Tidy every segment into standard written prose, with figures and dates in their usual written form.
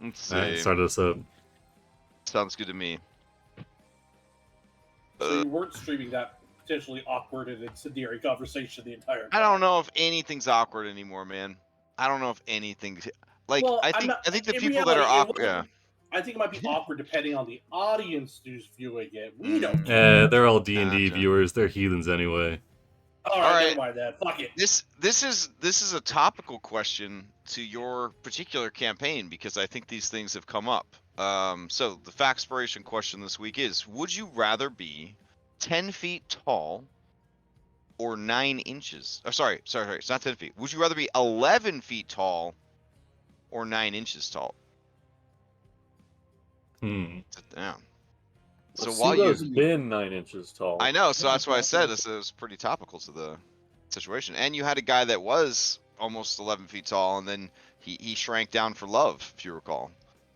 Let's see. All right, start us up. Sounds good to me. So you weren't streaming that potentially awkward and incendiary conversation the entire time. I don't know if anything's awkward anymore, man. I don't know if anything's like. Well, I think the people that are awkward. Yeah. I think it might be awkward depending on the audience who's viewing it. We don't. They're all D&D Gotcha. viewers. They're heathens anyway. All right, never mind that. Fuck it. This is a topical question to your particular campaign because I think these things have come up. So the Factspiration question this week is: would you rather be 10 feet tall or 9 inches? Oh, sorry, it's not 10 feet. Would you rather be 11 feet tall or 9 inches tall? Hmm. Yeah. So while you've been 9 inches tall, I know, so that's why I said this is pretty topical to the situation. And you had a guy that was almost 11 feet tall, and then he shrank down for love, if you recall.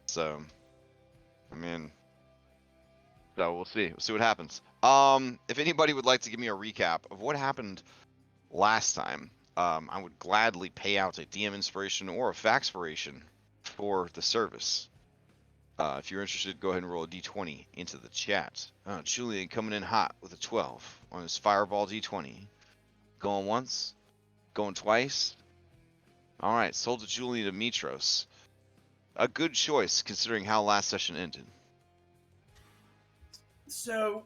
So, I mean, so we'll see. We'll see what happens. If anybody would like to give me a recap of what happened last time, I would gladly pay out a DM inspiration or a Factspiration for the service. If you're interested, go ahead and roll a d20 into the chat. Julian coming in hot with a 12 on his Fireball d20. Going once, going twice. All right, sold to Julian of Mytros. A good choice considering how last session ended. So,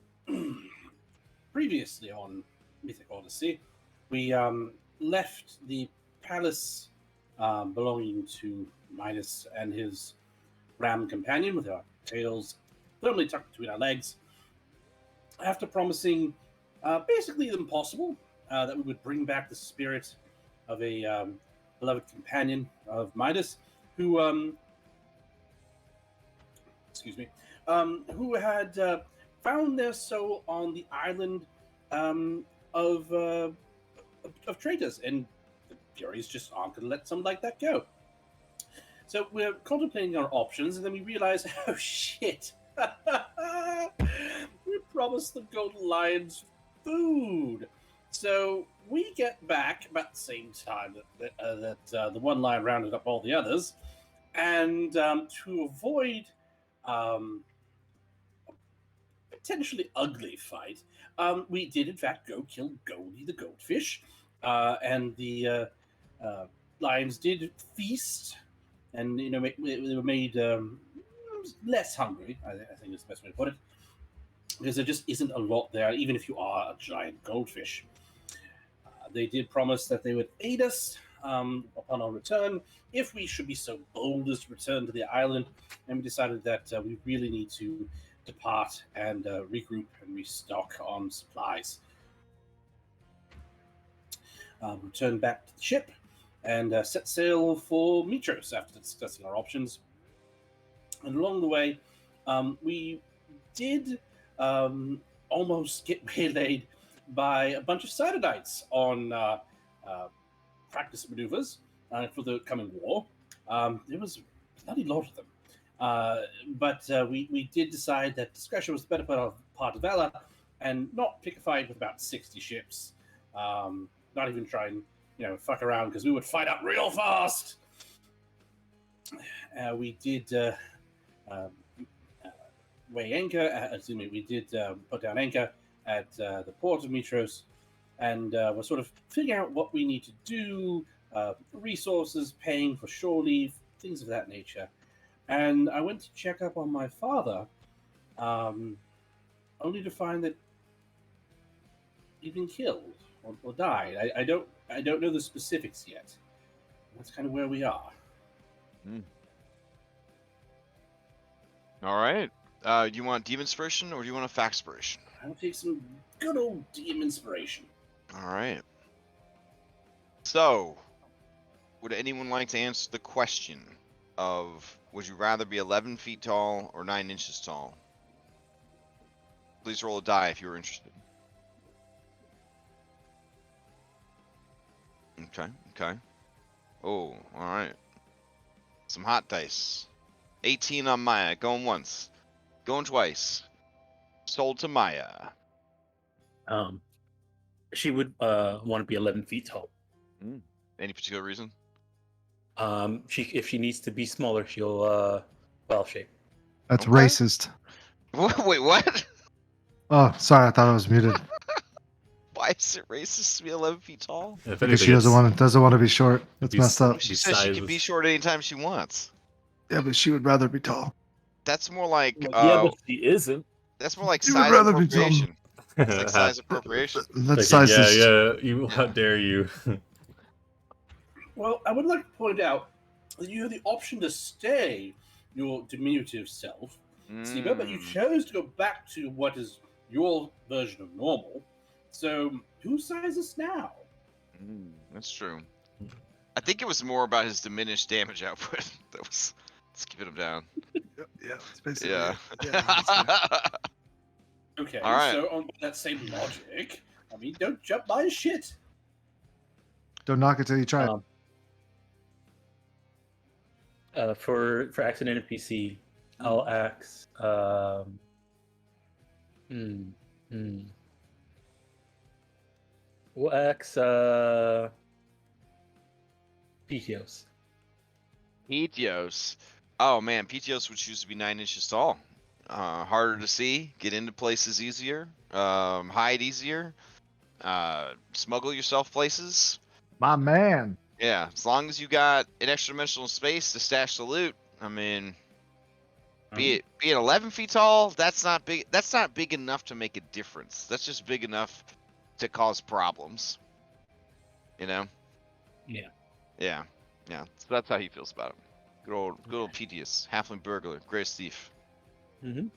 previously on Mythic Odyssey, we left the palace belonging to Midas and his ram companion with our tails firmly tucked between our legs, after promising basically the impossible, that we would bring back the spirit of a beloved companion of Midas, who who had found their soul on the island of traitors, and the Furies just aren't going to let something like that go. So we're contemplating our options, and then we realize, oh shit, we promised the Golden Lions food. So we get back about the same time that the one lion rounded up all the others, and to avoid a potentially ugly fight, we did in fact go kill Goldie the goldfish, and the lions did feast. And they were made less hungry. I think is the best way to put it, because there just isn't a lot there, even if you are a giant goldfish. They did promise that they would aid us upon our return, if we should be so bold as to return to the island. And we decided that we really need to depart and regroup and restock on supplies. Return back to the ship and set sail for Mytros after discussing our options. And along the way, we did almost get waylaid by a bunch of Cytodites on practice maneuvers for the coming war. There was a bloody lot of them. But we did decide that discretion was the better part of valor, and not pick a fight with about 60 ships. Not even try and fuck around, because we would fight up real fast. We did weigh anchor. We did put down anchor at the port of Mytros, and we're sort of figuring out what we need to do, resources, paying for shore leave, things of that nature. And I went to check up on my father, only to find that he'd been killed or died. I don't know the specifics yet. That's kind of where we are. All right. Do you want DM inspiration or do you want a Factspiration? I'll take some good old DM inspiration. All right. So, would anyone like to answer the question of would you rather be 11 feet tall or 9 inches tall? Please roll a die if you're interested. Okay. Oh, all right. Some hot dice. 18 on Maya. Going once. Going twice. Sold to Maya. She would want to be 11 feet tall. Any particular reason? If she needs to be smaller, she'll well shape. That's Okay. racist. Wait, what? Oh, sorry, I thought I was muted. Why is it racist to be 11 feet tall? If Because she anything, doesn't want to be short. That's be messed up. She says she can be short anytime she wants. Yeah, but she would rather be tall. That's more like Yeah, but she isn't. that's more like She would size rather be tall. appropriation. It's like size appropriation. That's Like, size. how dare you? Well, I would like to point out that you have the option to stay your diminutive self, Steve, but you chose to go back to what is your version of normal. So, whose size is now? That's true. I think it was more about his diminished damage output that was keeping him down. Yeah, it's basically Yeah. Okay, All right. so on that same logic, I mean, don't jump my shit. Don't knock it till you try it. For accident NPC, I'll axe. We'll axe Pitios. Pitios. Oh man, Pitios would choose to be 9 inches tall. Harder to see, get into places easier, hide easier, smuggle yourself places. My man. Yeah, as long as you got an extra dimensional space to stash the loot. I mean, being 11 feet tall, that's not big. That's not big enough to make a difference. That's just big enough to cause problems. You know? Yeah. Yeah. Yeah. So that's how he feels about it. Good old Pitius, halfling burglar, greatest thief.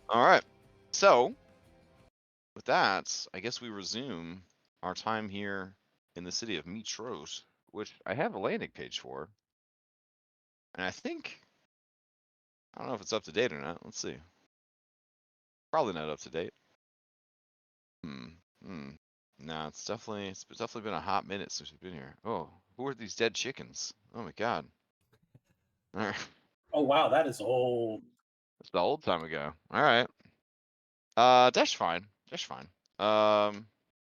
All right. So, with that, I guess we resume our time here in the city of Mytros, which I have a landing page for. And I don't know if it's up to date or not. Let's see. Probably not up to date. No, it's definitely been a hot minute since we've been here. Oh, who are these dead chickens? Oh my god. All right. Oh wow, that is old. That's the old time ago. All right. Dash fine. Dash fine.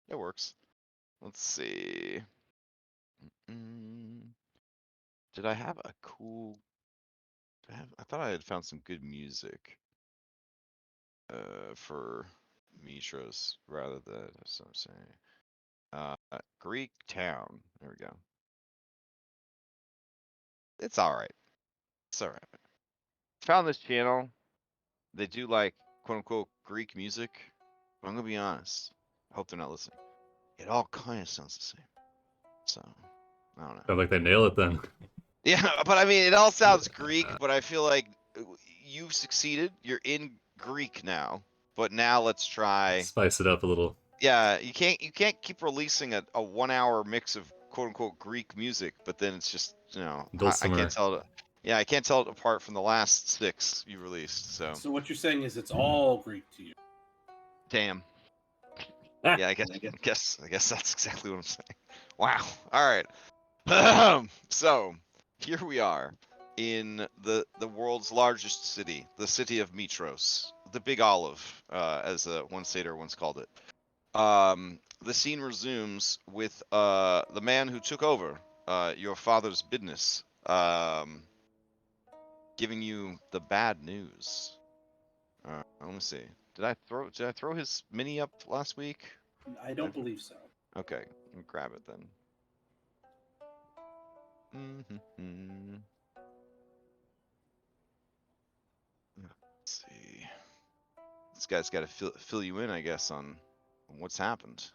It works. Let's see. Did I have a cool? I thought I had found some good music. For Mytros rather than that's what I'm saying. Greek town. There we go. It's all right. It's all right. Found this channel. They do like quote unquote Greek music. But I'm gonna be honest. I hope they're not listening. It all kind of sounds the same. So I don't know. Sounds like they nail it then. Yeah, but I mean, it all sounds Greek. But I feel like you've succeeded. You're in Greek now. But now let's try. Spice it up a little. Yeah, you can't keep releasing a 1 hour mix of quote unquote Greek music, but then it's just I can't tell it. Yeah, I can't tell it apart from the last 6 you released. So what you're saying is it's all Greek to you. damn. Yeah, I guess that's exactly what I'm saying. Wow. All right. So here we are in the world's largest city, the city of Mytros, the Big Olive, as one satyr once called it. The scene resumes with the man who took over your father's business, giving you the bad news. Let me see. Did I throw his mini up last week? I don't believe so. Okay, let me grab it then. Let's see. This guy's got to fill you in, I guess, on what's happened.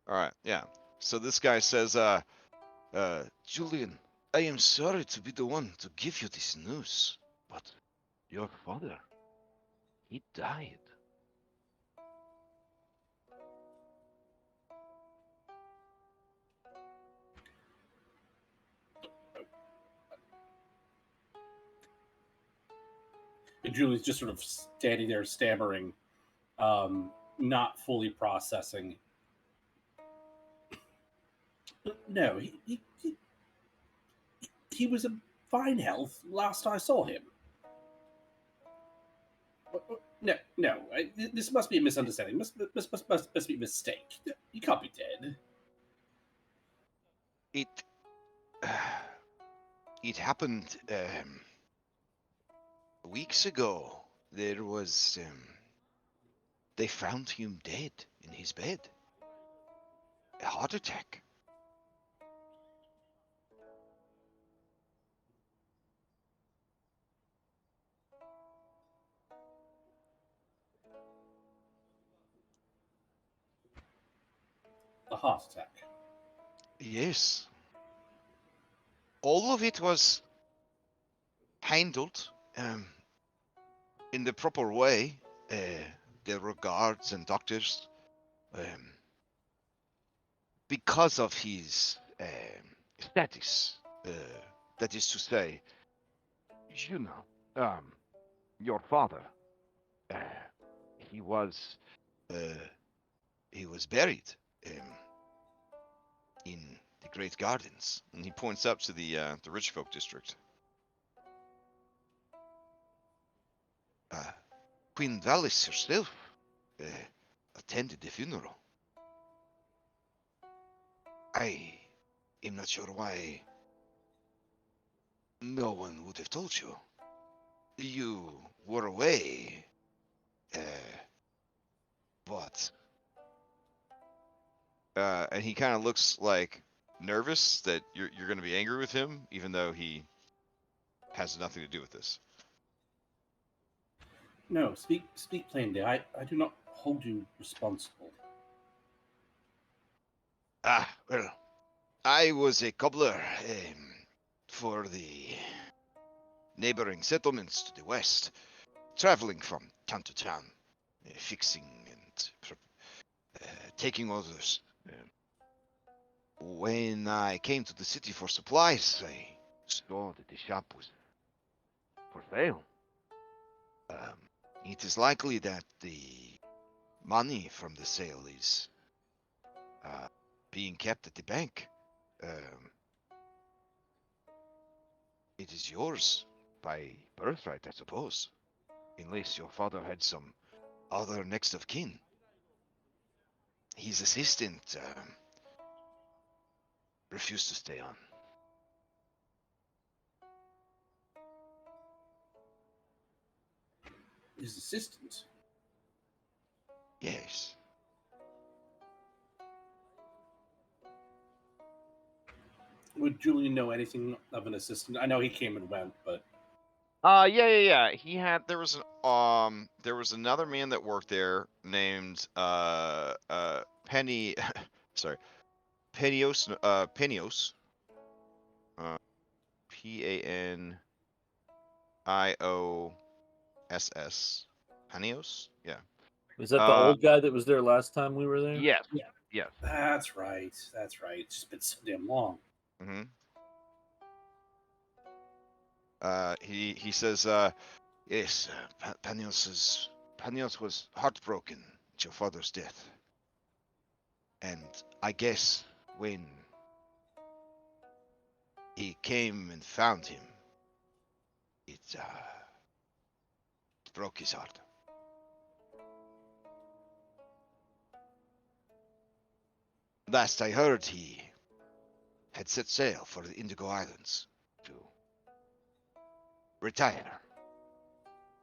All right, yeah. So this guy says, Julian, I am sorry to be the one to give you this news, but your father, he died. And Julie's just sort of standing there stammering, not fully processing. No, he was in fine health last I saw him. No. This must be a misunderstanding. Must be a mistake. You can't be dead. It happened weeks ago. There was they found him dead in his bed. A heart attack. A heart attack. Yes. All of it was handled in the proper way. There were guards and doctors. Because of his status, that is to say, you know, your father, he was buried in the Great Gardens, and he points up to the rich folk district. Queen Vallus herself attended the funeral. I am not sure why no one would have told you. You were away, but... and he kind of looks like nervous that you're going to be angry with him, even though he has nothing to do with this. No, speak plainly. I do not hold you responsible. Well, I was a cobbler for the neighboring settlements to the west, traveling from town to town, fixing and taking orders. When I came to the city for supplies, I saw that the shop was for sale. It is likely that the money from the sale is being kept at the bank. It is yours by birthright, I suppose, unless your father had some other next of kin. His assistant refused to stay on. His assistant? Yes. Would Julian know anything of an assistant? I know he came and went, but Yeah. There was another man that worked there named Penny sorry. Penios Penios. Panios. Panios? Yeah. Was that the old guy that was there last time we were there? Yes. Yeah. Yes. That's right. It's just been so damn long. Mm-hmm. He says, yes, Panios was heartbroken at your father's death. And I guess when he came and found him, it broke his heart. Last I heard, he had set sail for the Indigo Islands to retire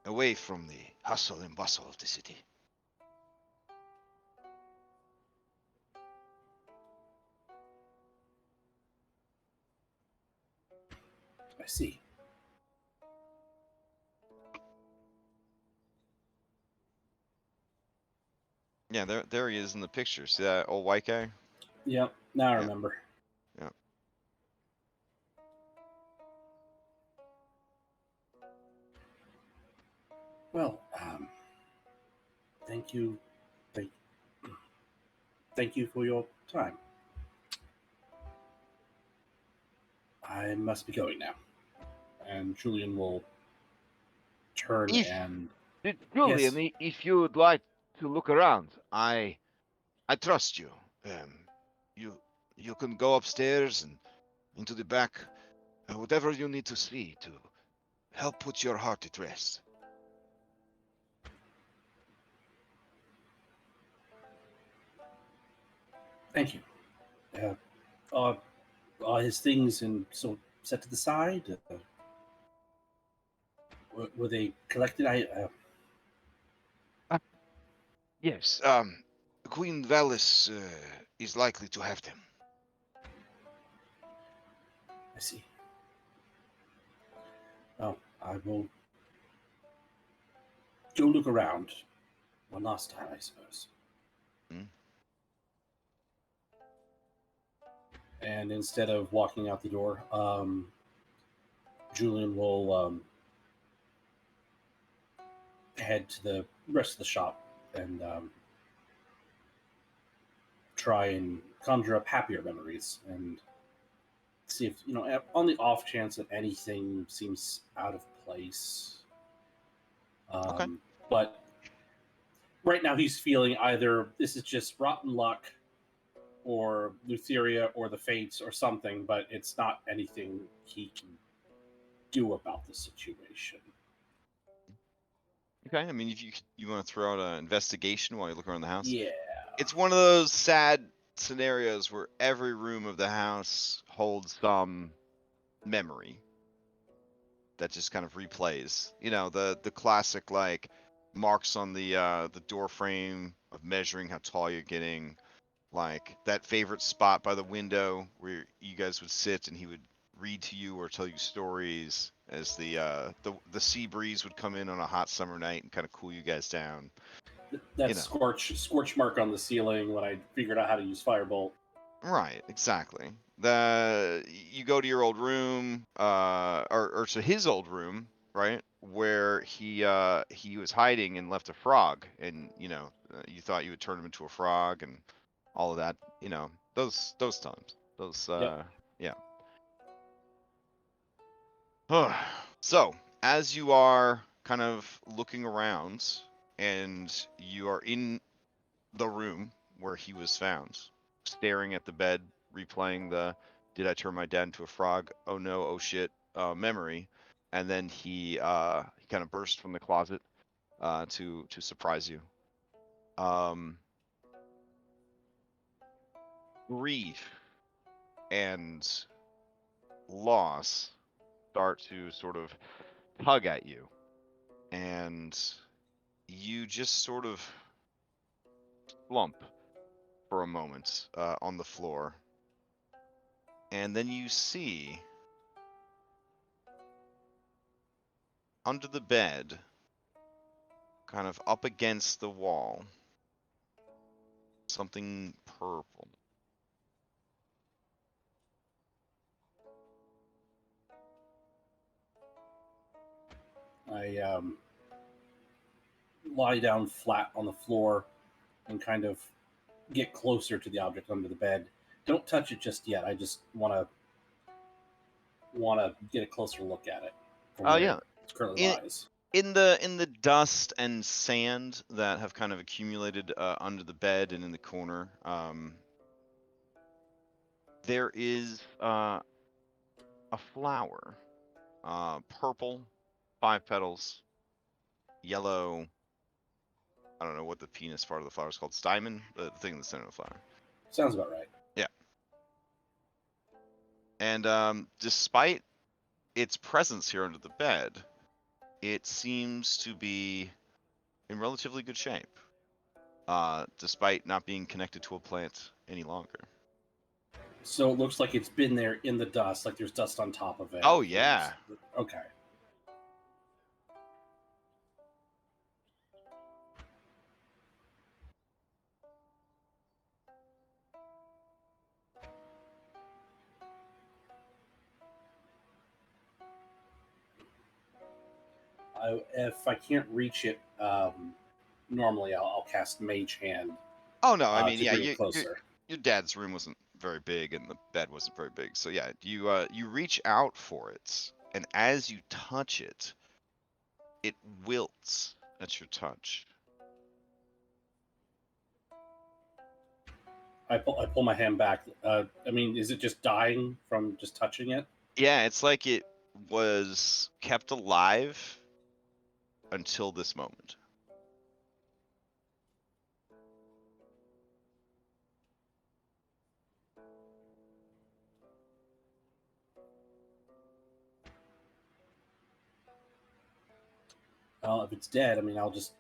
away from the hustle and bustle of the city. I see. Yeah, there he is in the picture. See that old white guy? Yep. Now I remember. Yeah. Well, thank you. Thank you for your time. I must be going now. And Julian will turn and... Julian, Yes. if you'd like to look around, I trust you. You can go upstairs and into the back, whatever you need to see to help put your heart at rest. Thank you. Are his things so set to the side? Were they collected? Yes. Queen Vallus is likely to have them. I see. Oh, I will go look around. One last time, I suppose. And instead of walking out the door, Julian will head to the rest of the shop and try and conjure up happier memories and see if, on the off chance that anything seems out of place. Okay. But right now he's feeling either this is just rotten luck or Lutheria or the Fates or something, but it's not anything he can do about the situation. Okay. I mean, if you want to throw out an investigation while you look around the house. Yeah. It's one of those sad scenarios where every room of the house holds some memory that just kind of replays. The classic like marks on the door frame of measuring how tall you're getting, like that favorite spot by the window where you guys would sit and he would read to you or tell you stories as the sea breeze would come in on a hot summer night and kind of cool you guys down. That scorch mark on the ceiling when I figured out how to use Firebolt. Right, exactly. You go to your old room, or to his old room, right, where he was hiding and left a frog, and you thought you would turn him into a frog and all of that. Those times, Yep. yeah. So as you are kind of looking around, and you are in the room where he was found, staring at the bed, replaying the "Did I turn my dad into a frog? Oh no! Oh shit!" Memory, and then he kind of burst from the closet to surprise you. Grief and loss start to sort of tug at you, and you just sort of slump for a moment on the floor, and then you see under the bed, kind of up against the wall, something purple. I lie down flat on the floor and kind of get closer to the object under the bed. Don't touch it just yet. I just want to get a closer look at it. Oh yeah, it currently lies. In the dust and sand that have kind of accumulated under the bed and in the corner, there is a flower, purple, 5 petals, yellow. I don't know what the penis part of the flower is called. Stamen, the thing in the center of the flower. Sounds about right. Yeah. And despite its presence here under the bed, it seems to be in relatively good shape, despite not being connected to a plant any longer. So it looks like it's been there in the dust, like there's dust on top of it. Oh yeah. Okay. If I can't reach it, normally I'll cast Mage Hand. Oh no, I mean, yeah, your dad's room wasn't very big and the bed wasn't very big, so yeah, you reach out for it, and as you touch it, it wilts at your touch. I pull my hand back. I mean, is it just dying from just touching it? Yeah, it's like it was kept alive until this moment. Well, if it's dead, I mean, I'll just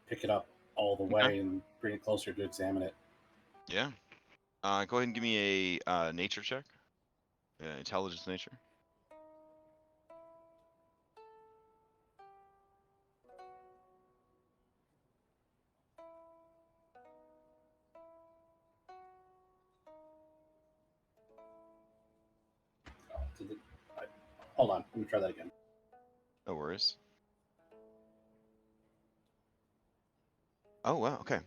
pick it up all the way and bring it closer to examine it. Yeah. Go ahead and give me a nature check. Intelligence nature. Hold on, let me try that again. No worries. Oh wow, okay.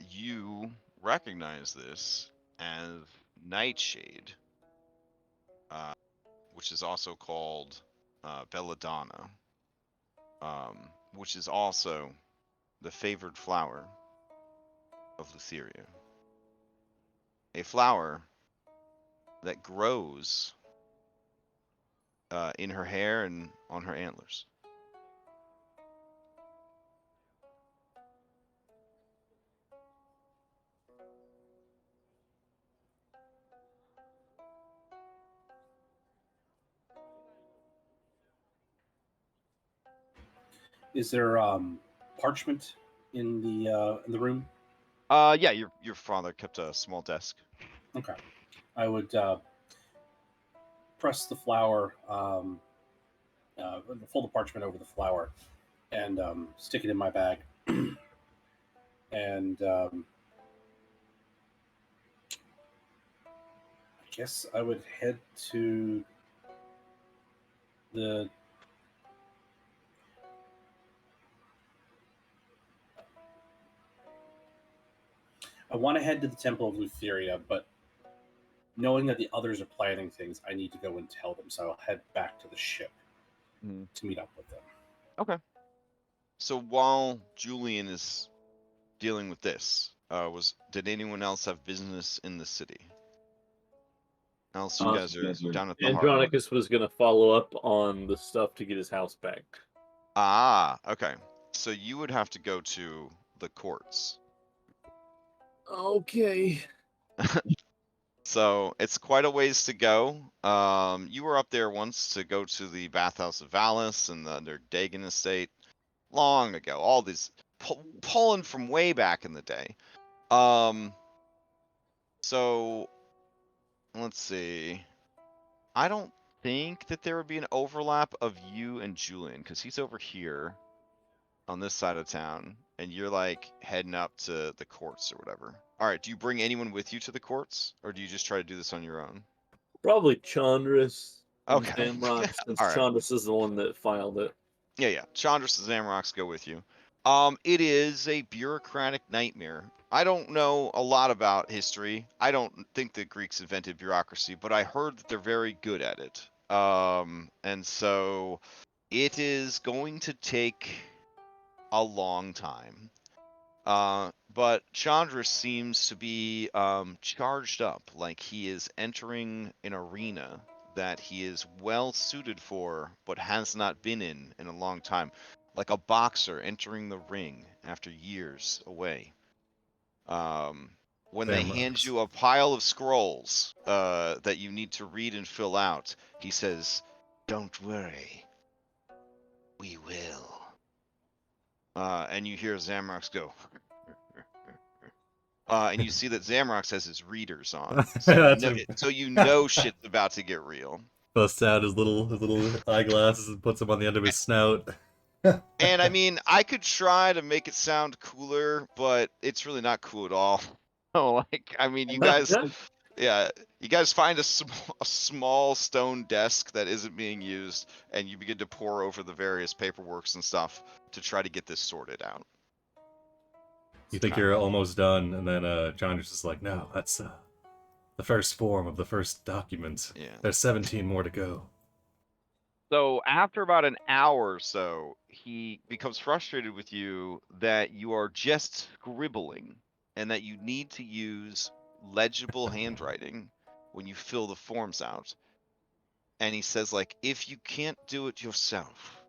You recognize this as Nightshade, which is also called Belladonna, which is also the favored flower of Lutheria. A flower that grows in her hair and on her antlers. Is there parchment in the room? Yeah, your father kept a small desk. Okay. I would press the flower, fold the parchment over the flower, and stick it in my bag. And I guess I would head to the I want to head to the Temple of Lutheria, but knowing that the others are planning things, I need to go and tell them. So I'll head back to the ship to meet up with them. Okay. So while Julian is dealing with this, did anyone else have business in the city? Else you guys are down at the harbor. Andronikos was going to follow up on the stuff to get his house back. Ah, okay. So you would have to go to the courts. Okay. So it's quite a ways to go. You were up there once to go to the bathhouse of Vallus and their Dagon estate long ago. All these pulling from way back in the day. So let's see. I don't think that there would be an overlap of you and Julian because he's over here on this side of town, and you're like heading up to the courts or whatever. All right, do you bring anyone with you to the courts, or do you just try to do this on your own? Probably Chandris. Okay. Zamrock, since All right. Chandris is the one that filed it. Yeah. Chandris and Zamrox go with you. It is a bureaucratic nightmare. I don't know a lot about history. I don't think the Greeks invented bureaucracy, but I heard that they're very good at it. And so it is going to take a long time. But Chandra seems to be charged up, like he is entering an arena that he is well suited for, but has not been in a long time, like a boxer entering the ring after years away. When they hand you a pile of scrolls that you need to read and fill out, he says, "Don't worry, we will." And you hear Zamrox go. And you see that Zamrox has his readers on, so you know shit's about to get real. Busts out his little eyeglasses and puts them on the end of his snout. And I mean, I could try to make it sound cooler, but it's really not cool at all. So, like, I mean, you guys find a small stone desk that isn't being used, and you begin to pore over the various paperworks and stuff to try to get this sorted out. You think you're almost done, and then Chandra's just like, no, that's the first form of the first document. Yeah. There's 17 more to go. So after about an hour or so, he becomes frustrated with you that you are just scribbling and that you need to use legible handwriting when you fill the forms out. And he says, like, if you can't do it yourself,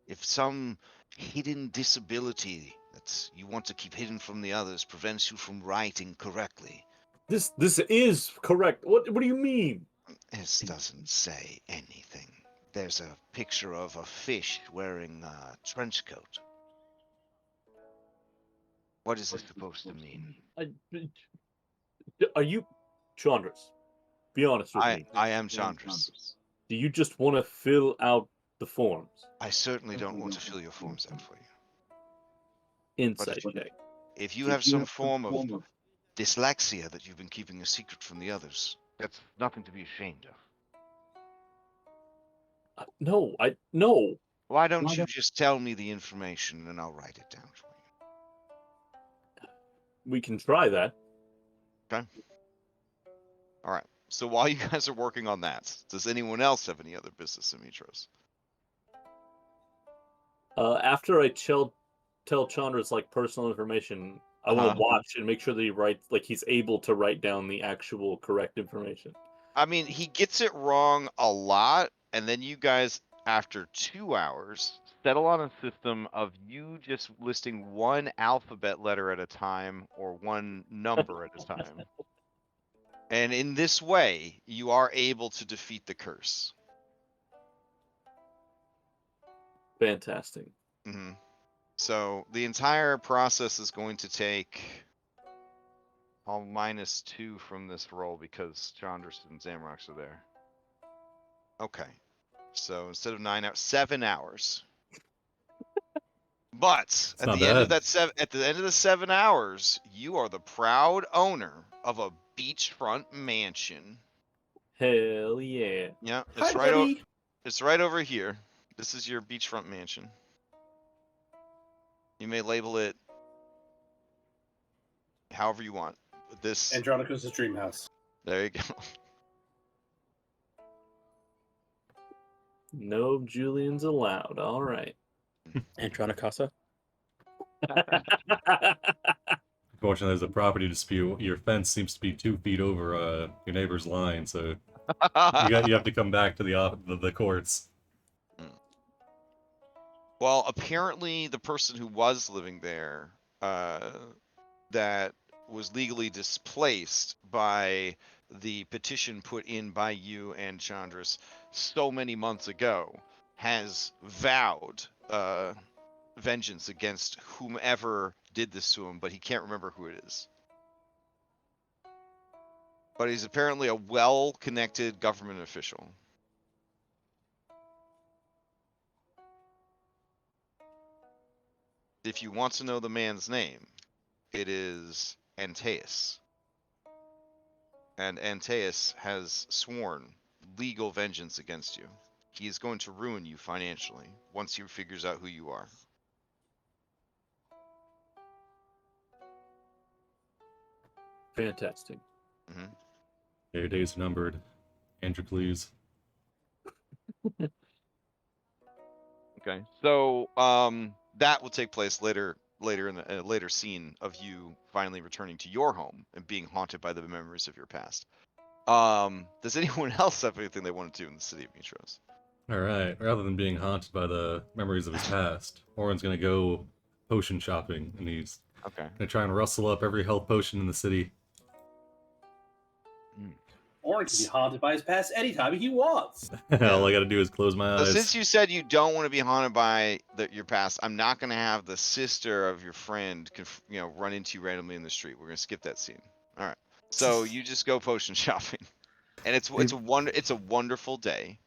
if some hidden disability that you want to keep hidden from the others prevents you from writing correctly. This is correct. What do you mean? This doesn't say anything. There's a picture of a fish wearing a trench coat. What is this supposed to mean? Are you Chandras? Be honest with me. I am Chandras. Do you just want to fill out the forms? I certainly don't want to fill your forms out for you. Insight check. If you have some form of dyslexia that you've been keeping a secret from the others, that's nothing to be ashamed of. No. Why don't you just tell me the information and I'll write it down for you? We can try that. Okay. All right. So while you guys are working on that, does anyone else have any other business in Mytros? After I tell Chandras like personal information, I want to watch and make sure that he writes, like he's able to write down the actual correct information. I mean, he gets it wrong a lot, and then you guys, after 2 hours, settle on a system of you just listing one alphabet letter at a time or one number at a time. And in this way, you are able to defeat the curse. Fantastic. Mm-hmm. So the entire process is going to take... I'll -2 from this roll because Chandras and Zamrox are there. Okay. So instead of 9 hours, 7 hours. But at the end of the 7 hours, you are the proud owner of a beachfront mansion. Hell yeah. Yeah, Hi, it's right over here. This is your beachfront mansion. You may label it however you want. This Andronikos' dream house. There you go. No Julians allowed. All right. Andronikos. Unfortunately, there's a property dispute. Your fence seems to be 2 feet over your neighbor's line, so you have to come back to the courts. Well, apparently the person who was living there, that was legally displaced by the petition put in by you and Chandras so many months ago, has vowed vengeance against whomever did this to him, but he can't remember who it is. But he's apparently a well-connected government official. If you want to know the man's name, it is Antaeus. And Antaeus has sworn legal vengeance against you. He is going to ruin you financially once he figures out who you are. Fantastic. Mm-hmm. Your days are numbered, Androcles. Okay, so that will take place later in a later scene of you finally returning to your home and being haunted by the memories of your past. Does anyone else have anything they want to do in the city of Mytros? Alright, rather than being haunted by the memories of his past, Oren's gonna go potion shopping, and he's gonna try and rustle up every health potion in the city. Oren can be haunted by his past anytime he wants. All I gotta do is close my eyes. So since you said you don't want to be haunted by your past, I'm not going to have the sister of your friend run into you randomly in the street. We're going to skip that scene. All right. So you just go potion shopping. And it's a wonderful day.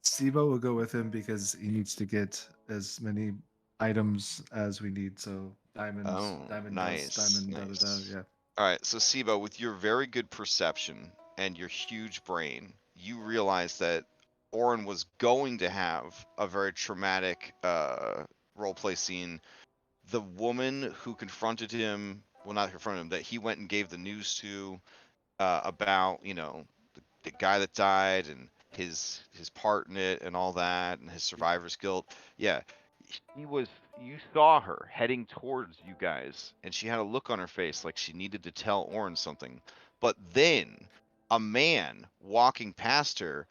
Sibo will go with him because he needs to get as many items as we need. So diamonds, diamond nice, dust, diamond, nice. yeah. All right. So Sibo, with your very good perception and your huge brain, you realize that Oren was going to have a very traumatic roleplay scene. The woman who confronted him, well, not confronted him, that he went and gave the news to about, the guy that died and his part in it and all that and his survivor's guilt. Yeah, you saw her heading towards you guys, and she had a look on her face like she needed to tell Oren something. But then a man walking past her,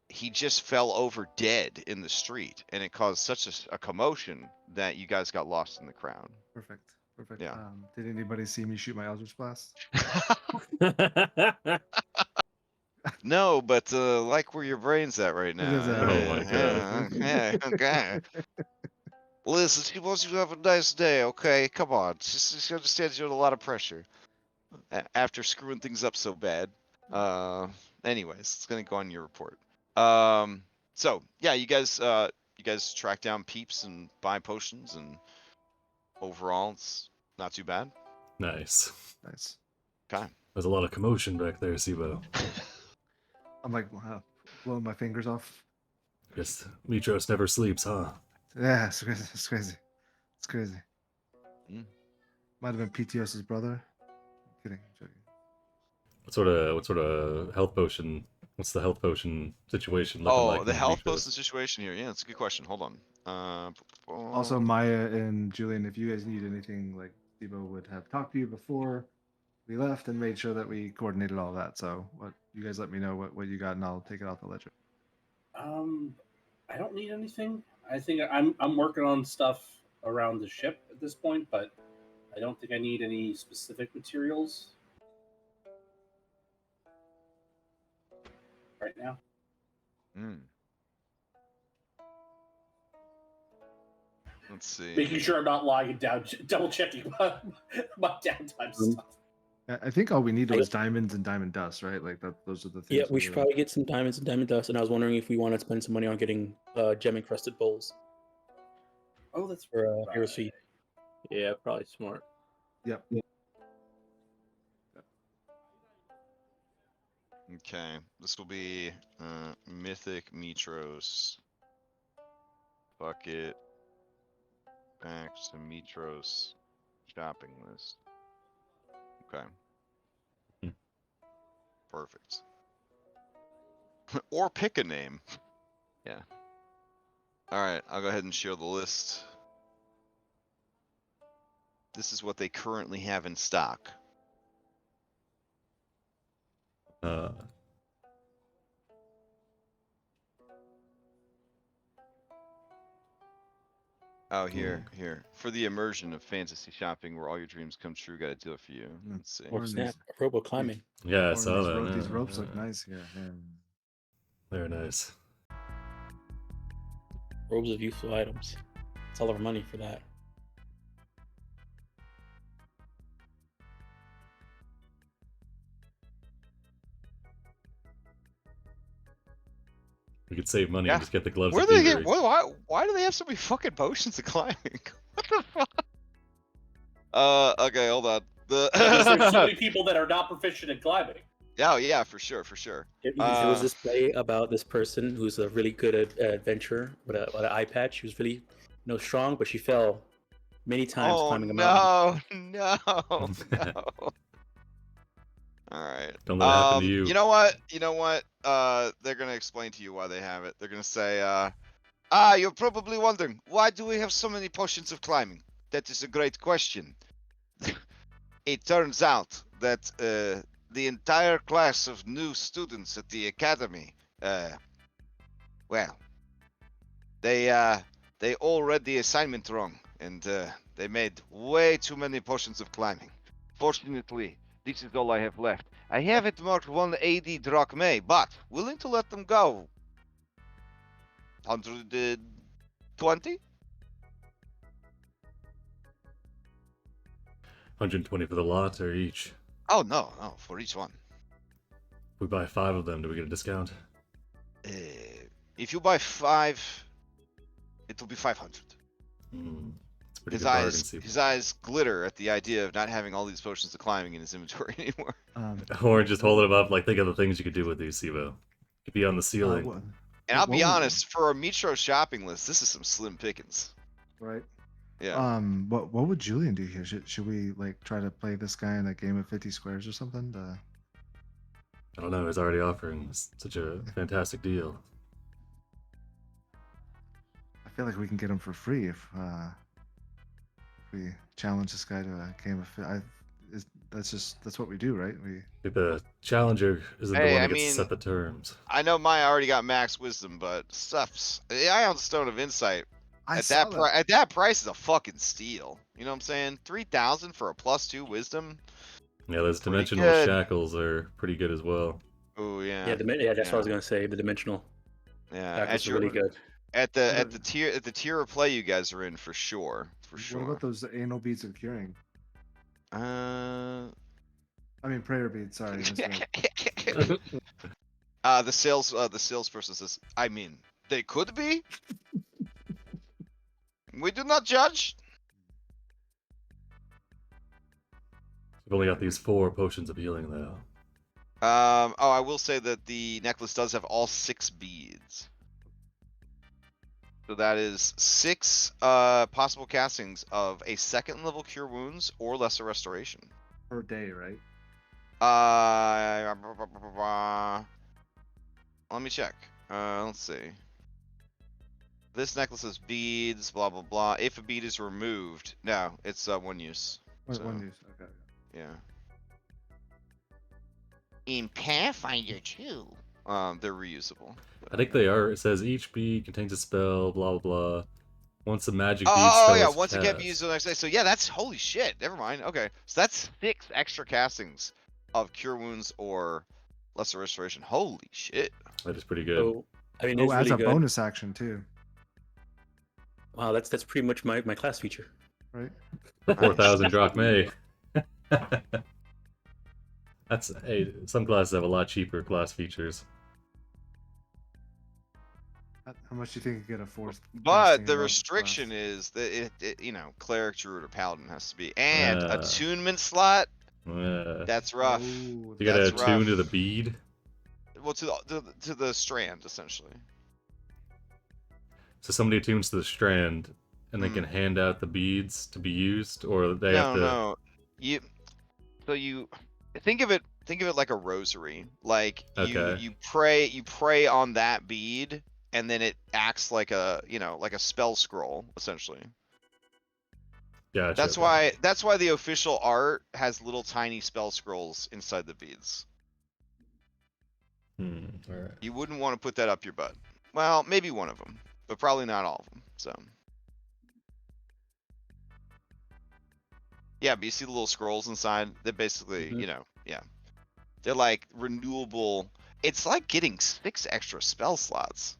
he just fell over dead in the street, and it caused such a commotion that you guys got lost in the crowd. Perfect. Yeah. Did anybody see me shoot my Eldritch Blast? No, but like where your brain's at right now. Oh my god. Yeah, okay. Listen, she wants you to have a nice day, okay? Come on. She understands you're under a lot of pressure. After screwing things up so bad. Anyways, it's gonna go on your report. So yeah, you guys track down peeps and buy potions, and overall it's not too bad. Nice. Nice. Okay. There's a lot of commotion back there, Sibo. I'm like blowing my fingers off. Guess Mytros never sleeps, huh? Yeah, it's crazy. It's crazy. It's crazy. Mm. Might have been PTS's brother. I'm kidding. I'm joking. What sort of health potion? What's the health potion situation looking like? Oh, the in health Mytros? potion situation here. Yeah, that's a good question. Hold on. Also, Maya and Julian, if you guys need anything, like Steve would have talked to you before we left and made sure that we coordinated all that. So, what you guys let me know what you got, and I'll take it off the ledger. I don't need anything. I think I'm working on stuff around the ship at this point, but I don't think I need any specific materials right now. Let's see. Making sure I'm not lying down, double checking my downtime stuff. I think all we needed was diamonds and diamond dust, right? Like that. Those are the things. Yeah, we should probably get some diamonds and diamond dust. And I was wondering if we want to spend some money on getting gem encrusted bowls. Oh, that's for Hero's Feet. Yeah, probably smart. Yep. Okay, this will be Mythic Mytros. Bucket. Back to Mytros shopping list. Okay. Perfect. Or pick a name. Yeah. Alright, I'll go ahead and share the list. This is what they currently have in stock. Oh, here. For the immersion of fantasy shopping where all your dreams come true, gotta do it for you. Let's see. Or snap, robo climbing. Yeah, I saw that. These ropes look nice. Yeah, they're nice. Robes of useful items. It's all our money for that. We could save money and just get the gloves. Where do they get? Why do they have so many fucking potions of climbing? What the fuck? Okay, hold on. There's so many people that are not proficient in climbing. Oh yeah, for sure. There was this play about this person who's a really good adventurer with an eye patch. She was really, strong, but she fell many times climbing a mountain. No. All right. Don't let it happen to you. You know what? They're gonna explain to you why they have it. They're gonna say, you're probably wondering, why do we have so many potions of climbing? That is a great question. It turns out that the entire class of new students at the academy, they all read the assignment wrong, and they made way too many potions of climbing. Fortunately, this is all I have left. I have it marked 180 drachmae, but willing to let them go. 120? 120 for the lot or each? Oh, no, for each one. If we buy 5 of them, do we get a discount? If you buy 5, it will be 500. It's pretty good bargain, Steve. His eyes glitter at the idea of not having all these potions of climbing in his inventory anymore. Or just holding them up like think of the things you could do with these, Sibo. Could be on the ceiling. And I'll be honest, for a Mytros shopping list, this is some slim pickings. Right. Yeah. What would Julian do here? Should we like try to play this guy in a game of 50 squares or something? I don't know. He's already offering such a fantastic deal. I feel like we can get him for free if we challenge this guy to a game of. That's what we do, right? The challenger isn't the one that gets to set the terms. I know Maya already got max wisdom, but stuff's the Ion Stone of Insight. At that price is a fucking steal. You know what I'm saying? 3,000 for a +2 wisdom. Yeah, those dimensional shackles are pretty good as well. Oh yeah. Yeah, that's what I was gonna say. The dimensional. Yeah, shackles are really good. at the tier of play you guys are in for sure. What about those anal beads of curing? Uh, I mean prayer beads. Sorry. the salesperson says, I mean, they could be. We do not judge. We've only got these 4 potions of healing though. I will say that the necklace does have all 6 beads. So that is 6 possible castings of a 2nd level Cure Wounds or Lesser Restoration. Per day, right? Let me check. Let's see. This necklace has beads, blah blah blah. If a bead is removed, no, it's 1 use. So, 1 use, okay. Yeah. In Pathfinder 2, they're reusable. I think they are. It says each bead contains a spell, blah blah blah. Once a magic bead spell yeah, is once it cast. can be used the next day. So yeah, that's holy shit. Never mind. Okay, so that's 6 extra castings of Cure Wounds or Lesser Restoration. Holy shit. That is pretty good. So, I mean, it's as really a good. bonus action too. Wow, that's pretty much my class feature. Right. 4,000 drachmae. That's some classes have a lot cheaper class features. How much do you think you get a 4th? But the restriction is that it cleric, druid, or paladin has to be, and attunement slot. That's rough. Ooh, You gotta attune to the bead. Well, to the strand essentially. So somebody attunes to the strand, and they can hand out the beads to be used, or they have to. No. You think of it like a rosary. Like you pray on that bead, and then it acts like a spell scroll essentially. Gotcha. That's why the official art has little tiny spell scrolls inside the beads. All right. You wouldn't want to put that up your butt. Well, maybe one of them, but probably not all of them. So. Yeah, but you see the little scrolls inside? They're basically, yeah. They're like renewable. It's like getting 6 extra spell slots.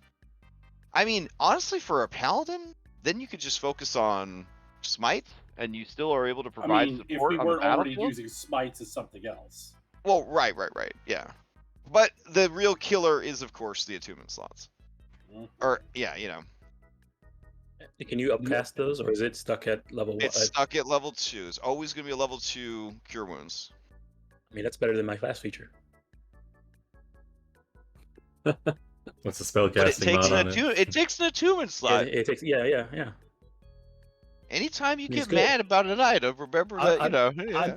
I mean, honestly, for a paladin, then you could just focus on smite, and you still are able to provide support if we on weren't the already battlefield. using smites as something else. Well, right, yeah. But the real killer is, of course, the attunement slots. Or, yeah. Can you upcast those, or is it stuck at level 1? It's stuck at level 2. It's always going to be a level 2 Cure Wounds. I mean, that's better than my class feature. What's the spell casting mod on it? It takes an attunement slot. It takes, yeah. Anytime you get mad about an item, remember that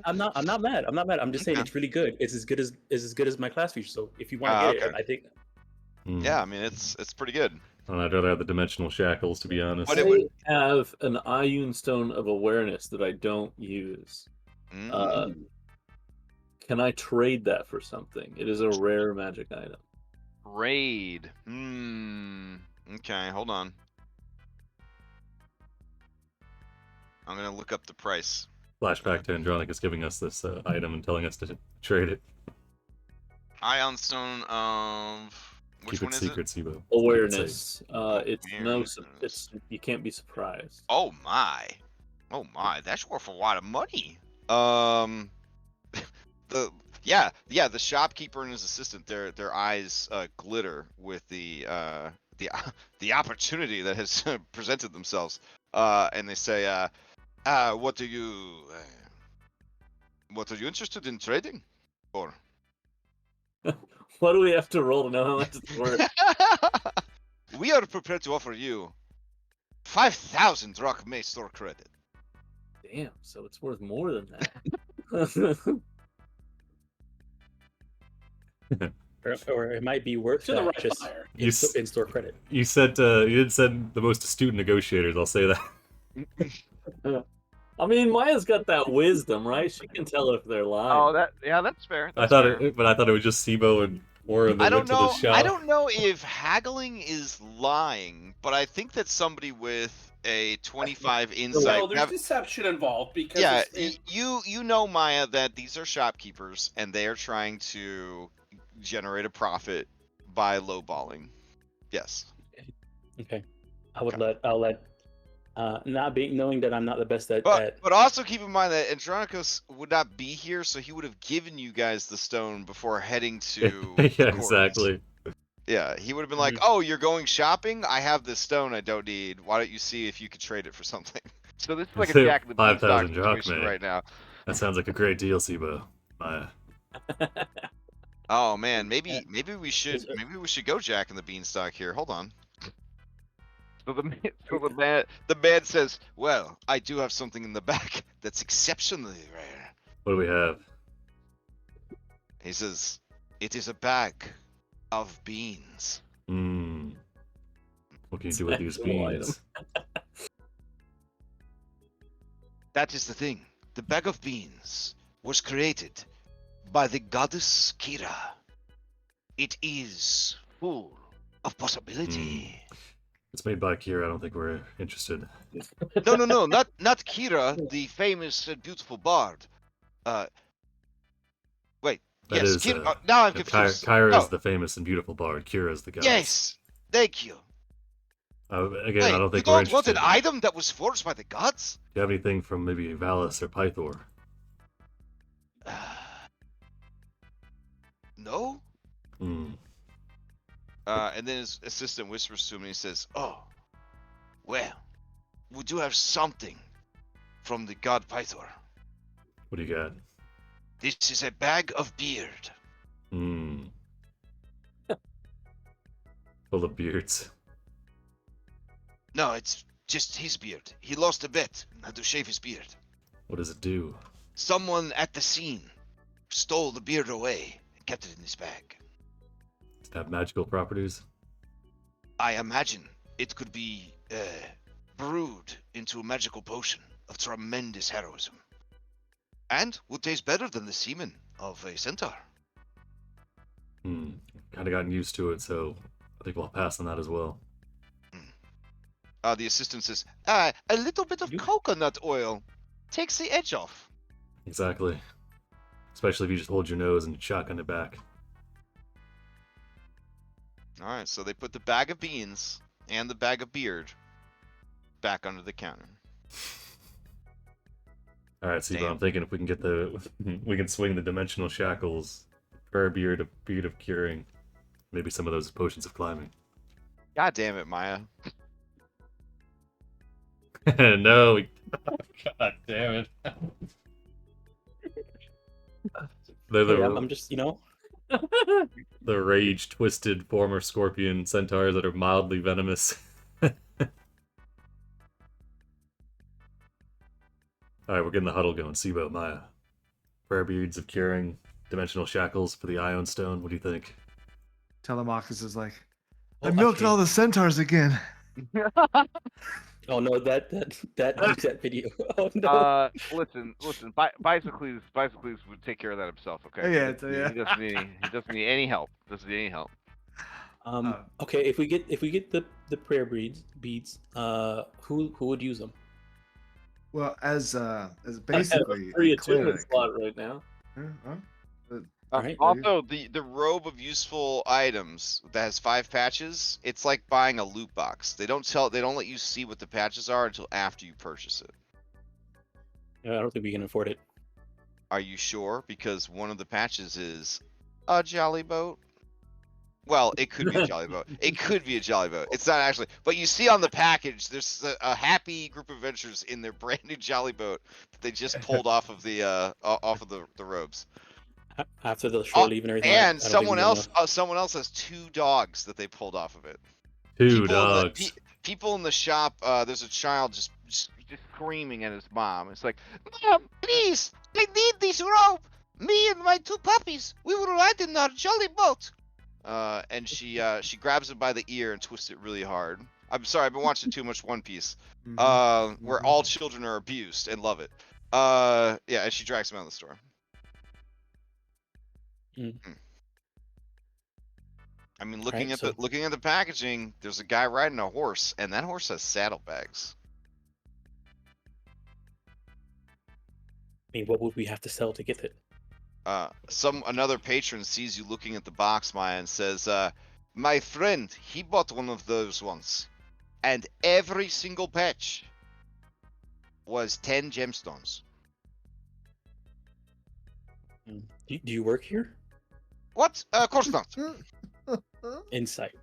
I'm not mad. I'm just saying it's really good. It's as good as my class feature. So if you want to get it, I think. Yeah, I mean it's pretty good. I'd rather have the dimensional shackles, to be honest. But it would have an Ioun Stone of Awareness that I don't use. Can I trade that for something? It is a rare magic item. Raid. Okay, hold on. I'm gonna look up the price. Flashback to Andronikos giving us this item and telling us to trade it. Ioun Stone of which one is secret, it? Sibo. Awareness. It's you can't be surprised. Oh my, that's worth a lot of money. The shopkeeper and his assistant, their eyes glitter with the opportunity that has presented themselves, and they say, what are you interested in trading for? What do we have to roll to know how much it's worth? We are prepared to offer you 5,000 drachmae store credit. Damn, so it's worth more than that. or it might be worth To the right just buyer. in-store credit. You said you did send the most astute negotiators. I'll say that. I mean, Maya's got that wisdom, right? She can tell if they're lying. That's fair. I thought it was just Sibo and Warren that went to the shop. I don't know if haggling is lying, but I think that somebody with a 25 insight. No, there's deception involved because you know, Maya, that these are shopkeepers and they are trying to generate a profit by lowballing. Yes. Okay. I'll let not being knowing that I'm not the best at. But also keep in mind that Andronikos would not be here, so he would have given you guys the stone before heading to. Yeah, exactly. Yeah, he would have been like, "Oh, you're going shopping? I have this stone I don't need. Why don't you see if you could trade it for something?" So this is like a Jack the Beanstalk 5,000 situation drachmae. right now. That sounds like a great deal, Sibo. Oh man, maybe we should go Jack and the Beanstalk here. Hold on. So the man says, "Well, I do have something in the back that's exceptionally rare." What do we have? He says, "It is a bag of beans." What can you do with these beans? That is the thing. The bag of beans was created by the goddess Kira. It is full of possibility. It's made by Kira. I don't think we're interested. No, not Kira, the famous and beautiful bard. Wait. That yes, is, Kira. Now I'm confused. Kyra is the famous and beautiful bard. Kira is the goddess. Yes, thank you. Again, Wait, I don't think you we're don't interested. want an item that was forged by the gods? Do you have anything from maybe Vallus or Pythor? No? And then his assistant whispers to him and he says, "Oh, well, we do have something from the god Pythor. What do you got? This is a bag of beard." Full of beards. No, it's just his beard. He lost a bet and had to shave his beard. What does it do? Someone at the scene stole the beard away and kept it in his bag. Does it have magical properties? I imagine it could be brewed into a magical potion of tremendous heroism. And would taste better than the semen of a centaur. Kind of gotten used to it, so I think we'll pass on that as well. The assistant says, a little bit of coconut oil takes the edge off. Exactly. Especially if you just hold your nose and shotgun it back. Alright, so they put the bag of beans and the bag of beard back under the counter. Alright, Sibo, I'm thinking if we can get we can swing the dimensional shackles, prayer beard of curing, maybe some of those potions of climbing. God damn it, Maya. No. God damn it. I'm just, the rage-twisted former scorpion centaurs that are mildly venomous. Alright, we're getting the huddle going. Sibo, Maya. Prayer beads of curing, dimensional shackles for the Ion Stone. What do you think? Telemachus is like, I milked all the centaurs again. Oh no, that video. Oh no. Listen. Bicycles would take care of that himself. Okay. Yeah. He doesn't need any help. Okay, if we get the prayer beads, who would use them? Well, as basically free a attunement cleric. slot right now. Right. Also, the robe of useful items that has 5 patches, it's like buying a loot box. They don't let you see what the patches are until after you purchase it. I don't think we can afford it. Are you sure? Because one of the patches is a jolly boat. Well, it could be a jolly boat. It could be a jolly boat. It's not actually. But you see on the package, there's a happy group of adventurers in their brand new jolly boat that they just pulled off of the robes. After the shore leave and everything. And someone else has 2 dogs that they pulled off of it. Two dogs. People in the shop. There's a child just screaming at his mom. It's like, "Mom, please, I need this rope. Me and my 2 puppies. We will ride in our jolly boat." And she grabs it by the ear and twists it really hard. I'm sorry, I've been watching too much One Piece. Where all children are abused and love it. Yeah, and she drags him out of the store. I mean, looking at the packaging, there's a guy riding a horse, and that horse has saddlebags. I mean, what would we have to sell to get it? Another patron sees you looking at the box, Maya, and says, "My friend, he bought one of those once. and every single patch was 10 gemstones. Do you work here? What? Of course not. Insight.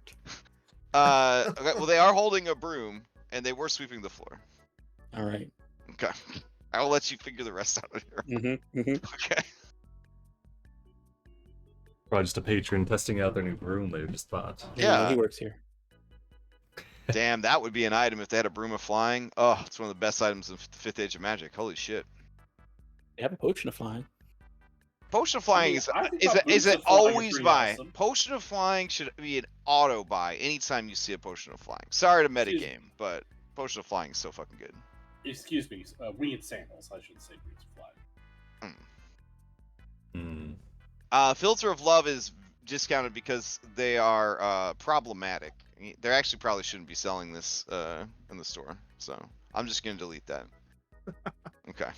Okay, well, they are holding a broom, and they were sweeping the floor. All right. Okay. I will let you figure the rest out of here. Okay. Probably just a patron testing out their new broom they just bought. Yeah. He works here. Damn, that would be an item if they had a broom of flying. Oh, it's one of the best items in the 5th Age of Magic. Holy shit. They have a potion of flying. Potion of flying is it always buy? Awesome. Potion of flying should be an auto buy anytime you see a potion of flying. Sorry to metagame, but potion of flying is so fucking good. Excuse me, winged sandals. I shouldn't say wings flying. Filter of Love is discounted because they are problematic. They actually probably shouldn't be selling this in the store, so I'm just gonna delete that. Okay.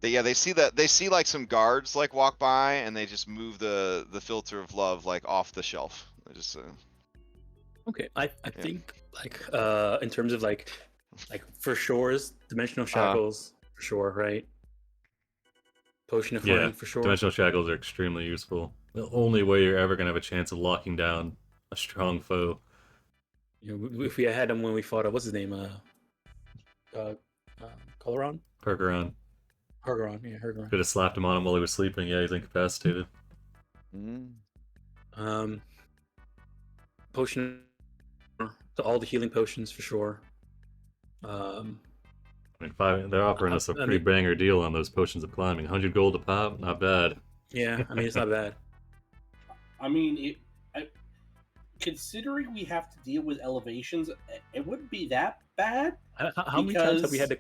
They see like some guards like walk by, and they just move the Filter of Love like off the shelf. They just Okay, I think like in terms of like for sure, Dimensional Shackles for sure, right? Potion of Flying for sure. Dimensional Shackles are extremely useful. The only way you're ever gonna have a chance of locking down a strong foe. You know, if we had him when we fought, what's his name? Coloron? Hergeron. Hergeron. Could have slapped him on him while he was sleeping. Yeah, he's incapacitated. Potion. All the healing potions for sure. I mean, they're offering us a pretty banger deal on those potions of climbing. 100 gold a pop, not bad. Yeah, I mean, it's not bad. I mean, considering we have to deal with elevations, it wouldn't be that bad. How many times have we had to...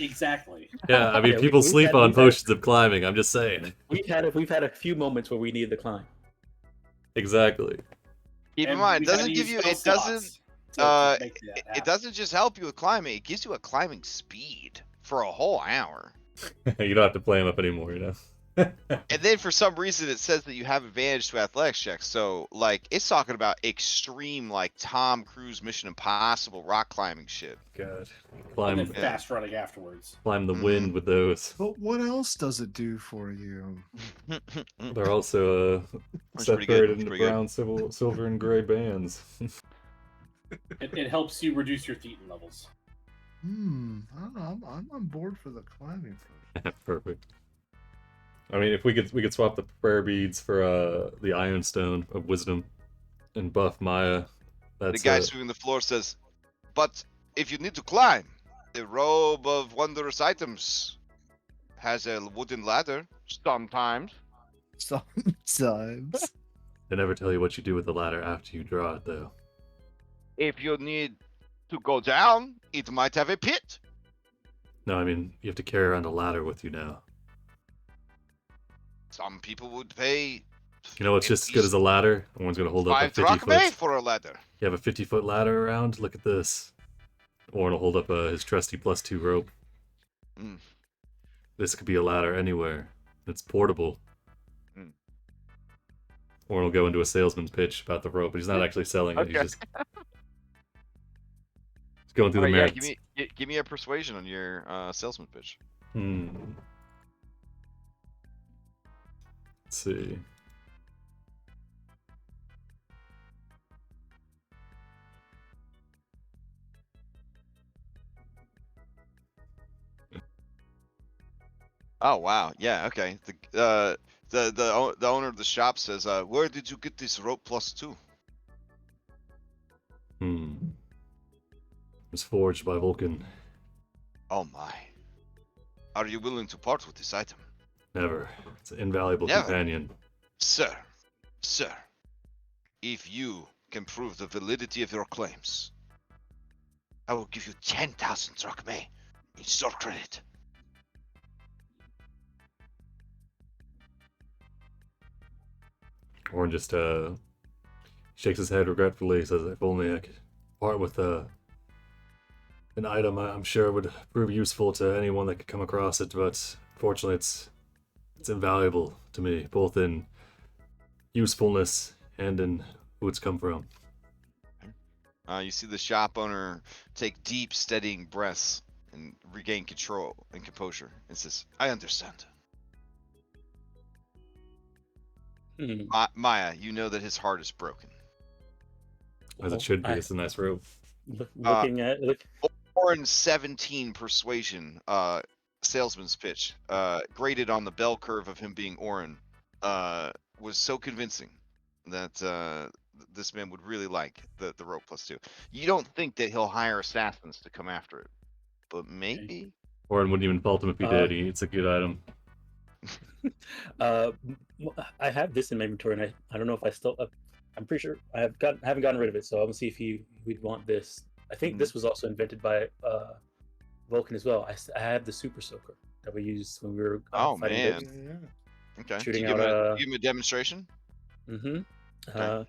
Exactly. Yeah, I mean, people sleep on potions of climbing, I'm just saying. We've had a few moments where we needed to climb. Exactly. Keep in mind, it doesn't give you, it doesn't just help you with climbing, it gives you a climbing speed for a whole hour. You don't have to play them up anymore, you know? And then for some reason it says that you have advantage to athletics checks, so like it's talking about extreme like Tom Cruise Mission Impossible rock climbing shit. God. And then fast running afterwards. Climb the wind with those. But what else does it do for you? They're also separated into brown, silver, and gray bands. It helps you reduce your thetan levels. I don't know. I'm on board for the climbing. Perfect. I mean, if we could swap the prayer beads for the Iron Stone of Wisdom and buff Maya. That's, the guy sweeping the floor says, "But if you need to climb, the robe of wondrous items has a wooden ladder. Sometimes. Sometimes. They never tell you what you do with the ladder after you draw it, though. If you need to go down, it might have a pit." No, I mean, you have to carry around a ladder with you now. Some people would pay. You know what's just as good as a ladder? One's going to hold up a 50-foot for a ladder. You have a 50-foot ladder around? Look at this. Orin will hold up his trusty +2 rope. This could be a ladder anywhere. It's portable. Orin will go into a salesman's pitch about the rope, but he's not actually selling it. He's just going through the merits. Yeah, give me a persuasion on your salesman pitch. Let's see. Oh wow, yeah, okay. The owner of the shop says, "Where did you get this rope +2?" It was forged by Vulcan. Oh my. Are you willing to part with this item? Never. It's an invaluable companion. Sir, if you can prove the validity of your claims, I will give you 10,000 drachmae in store credit. Orin just shakes his head regretfully. Says, "If only I could part with an item I'm sure would prove useful to anyone that could come across it, but fortunately it's invaluable to me, both in usefulness and in who it's come from. You see the shop owner take deep, steadying breaths and regain control and composure. And says, "I understand." Maya, you know that his heart is broken. As it should be. It's a nice robe. Looking at Orin 17 persuasion, salesman's pitch, graded on the bell curve of him being Orin, was so convincing that this man would really like the rope +2. You don't think that he'll hire assassins to come after it, but maybe. Orin wouldn't even fault him if he did. It's a good item. I have this in my inventory, and I don't know if I still. I'm pretty sure I haven't gotten rid of it, so I'm gonna see if we'd want this. I think this was also invented by Vulcan as well. I have the Super Soaker that we used when we were fighting man. ghosts. Okay. Shooting Give out him a demonstration. Mm-hmm. Okay.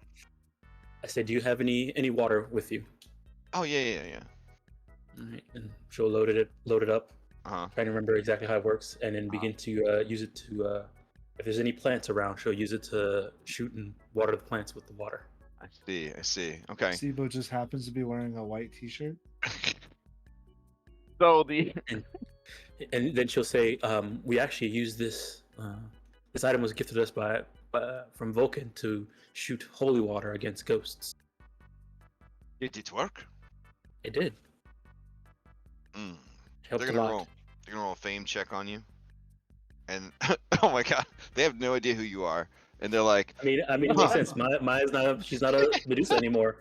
I said, "Do you have any water with you?" Oh yeah. All right, and she'll load it up. Uh-huh. Trying to remember exactly how it works, and then begin to use it to. If there's any plants around, she'll use it to shoot and water the plants with the water. I see. Okay. Sibo just happens to be wearing a white T-shirt. So and then she'll say, "We actually use this. This item was gifted us from Vulcan to shoot holy water against ghosts." Did it work? It did. Helped They're a lot. gonna roll a fame check on you, and oh my god, they have no idea who you are, and they're like, I mean, it makes sense. Maya's she's not a Medusa anymore.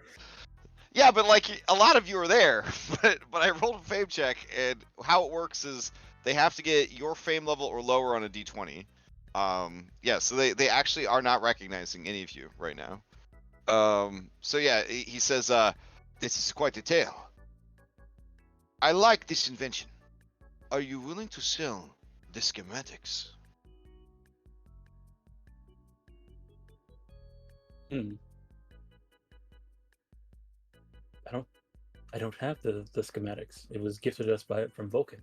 yeah, but like a lot of you are there, but I rolled a fame check, and how it works is they have to get your fame level or lower on a d20. Yeah, so they actually are not recognizing any of you right now. So yeah, he says, this is quite a tale. I like this invention. Are you willing to sell the schematics? I don't have the schematics. It was gifted us from Vulcan.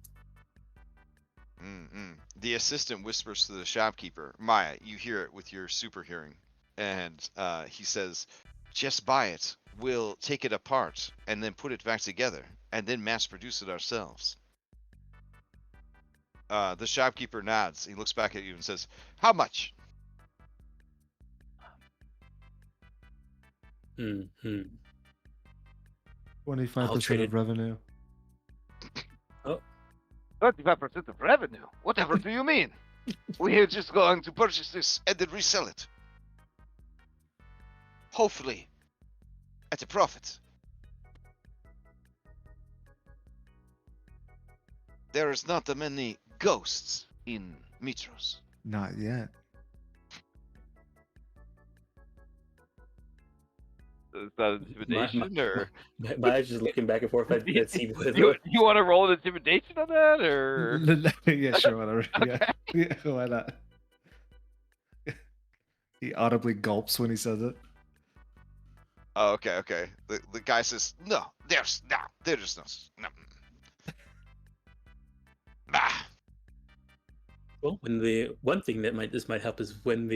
The assistant whispers to the shopkeeper, Maya, you hear it with your super hearing, and he says, just buy it. We'll take it apart and then put it back together and then mass produce it ourselves. The shopkeeper nods. He looks back at you and says, how much? 25% of revenue. 25% of revenue? Whatever do you mean? We're just going to purchase this and then resell it. Hopefully, at a profit. There is not that many ghosts in Mytros. Not yet. Is that intimidation or? Maya's just looking back and forth at Sibo. You want to roll an intimidation on that or? Yeah, sure, whatever. Okay. Yeah, why not? He audibly gulps when he says it. Oh, okay. The guy says, no, there's no. Ah. Well, when the one thing that this might help is when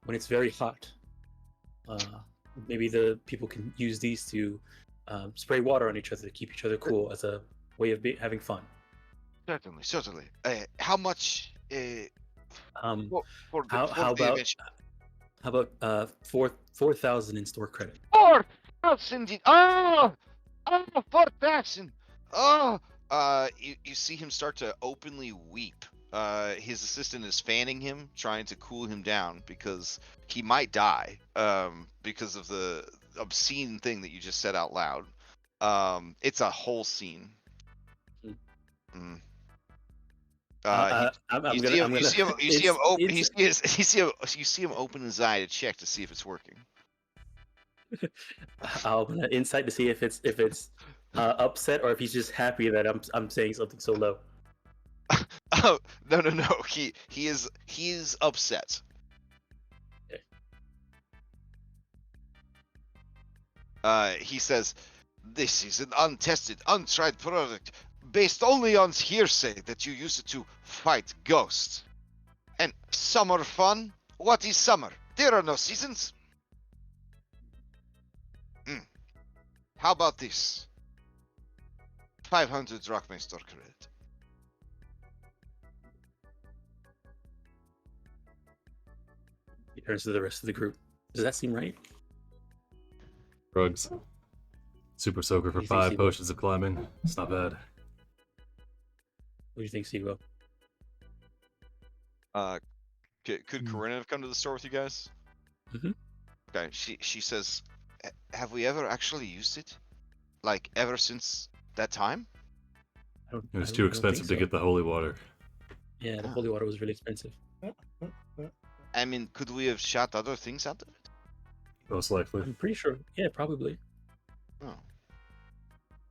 it's very hot. Maybe the people can use these to spray water on each other to keep each other cool as a way of having fun. Certainly. How much? For how about 4,000 in store credit? 4,000. Oh, 4,000. Oh. You see him start to openly weep. His assistant is fanning him, trying to cool him down because he might die because of the obscene thing that you just said out loud. It's a whole scene. You see him open his eye to check to see if it's working. I'll gonna insight to see if it's upset or if he's just happy that I'm saying something so low. Oh no. He is upset. Okay. He says, "This is an untested, untried product based only on hearsay that you use it to fight ghosts. And summer fun? What is summer? There are no seasons." How about this? 500 drachmae store credit. He turns to the rest of the group. Does that seem right? Drugs. Super soaker What do for you think, 5 Sibo? potions of climbing. It's not bad. What do you think, Sibo? Could Corinna have come to the store with you guys? Mhm. Okay. She says, have we ever actually used it? Like ever since that time? It was too expensive to get the holy water. Yeah, the Ah. holy water was really expensive. I mean, could we have shot other things out of it? Most likely. I'm pretty sure. Yeah, probably. Oh.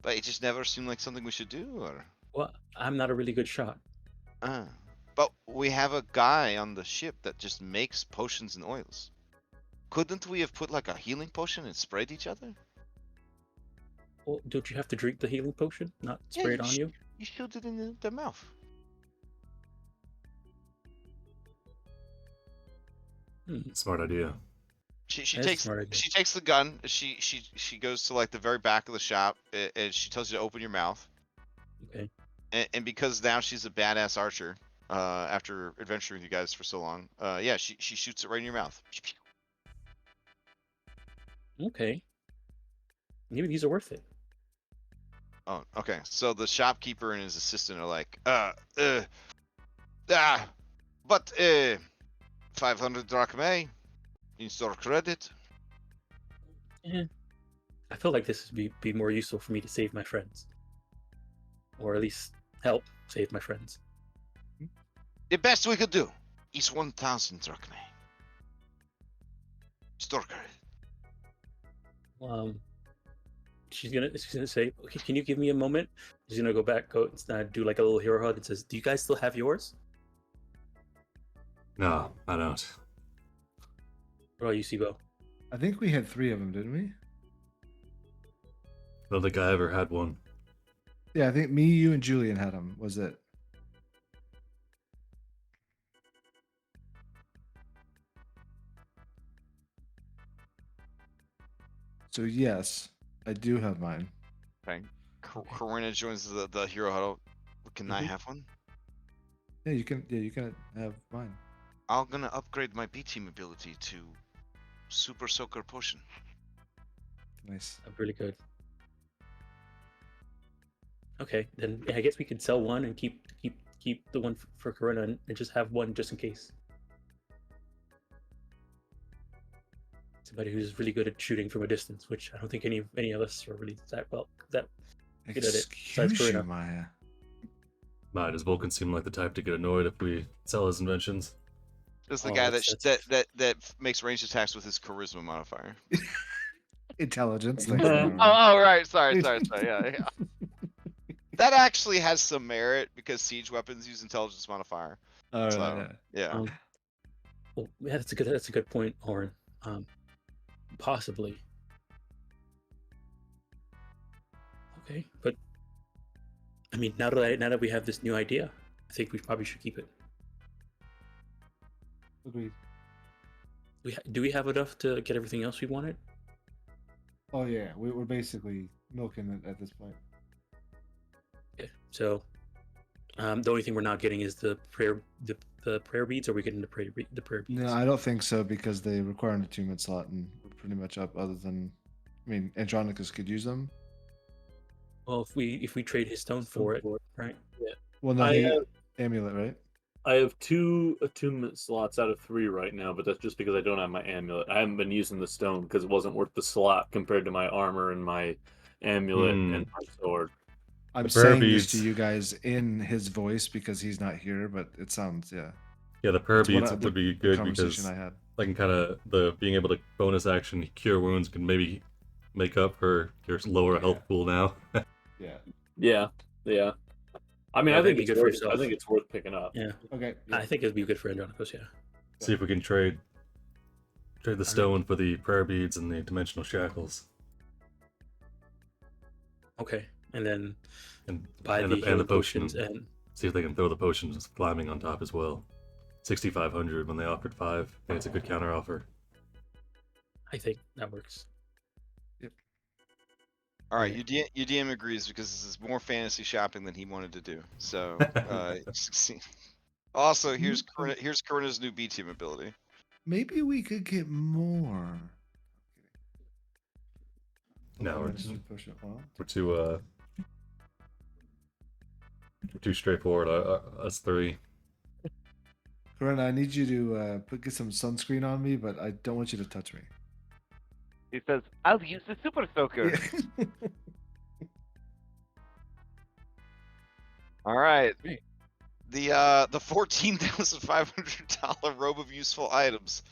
But it just never seemed like something we should do, or? Well, I'm not a really good shot. But we have a guy on the ship that just makes potions and oils. Couldn't we have put like a healing potion and sprayed each other? Well, don't you have to drink the healing potion, not Yeah, spray it on you? You shoot it in the mouth. Smart idea. She That's a takes smart idea. she takes the gun. She goes to like the very back of the shop and she tells you to open your mouth. Okay. And because now she's a badass archer, after adventuring with you guys for so long, yeah, she shoots it right in your mouth. Okay. Maybe these are worth it. Oh, okay. So the shopkeeper and his assistant are like, but 500 drachmae in store credit. I feel like this would be more useful for me to save my friends, or at least help save my friends. The best we could do is 1,000 drachmae. Store credit. She's gonna say, okay, can you give me a moment? She's gonna go back, do like a little hero hug and says, do you guys still have yours? No, I don't. What about you, Sibo? I think we had 3 of them, didn't we? I don't think I ever had one. Yeah, I think me, you, and Julian had them. Was it? So yes, I do have mine. Okay. Corinna joins the hero huddle. Can I Mhm. have one? Yeah, you can. Yeah, you can have mine. I'm gonna upgrade my B team ability to Super Soaker Potion. Nice. Really good. Okay, then yeah, I guess we could sell one and keep the one for Corinna and just have one just in case. Somebody who's really good at shooting from a distance, which I don't think any of us are really that good at it. Besides Excuse you, Corinna. Maya. Does Vulcan seem like the type to get annoyed if we sell his inventions? This is the Oh, guy that's- that makes ranged attacks with his charisma modifier. Intelligence. Oh, Thanks, Maya. Oh, right. Sorry. Yeah. That actually has some merit because siege weapons use intelligence modifier. All right, So yeah. Well, yeah, that's a good point, Oren. Possibly. Okay, but I mean, now that we have this new idea, I think we probably should keep it. Agreed. Do we have enough to get everything else we wanted? Oh yeah, we're basically milking it at this point. Okay, so the only thing we're not getting is the prayer beads. Or are we getting the prayer beads? No, I don't think so because they require an attunement slot, and we're pretty much up. Other than, I mean, Andronikos could use them. Well, if we trade his stone for it, right? Well, no, I he, have- amulet, right? I have 2 attunement slots out of 3 right now, but that's just because I don't have my amulet. I haven't been using the stone because it wasn't worth the slot compared to my armor and my amulet and my sword. I'm The prayer saying this to beads. you guys in his voice because he's not here, but it sounds, yeah. Yeah, the prayer That's what beads I- would be the good conversation because I had. like kind of the being able to bonus action cure wounds can maybe make up for your lower health pool now. Yeah. Yeah. I mean, Yeah, I think that'd be it's good for worth. yourself. I think it's worth picking up. Yeah, Okay. I think it'd be good for Andronikos. Yeah. See if we can trade the stone for the prayer beads and the dimensional shackles Okay, and then and buy and the the healing potion. potions and See if they can throw the potions of climbing on top as well. 6,500 when they offered 5. I think it's a good counter offer. I think that works. All right, your DM agrees because this is more fantasy shopping than he wanted to do. So, also here's Corinna's new B team ability. Maybe we could get more. No, we're Just push it on. we're too straightforward. Us three. Corinna, I need you to get some sunscreen on me, but I don't want you to touch me. He says, "I'll use the super soaker." Yeah. All right. The $14,500 robe of useful items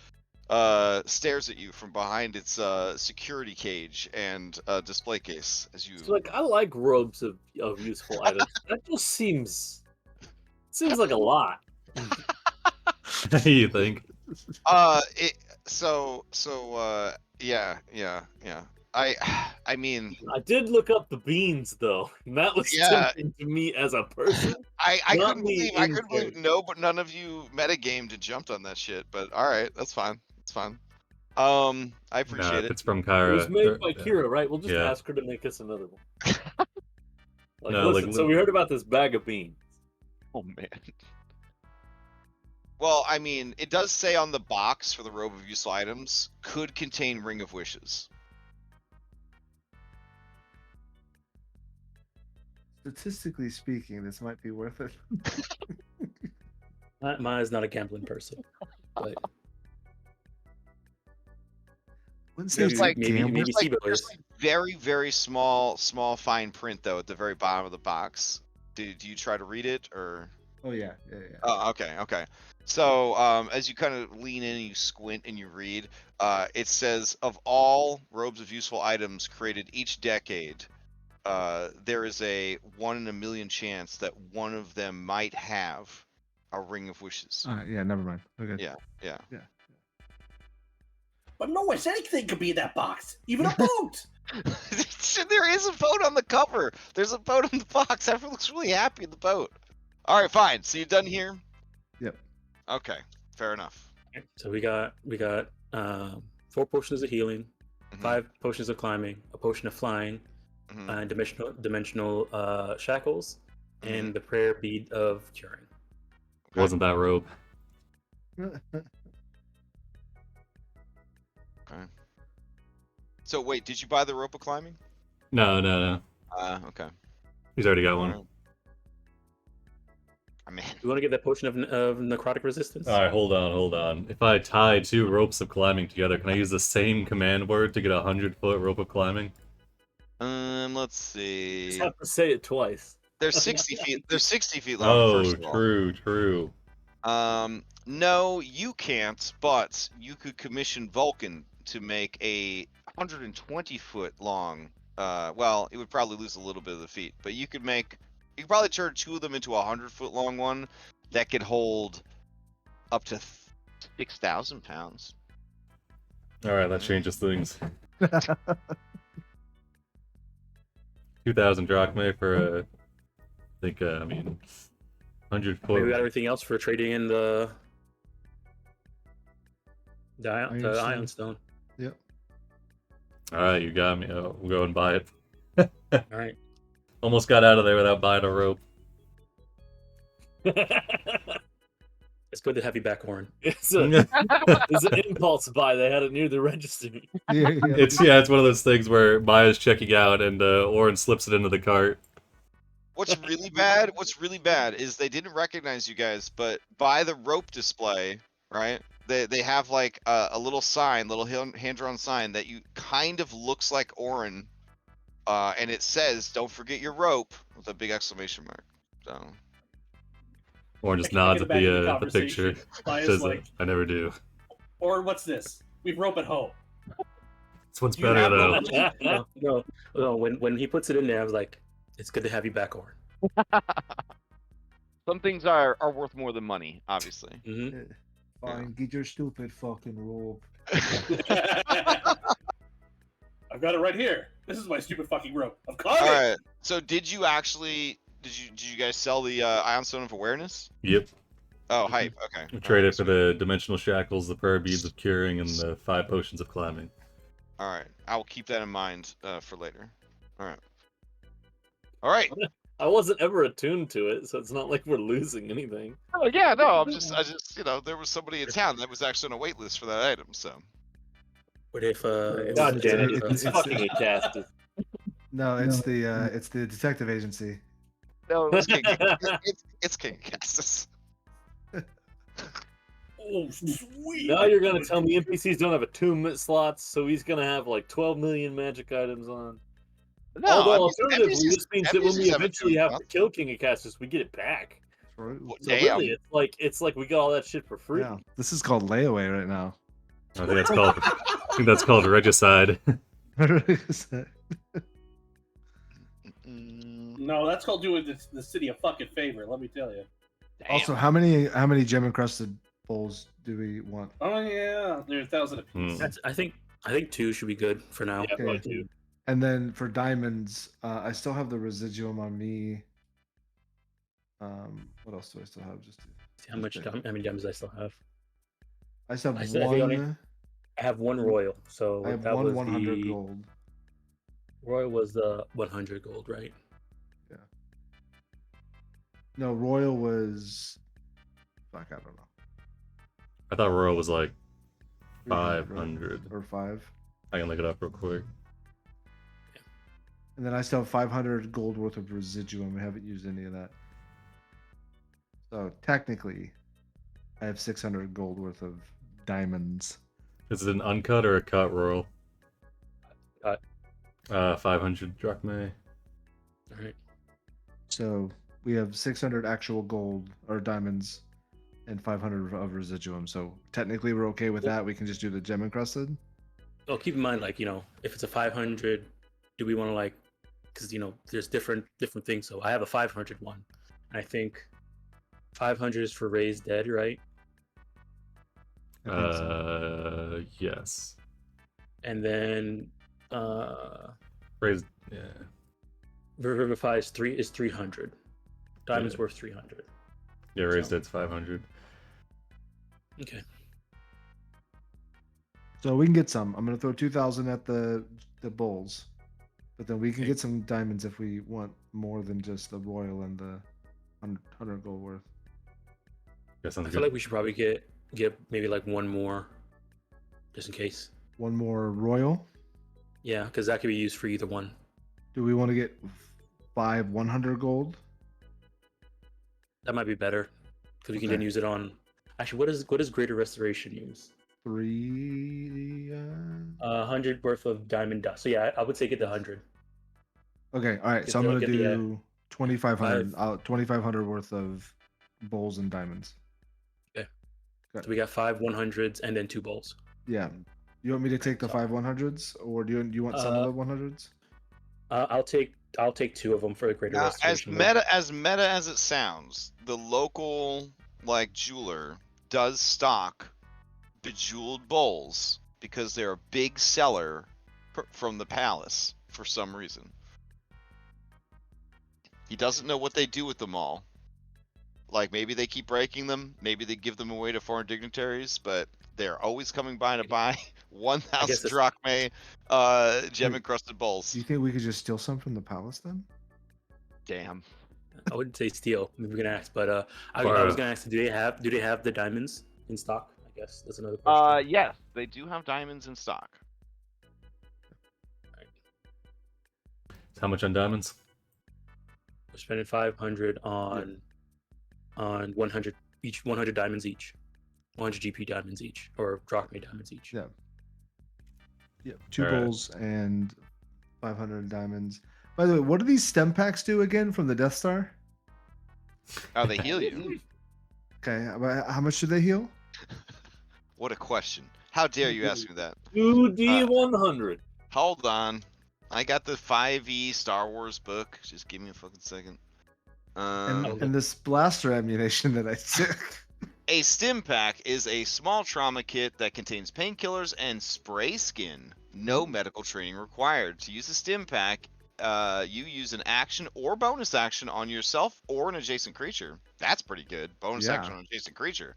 stares at you from behind its security cage and display case as you. It's like I like robes of useful items. That just seems like a lot. You think? Yeah. I mean, I did look up the beans though, and that was tempting to me as a person. I Not couldn't me believe but none of you metagamed and jumped on that shit. But all right, that's fine. It's fine. I appreciate If it. it's from It Kyra. was made by Kira, right? We'll just yeah. ask her to make us another one. No, Listen, so we heard about this bag of beans. Oh man. Well, I mean, it does say on the box for the robe of useful items could contain Ring of Wishes. Statistically speaking, this might be worth it. Maya's not a gambling person. But Wouldn't There's say like- maybe There's Sibo there's is. like very, very small fine print though at the very bottom of the box. Do you try to read it or? Oh yeah. Oh, okay. So, as you kind of lean in and you squint and you read, it says, of all robes of useful items created each decade, there is a 1 in a million chance that one of them might have a Ring of Wishes. Yeah, never mind. Okay. Yeah. But no, it's anything could be in that box, even a boat. There is a boat on the cover. There's a boat in the box. Everyone looks really happy in the boat. All right, fine. So you done here? Yep. Okay, fair enough. So we got 4 potions of healing, Mhm, 5 potions of climbing, a potion of flying, mhm. dimensional shackles, and the prayer bead of curing. Wasn't that robe? So wait, did you buy the rope of climbing? No. Okay. He's already got one. Alright. I mean, You want to get that potion of necrotic resistance? All right, hold on. If I tie 2 ropes of climbing together, can I use the same command word to get a 100-foot rope of climbing? let's You see. just have to say it twice. They're 60 feet. They're 60 feet long. Oh, first of all. true. No, you can't. But you could commission Vulcan to make a 120-foot long. Well, it would probably lose a little bit of the feet, but you could probably turn 2 of them into a 100-foot long one that could hold up to 6,000 pounds. All right, that changes things. 2,000 drachmae for I think 100 Maybe foot. we got everything else for trading in the ion stone. Yep. All right, you got me. We'll go and buy it. All right. Almost got out of there without buying a rope. It's good to have you back, Warren. It's an impulse buy. They had it near the register. Yeah. It's one of those things where Maya's checking out and Oren slips it into the cart. What's really bad is they didn't recognize you guys, but by the rope display, right? They have like a little sign, little hand-drawn sign that you kind of looks like Oren, and it says, "Don't forget your rope," with a big exclamation mark. So Oren just I can't nods get at back into the conversation. picture. Maya's Says, like, I never do. or what's this? We've rope at home. This one's Do you better have though. rope? No. When he puts it in there, I was like, "It's good to have you back, Warren." Some things are worth more than money, obviously. Mm-hmm. Fine, get your stupid fucking rope. I've got it right here. This is my stupid fucking rope. I've got all it. right. So did you guys sell the Ion Stone of Awareness? Yep. Oh, hype. Okay. We All trade right, it for the dimensional shackles, the prayer beads of curing, and the 5 potions of climbing. All right. I will keep that in mind for later. All right. I wasn't ever attuned to it, so it's not like we're losing anything. Oh yeah, no, I just, there was somebody in town that was actually on a wait list for that item, so. What if God damn it! it's- It's it's- fucking a cast. No, it's the detective agency. no, It's King, it's King Castus. Oh, sweet. Now you're gonna tell me NPCs don't have attunement slots, so he's gonna have like 12 million magic items on. no. Although NPCs alternatively, this means that when we NPCs have eventually attunement have to kill King of Castus, we get it back. Right? So Damn. really, it's like we got all that shit for free. Yeah, this is called layaway right now. I think that's called regicide. No, that's called doing the city a fucking favor. Let me tell you. Also, how many gem encrusted bowls do we want? Oh yeah, they're 1,000 apiece. Hmm. I think 2 should be good for now. Yeah, probably Okay. too. And then for diamonds, I still have the residuum on me. What else do I still have? Just See how many diamonds I still have. I still have I think I only- one. I have one royal, so I have that one was 100 the gold. royal was the 100 gold, right? No, royal was. Fuck, I don't know. I thought Royal was like 300 500. or 5. I can look it up real quick. And then I still have 500 gold worth of residuum. We haven't used any of that. So technically, I have 600 gold worth of diamonds. Is it an uncut or a cut Royal? Cut. 500 drachmae. All right. So we have 600 actual gold or diamonds and 500 of residuum. So technically, we're okay with that. We can just do the gem encrusted. Oh, keep in mind, like, if it's a 500, do we want to because there's different things. So I have a 500 one. I think 500 is for raised dead, right? I think so. Yes. And then Raised, yeah. Revivify is 300. Diamond's Yeah. worth 300. Yeah, raised dead's 500. Okay. So we can get some. I'm gonna throw 2,000 at the bulls, but then we can get some diamonds if we want more than just the royal and the 100 gold worth. Yeah, sounds I feel good. like we should probably get maybe like one more, just in case. One more royal. Yeah, because that could be used for either one. Do we want to get 5 100 gold? That might be better because we can Okay. then use it on. Actually, what does Greater Restoration use? 3. 100 worth of diamond dust. So yeah, I would say get the 100. Okay, all right. Get So I'm the- gonna get the, do 2,500. 5. 2,500 worth of bowls and diamonds. So we got 5 100s and then 2 bowls. Yeah. You want me to take the 5 100s, or do you want some of the 100s? I'll take 2 of them for the Greater Now, as Restoration. meta as it sounds, the local jeweler does stock bejeweled bowls because they're a big seller from the palace for some reason. He doesn't know what they do with them all. Like, maybe they keep breaking them, maybe they give them away to foreign dignitaries, but they're always coming by to buy 1,000 drachmae gem encrusted bowls. Do you think we could just steal some from the palace then? Damn. I wouldn't say steal. Maybe we can ask, but I was gonna ask, do they have the diamonds in stock? I guess that's another question. Yes, they do have diamonds in stock. How much on diamonds? We're spending 500 on 100 each, 100 diamonds each, 100 GP diamonds each, or drachmae diamonds each. Yeah. Yeah. 2 All right. bowls and 500 diamonds. By the way, what do these stem packs do again from the Death Star? Oh, they heal you. Okay, how much do they heal? What a question. How dare you ask me that? 2D100. Hold on. I got the 5e Star Wars book. Just give me a fucking second. And this blaster ammunition that I took. A stim pack is a small trauma kit that contains painkillers and spray skin. No medical training required. To use a stim pack, you use an action or bonus action on yourself or an adjacent creature. That's pretty good. Bonus Yeah. action on adjacent creature.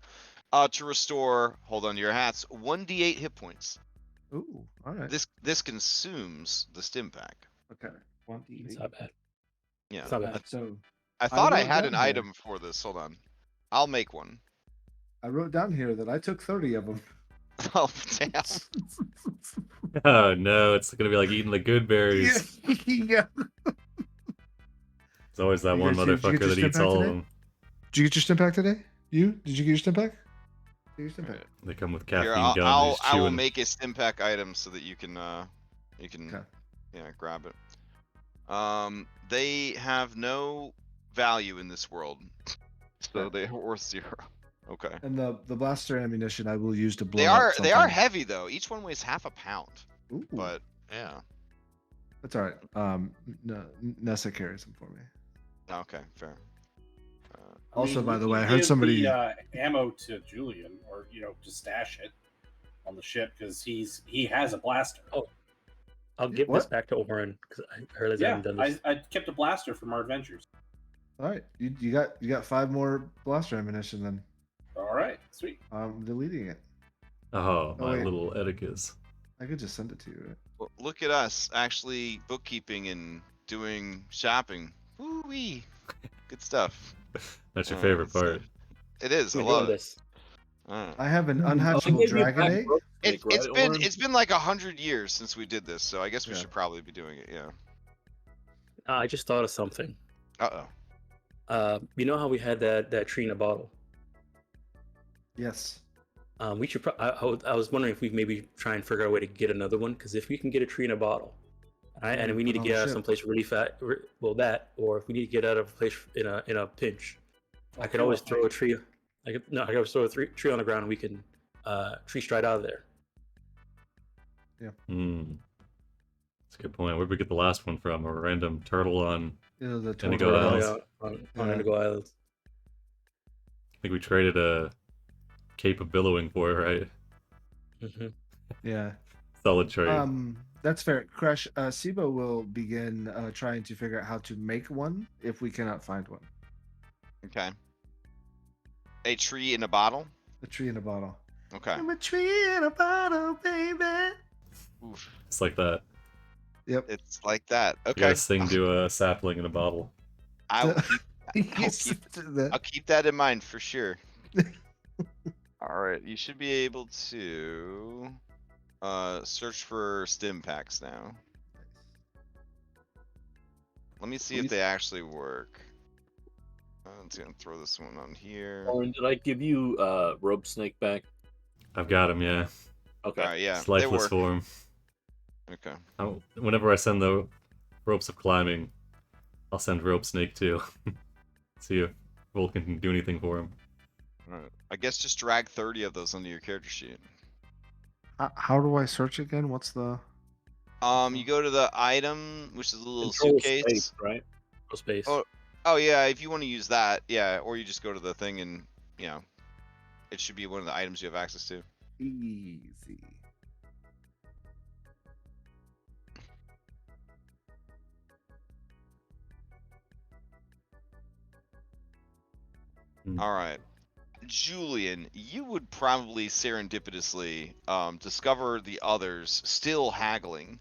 To restore, hold on to your hats, 1d8 hit points. Ooh, all right. This consumes the stim pack. Okay. 20. It's not bad. Yeah. It's not bad. So I thought I wrote had an down here- item for this. Hold on. I'll make one. I wrote down here that I took 30 of them. Oh, damn. Oh no, it's gonna be like eating the good berries. Yeah. There's always that You one guys- did you get motherfucker your that stim eats pack all of today? them. Did you get your stim pack today? You? Did you get your stim pack? Get your stim pack. They come with Here, caffeine I'll, gum. I'll, Just I will chewing. make a stim pack item so that you can Okay. grab it. They have no value in this world, so they are worth 0. Okay. And the blaster ammunition I will use to blow They up are something. heavy though. Each one weighs half a pound. Ooh, But yeah. that's all right. Nessa carries them for me. Okay, fair. Also, mean, by we the way, can I heard give somebody. the, ammo to Julian, or just stash it on the ship because he has a blaster. Oh, I'll give this What? back to Oberon because I realize I yeah, haven't done this. I kept a blaster from our adventures. All right, you got 5 more blaster ammunition then. All right, sweet. I'm deleting it. Oh, my wait. little Edicus. I could just send it to you. Right? Well, look at us actually bookkeeping and doing shopping. Woo-wee. Good stuff. That's your Oh, favorite that's part. It is. I We're doing love it. this. I have an I unhatchable gave you a dragon black egg. rope It's snake, right, been Oren? it's been like 100 years since we did this, so I guess we Yeah. should probably be doing it. Yeah. I just thought of something. Uh-oh. You know how we had that tree in a bottle? Yes. We should. I was wondering if we maybe try and figure out a way to get another one because if we can get a tree in a bottle, and we need to Put on get the out of ship. someplace really fast, well that, or if we need to get out of a place in a pinch, I could always throw a tree. I could always throw a tree on the ground and we can tree stride out of there. Hmm. That's a good point. Where'd we get the last one from? A random turtle on. The Indigo turtle. Isles. On Yeah. Indigo Islands. I think we traded a Cape of Billowing for it, right? Mm-hmm. Yeah. Solid trade. That's fair. Crash. Sibo will begin trying to figure out how to make one if we cannot find one. Okay. A tree in a bottle? A tree in a bottle. Okay. I'm a tree in a bottle, baby. Oof. It's like that. Yep. It's like that. You Okay. guys sing to a sapling in a bottle. I'll Yes, I'll keep that in mind for sure. All right, you should be able to search for stim packs now. Let me see if they actually work. I'm just gonna throw this one on here. Oren, did I give you rope snake back? I've got him, yeah. Okay. All right, yeah, It's they lifeless work. form. Okay. Whenever I send the ropes of climbing, I'll send rope snake too. See if Vulcan can do anything for him. All right. I guess just drag 30 of those onto your character sheet. How do I search again? What's the? You go to the item, which is a little Control suitcase. space, right? No space. Oh yeah, if you want to use that, yeah, or you just go to the thing and it should be one of the items you have access to. Easy. All right. Julian, you would probably serendipitously discover the others still haggling.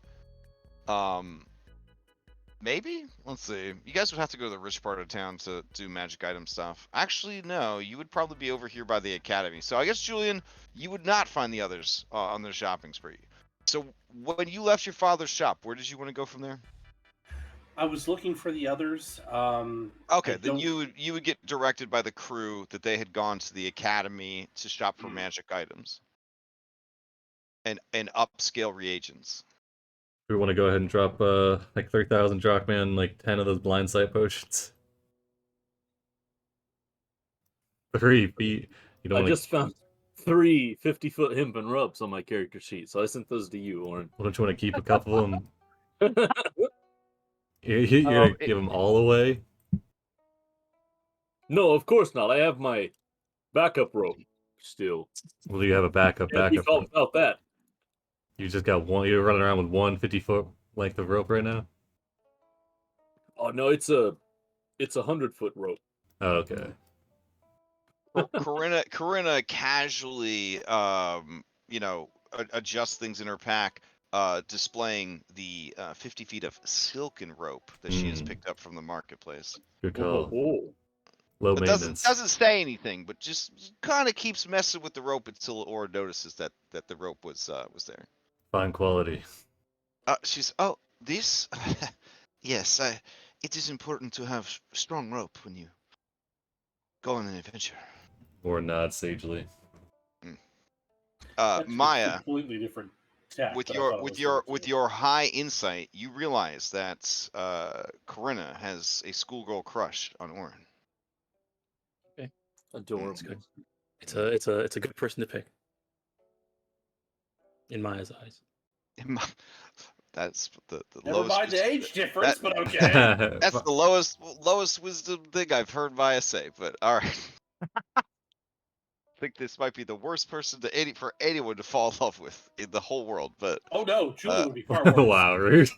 Maybe? Let's see. You guys would have to go to the rich part of town to do magic item stuff. Actually, no. You would probably be over here by the academy. So I guess, Julian, you would not find the others on their shopping spree. So when you left your father's shop, where did you want to go from there? I was looking for the others. Okay, I then don't- you would get directed by the crew that they had gone to the academy to shop for magic items and upscale reagents. We want to go ahead and drop like 3,000 Drachman, like 10 of those blind sight potions. 3 feet. You don't I want just found 3 50-foot hempen rubs on my character sheet, so I sent those to you, Oren. don't you want to keep a couple of them? You're gonna give them all away? No, of course not. I have my backup rope still. Well, do you have a backup? Can't be called without that. You just got one. You're running around with one 50-foot length of rope right now. Oh no, it's a 100-foot rope. Oh, okay. Corinna casually, adjusts things in her pack. displaying the 50 feet of silken rope that she has picked up from the marketplace. Good Oh, call. Low But maintenance. doesn't say anything, but just kind of keeps messing with the rope until Aura notices that the rope was there. Fine quality. She's this. Yes, it is important to have strong rope when you go on an adventure. Or nod sagely. That's a Maya, completely different tack. with but I thought it was with your high insight, you realize that Corinna has a schoolgirl crush on Orin. Adorable. It's good. It's a good person to pick. In Maya's eyes. That's the Never lowest. mind the age difference, that- but okay. That's the lowest wisdom thing I've heard Maya say. But all right, I think this might be the worst person for anyone to fall in love with in the whole world. But Oh no, Julie would be far worse. Wow, rude.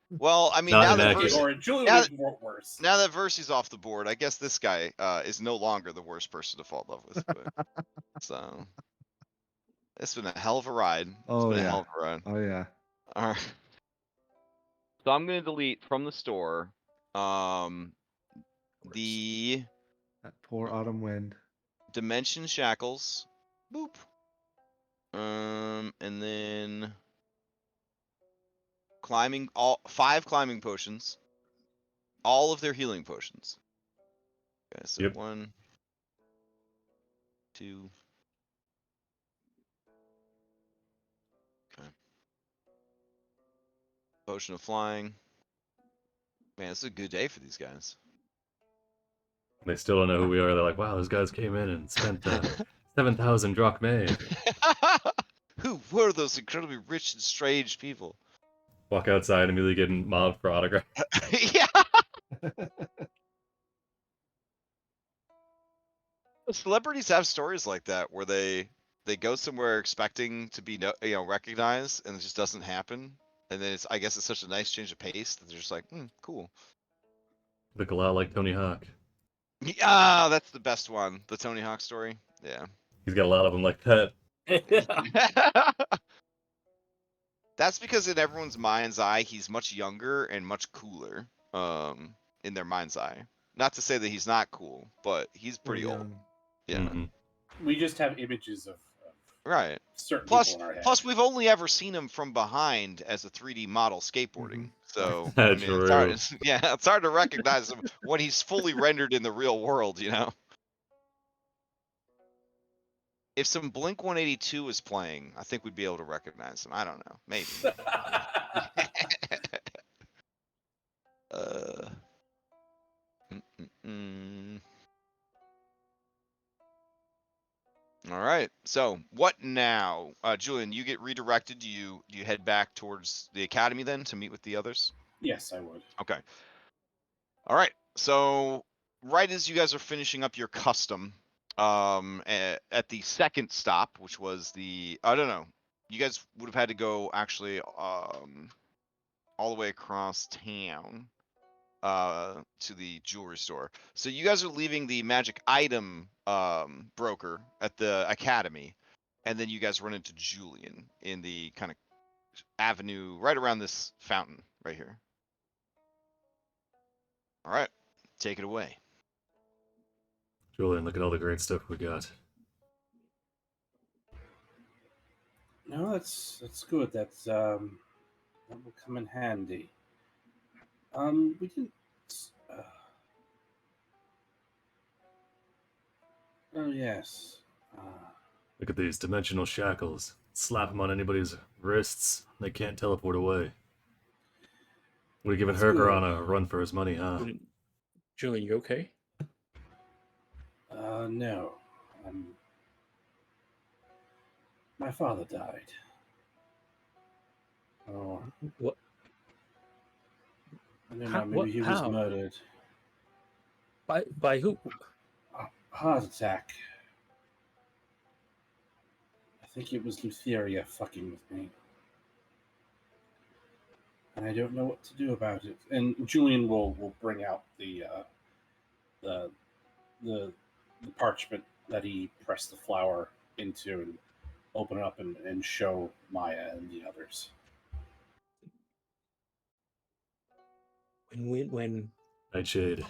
well, I mean, Not now an that accurate. Versi, Or Julie now- would be worse. now that Versi's off the board, I guess this guy is no longer the worst person to fall in love with. But, so it's been a hell of a ride. It's been a hell of a ride. Oh yeah. All right. So I'm gonna delete from the store. The That poor autumn wind. Dimension Shackles. Boop. And then all 5 climbing potions. All of their healing potions. Okay, so Yep. 1, 2. Okay. Potion of flying. Man, it's a good day for these guys. They still don't know who we are. They're like, wow, those guys came in and spent 7,000 drachmae. Who were those incredibly rich and strange people? Walk outside and immediately getting mobbed for autograph. Yeah. Celebrities have stories like that where they go somewhere expecting to be recognized and it just doesn't happen, and then I guess it's such a nice change of pace that they're just like, cool. Look a lot like Tony Hawk. Yeah, that's the best one, the Tony Hawk story. Yeah. He's got a lot of them like that. That's because in everyone's mind's eye, he's much younger and much cooler. In their mind's eye. Not to say that he's not cool, but he's pretty old. Yeah. Mhm. We just have images of Right. certain Plus, people in our head. plus, we've only ever seen him from behind as a 3D model skateboarding. So, That's it's hard, it's hard to recognize him when he's fully rendered in the real world, you know? If some Blink 182 was playing, I think we'd be able to recognize him. I don't know. Maybe. All right. So what now, Julian? You get redirected. Do you head back towards the academy then to meet with the others? Yes, I would. Okay. All right. So right as you guys are finishing up your custom, at the second stop, which was I don't know, you guys would have had to go actually all the way across town to the jewelry store. So you guys are leaving the magic item broker at the academy, and then you guys run into Julian in the kind of avenue right around this fountain right here. All right, take it away. Julian, look at all the great stuff we got. No, that's good. That will come in handy. We didn't. Oh yes. Look at these dimensional shackles. Slap them on anybody's wrists. They can't teleport away. Would have given That's Herger good. on a run for his money, huh? Julian, you okay? No. My father died. Oh, What? I don't How- know. Maybe what- he was how? murdered. By who? Heart attack. I think it was Thylea fucking with me. And I don't know what to do about it. And Julian will bring out the parchment that he pressed the flower into and open it up and show Maya and the others. When Nightshade.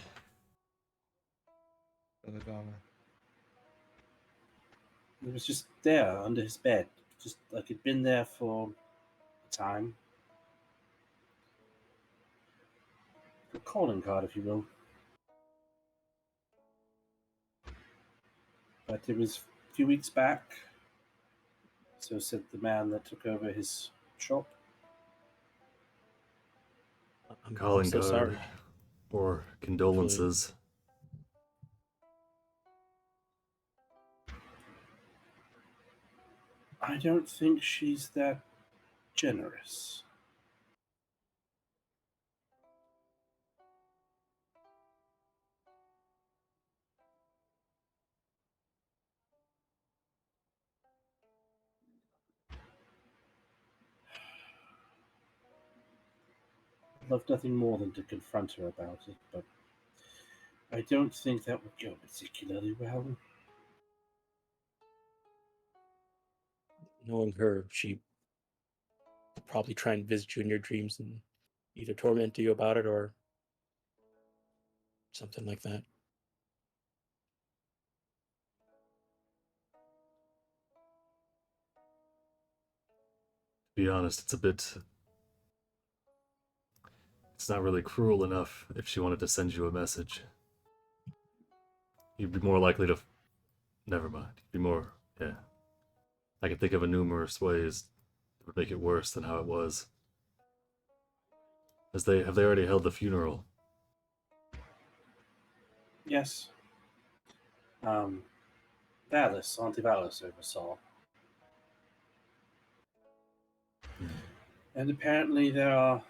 Belladonna. It was just there under his bed, just like it'd been there for a time. A calling card, if you will. But it was a few weeks back. So said the man that took over his shop. I'm Calling so card. sorry. Or condolences. I don't think she's that generous. I'd love nothing more than to confront her about it, but I don't think that would go particularly well. Knowing her, she would probably try and visit you in your dreams and either torment you about it or something like that. To be honest, it's not really cruel enough if she wanted to send you a message. You'd be more likely to... Never mind. You'd be more... Yeah. I can think of numerous ways that would make it worse than how it was. Have they already held the funeral? Yes. Vallus, Auntie Vallus oversaw. And apparently there are...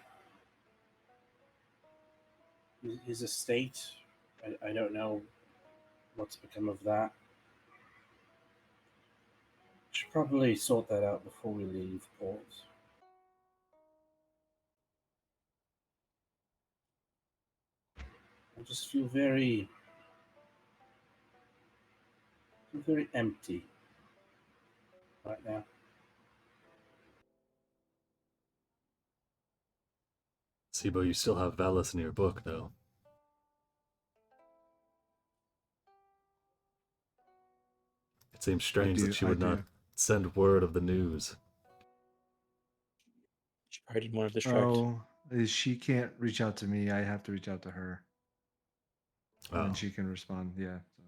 His estate, I don't know what's become of that. Should probably sort that out before we leave port. I just feel very empty right now. Sibo, you still have Vallus in your book, though. It seems strange that she would not send word of the news. She probably didn't want to distract. Oh, she can't reach out to me. I have to reach out to her. And then she can respond. Yeah. So.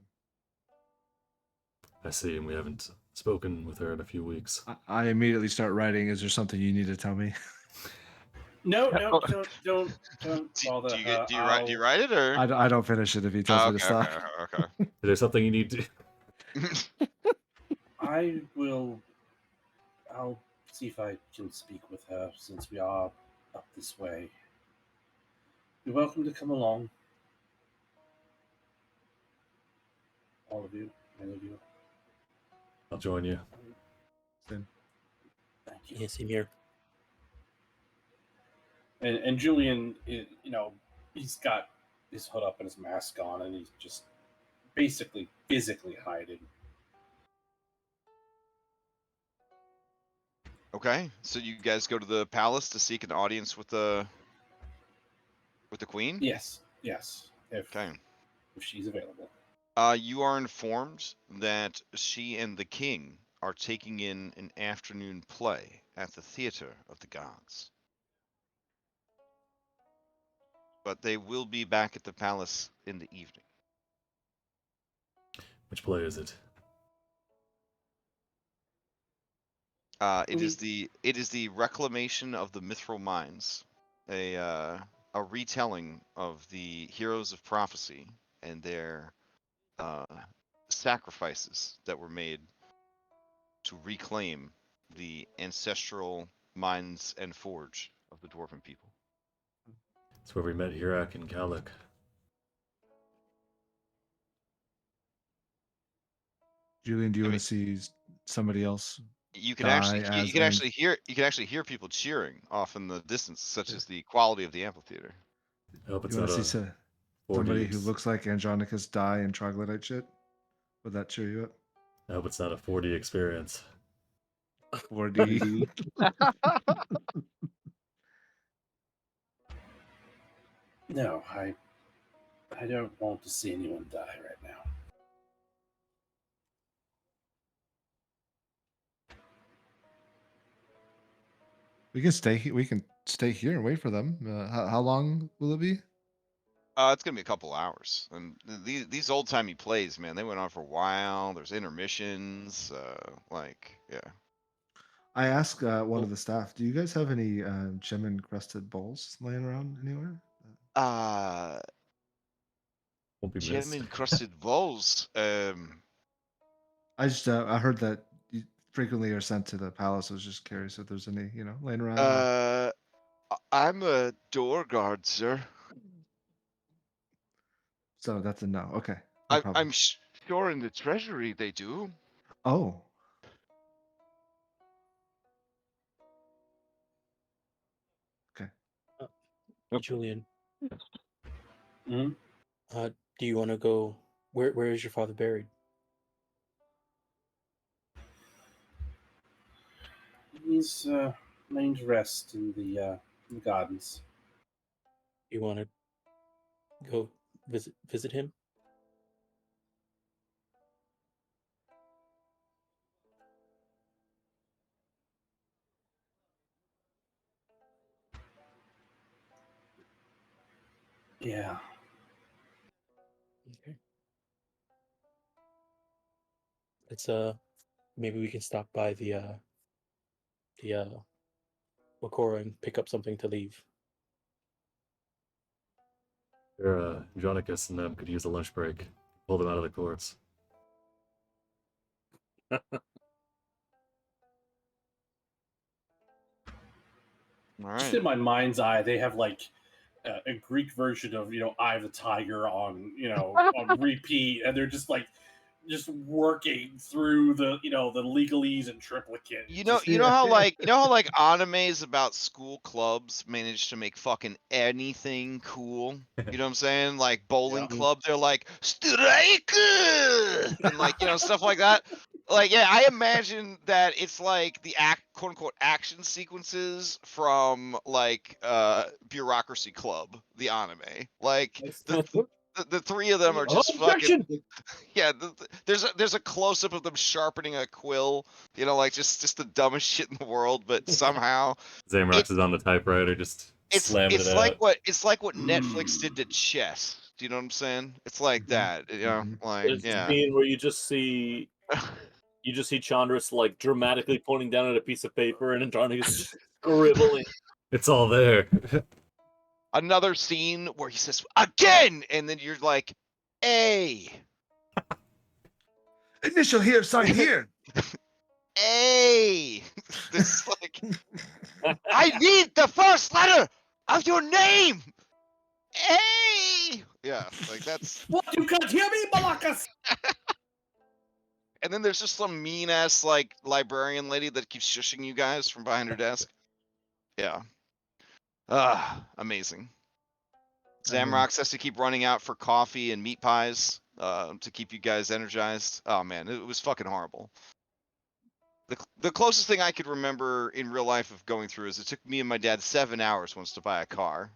I see, and we haven't spoken with her in a few weeks. I immediately start writing. Is there something you need to tell me? No, don't bother. Do you write it or? I don't finish it if he tells me to stop. Okay. Is there something you need to? I'll see if I can speak with her since we are up this way. You're welcome to come along. All of you, many of you. I'll join you. Thank you. Yeah, same here. And Julian, he's got his hood up and his mask on, and he's just basically physically hiding. Okay, so you guys go to the palace to seek an audience with the queen? Yes. If she's available. You are informed that she and the king are taking in an afternoon play at the Theater of the Gods. But they will be back at the palace in the evening. Which play is it? It is the reclamation of the Mithril Mines, a retelling of the heroes of prophecy and their sacrifices that were made to reclaim the ancestral mines and forge of the Dwarven people. It's where we met Hirak and Gallic. Julian, do you want to see somebody else? You can actually hear people cheering off in the distance, such as the quality of the amphitheater. I hope it's You want not to see a somebody 4D. who looks like Andronikos die in troglodyte shit? Would that cheer you up? I hope it's not a 4D experience. 4D. No, I don't want to see anyone die right now. We can stay. We can stay here and wait for them. How long will it be? It's gonna be a couple hours, and these old timey plays, man, they went on for a while. There's intermissions, like yeah. I asked one of the staff, "Do you guys have any gem encrusted bowls laying around anywhere?" Won't be Gem missed. encrusted bowls. I just I heard that you frequently are sent to the palace. I was just curious if there's any, laying around. I'm a door guard, sir. So that's a no. Okay, no problem. I'm sure in the treasury they do. Oh, okay. Julian, Mhm. do you want to go? Where is your father buried? He's laying to rest in the gardens. You want to go visit him? Yeah. Okay. Let's maybe we can stop by the Wakora and pick up something to leave. Sure, Andronikos and them could use a lunch break. Pull them out of the courts. All Just right. in my mind's eye, they have like a Greek version of Eye of the Tiger on on repeat, and they're just working through the the legalese and triplicate. You Just, know how like animes about school clubs manage to make fucking anything cool. You know what I'm saying? Like bowling Yeah. club, they're like strike and like stuff like that. Like yeah, I imagine that it's like the quote unquote action sequences from like Bureaucracy Club, the anime. Like the three of them are just fucking yeah. There's a close up of them sharpening a quill. Like just the dumbest shit in the world, but somehow Zamrox is on the typewriter, just Slamming it's it like out. what Netflix did to chess. Do you know what I'm saying? It's like that, like There's a yeah. scene where you just see Chandris like dramatically pointing down at a piece of paper and Andronikos just scribbling. it's all there. Another scene where he says again, and then you're like, A. Initial here, sign here. A. This is like, I need the first letter of your name. A. Yeah, like that's. What, you can't hear me, Malakas? And then there's just some mean ass like librarian lady that keeps shushing you guys from behind her desk. Yeah. Amazing. Zamrox has to keep running out for coffee and meat pies to keep you guys energized. Oh man, it was fucking horrible. The closest thing I could remember in real life of going through is it took me and my dad 7 hours once to buy a car.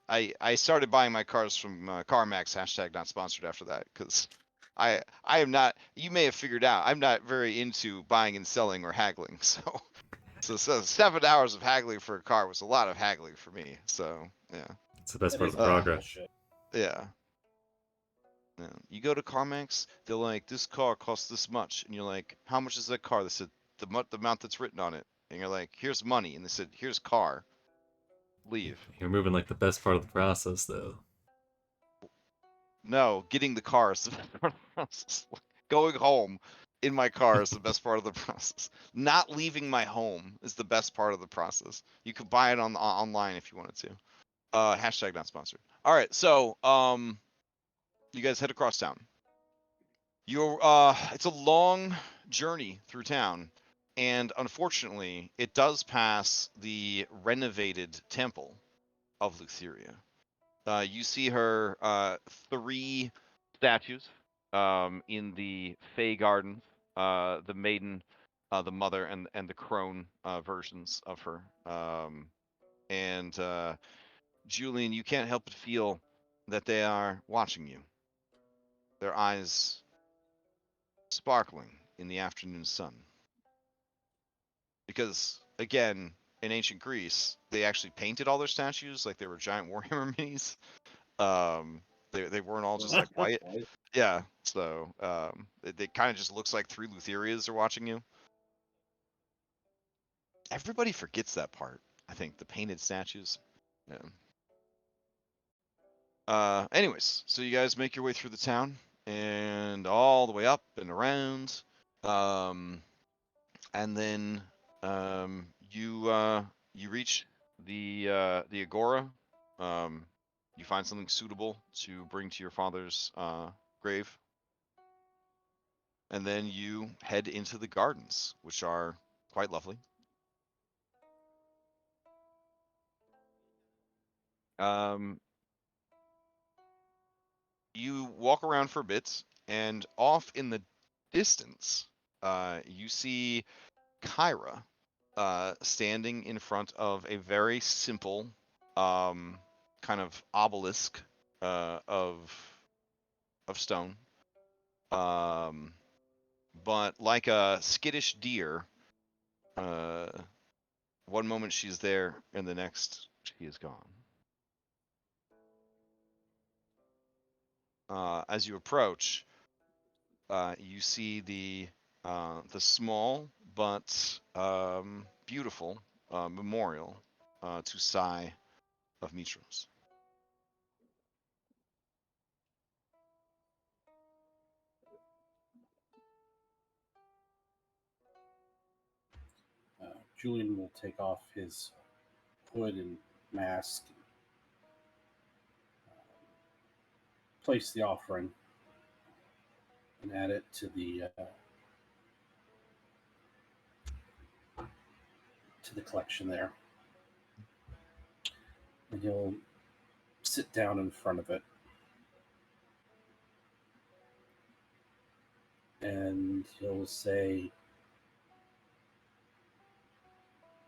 I started buying my cars from CarMax, # not sponsored after that, because I am not, you may have figured out, I'm not very into buying and selling or haggling, so 7 hours of haggling for a car was a lot of haggling for me, so yeah. It's the best That part is of the progress. bullshit. Yeah. Yeah. You go to CarMax, they're like, this car costs this much, and you're like, how much is that car? They said, the amount that's written on it, and you're like, here's money, and they said, here's car. Leave. You're moving like the best part of the process, though. No, getting the car is the best part of the process. Going home in my car is the best part of the process. Not leaving my home is the best part of the process. You could buy it online if you wanted to. # not sponsored. All right, so you guys head across town. It's a long journey through town, and unfortunately, it does pass the renovated temple of Lutheria. You see her 3 statues in the Fey Gardens. The maiden the mother and the crone versions of her. And Julian, you can't help but feel that they are watching you. Their eyes sparkling in the afternoon sun. Because, again, in ancient Greece, they actually painted all their statues like they were giant Warhammer minis. They weren't all just like white. Yeah, so it kind of just looks like 3 Lutherias are watching you. Everybody forgets that part, I think, the painted statues. Yeah. Anyways, so you guys make your way through the town and all the way up and around. And then you reach the agora. You find something suitable to bring to your father's grave. And then you head into the gardens, which are quite lovely. You walk around for a bit, and off in the distance, you see Kyra standing in front of a very simple kind of obelisk of stone. But like a skittish deer, one moment she's there, and the next she is gone. As you approach, you see the small but beautiful memorial to Sai of Mytros. Julian will take off his hood and mask, place the offering, and add it to the collection there. And he'll sit down in front of it. And he'll say,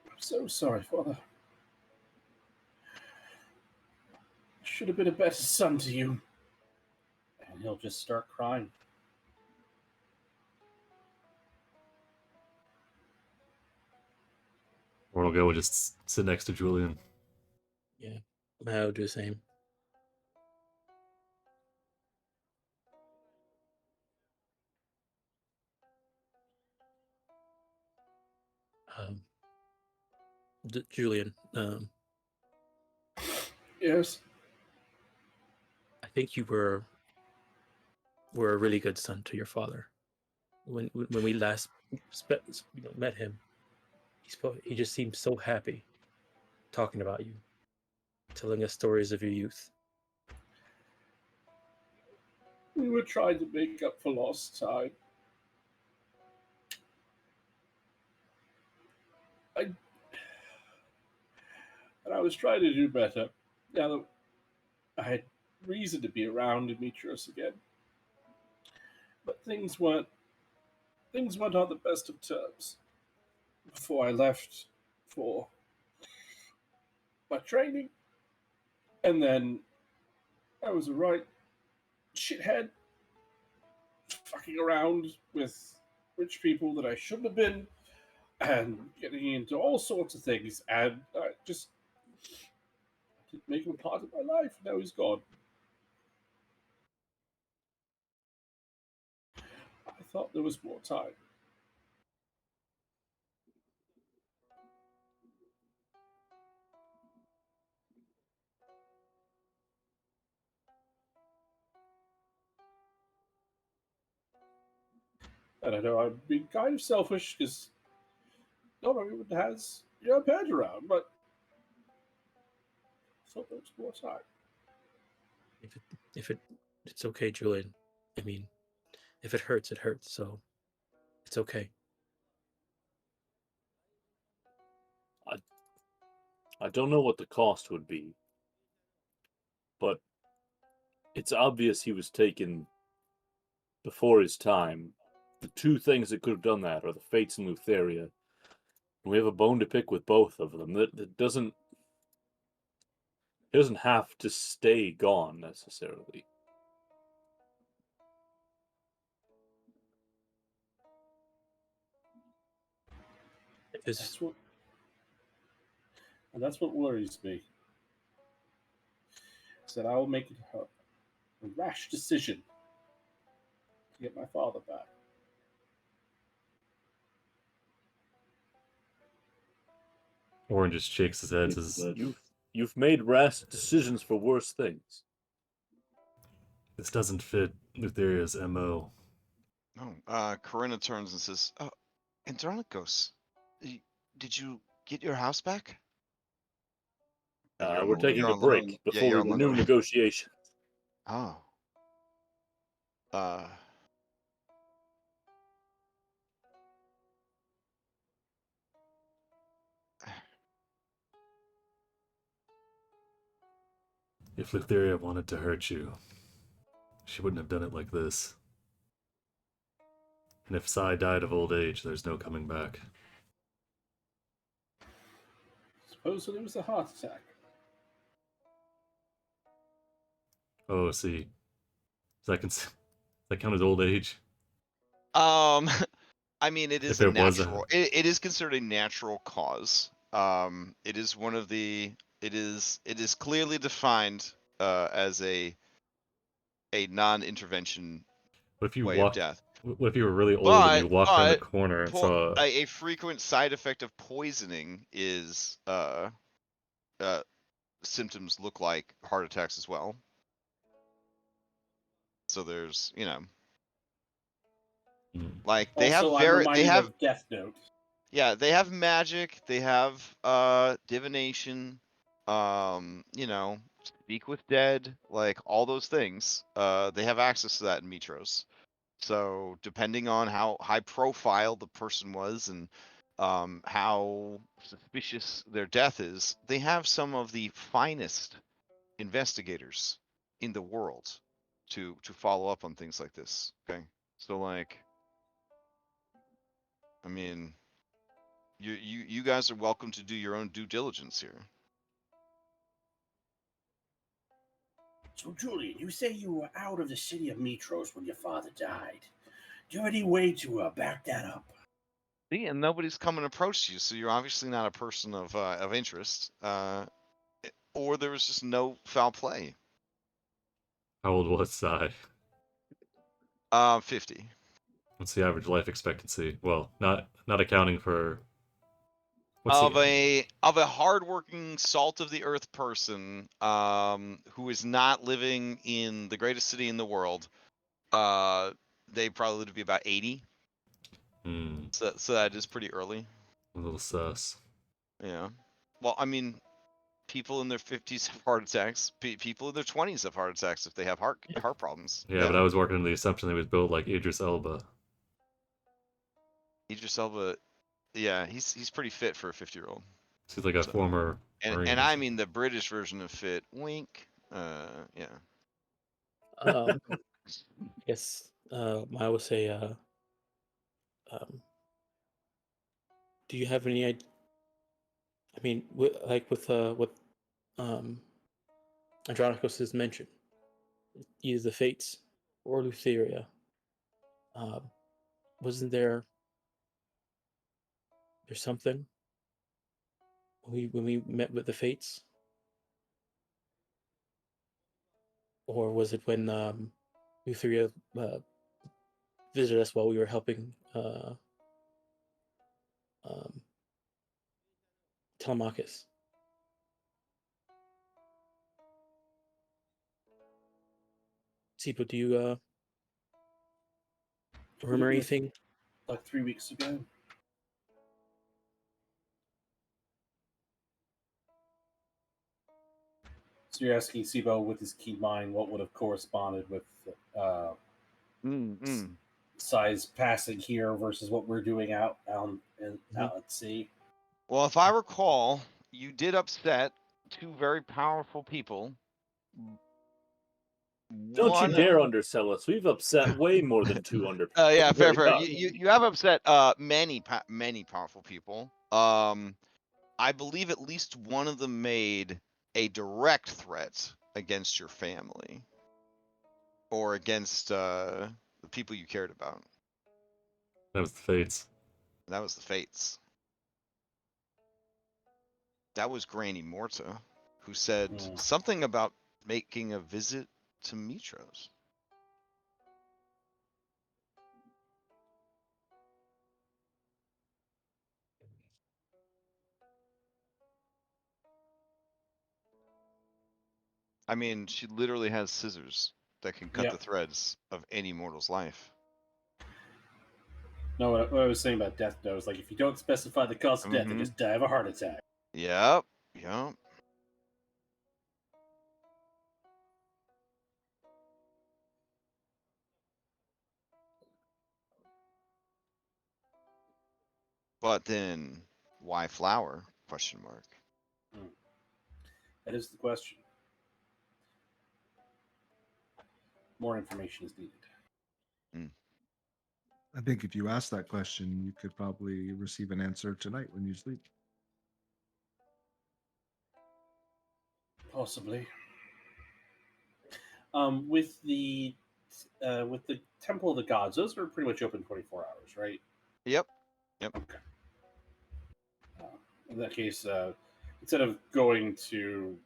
"I'm so sorry, Father. I should have been a better son to you." And he'll just start crying. Or I'll go and just sit next to Julian. Yeah, I would do the same. Julian, Yes. I think you were a really good son to your father. When we last met him, he just seemed so happy talking about you, telling us stories of your youth. We were trying to make up for lost time. And I was trying to do better. Now that I had reason to be around Demetrius again. But things weren't on the best of terms before I left for my training. And then I was a right shithead, fucking around with rich people that I shouldn't have been, and getting into all sorts of things. And I just didn't make him a part of my life. Now he's gone. I thought there was more time. And I know I'm being kind of selfish because not everyone has a pet around, but I thought there was more time. It's okay, Julian. I mean, if it hurts, it hurts. So it's okay. I don't know what the cost would be, but it's obvious he was taken before his time, the two things that could have done that are the Fates and Lutheria. We have a bone to pick with both of them. That doesn't have to stay gone necessarily. That's what worries me. Said I will make it a rash decision to get my father back. Orin just shakes his head. Says, You've made rash decisions for worse things. "This doesn't fit Lutheria's MO." Oh, Corinna turns and says, "Oh, Andronikos, did you get your house back?" We're taking a break before we renew negotiations. Oh. If Lutheria wanted to hurt you, she wouldn't have done it like this. And if Sai died of old age, there's no coming back. Suppose it was a heart attack. Oh, see. Does that count as old age? I mean, it is If a it was natural. It is considered a natural cause. It is one of the. It is clearly defined as a non-intervention What if you way of walked? death. What if you were really old and you walked around the corner and saw? A frequent side effect of poisoning is symptoms look like heart attacks as well. So there's, like they also, they have of Death Note. Yeah, they have magic, they have divination, speak with dead, like all those things. They have access to that in Mytros. So depending on how high profile the person was and how suspicious their death is, they have some of the finest investigators in the world to follow up on things like this. Okay, so like, I mean, you guys are welcome to do your own due diligence here. So, Julian, you say you were out of the city of Mytros when your father died. Do you have any way to back that up? See, and nobody's come and approached you, so you're obviously not a person of interest, or there was just no foul play. How old was Sai? 50. What's the average life expectancy? Well, not accounting for. Of a hardworking, salt of the earth person, who is not living in the greatest city in the world, they probably live to be about 80. So that is pretty early. A little sus. Yeah. Well, I mean, people in their 50s have heart attacks. People in their 20s have heart attacks if they have heart problems. Yeah, but I was working on the assumption that he was built like Idris Elba. Idris Elba, yeah, he's pretty fit for a 50-year-old. He's like a former Marine. And I mean the British version of fit. Wink. Yeah. Yes. I would say. Do you have any idea? I mean, with what Andronikos has mentioned, either the Fates or Lutheria. Wasn't there's something when we met with the Fates, or was it when Lutheria visited us while we were helping Telemachus? Sipo, do you remember anything? Like 3 weeks ago. So you're asking Sibo with his keen mind what would have corresponded with size passing here versus what we're doing out at sea. Well, if I recall, you did upset two very powerful people Don't you one. dare undersell us. We've upset way more than 200 people. Yeah, fair, fair. Yeah. You have upset many powerful people. I believe at least one of them made a direct threat against your family or against the people you cared about. That was the fates. That was the fates. That was Granny Morta, who said something about making a visit to Mytros. I mean, she literally has scissors that can cut Yep. the threads of any mortal's life. No, what I was saying about Death Note is like if you don't specify the cause of death, they Mhm. just die of a heart attack. Yep. Yep. But then, why flower? Question mark. That is the question. More information is needed. I think if you ask that question, you could probably receive an answer tonight when you sleep. Possibly. With the Temple of the Gods, those are pretty much open 24 hours, right? Yep. Yep. Okay. In that case, instead of going to,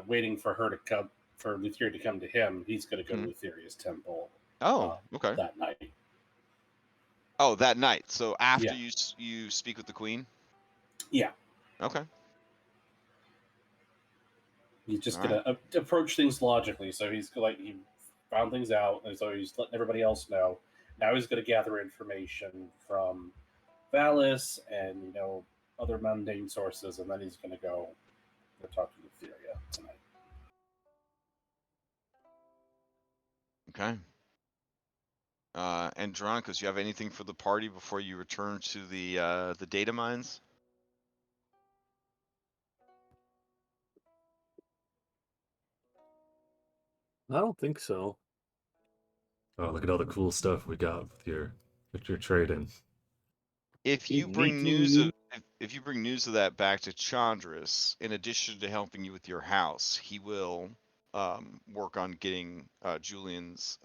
waiting for her to come, for Luthieria to come to him, he's going to go to Lutheria's temple. Oh, okay. That night. Oh, that night. So after Yeah. you speak with the queen. Yeah. Okay. He's just All going to approach things logically. So he found things out, and so he's letting everybody else know. Now he's going to gather information from Vallus and other mundane sources, and then he's going to go talk to Luthieria tonight. Okay. Andronikos, you have anything for the party before you return to the data mines? I don't think so. Oh, look at all the cool stuff we got with your trading. If you bring news of if you bring news of that back to Chandris, in addition to helping you with your house, he will work on getting Julian's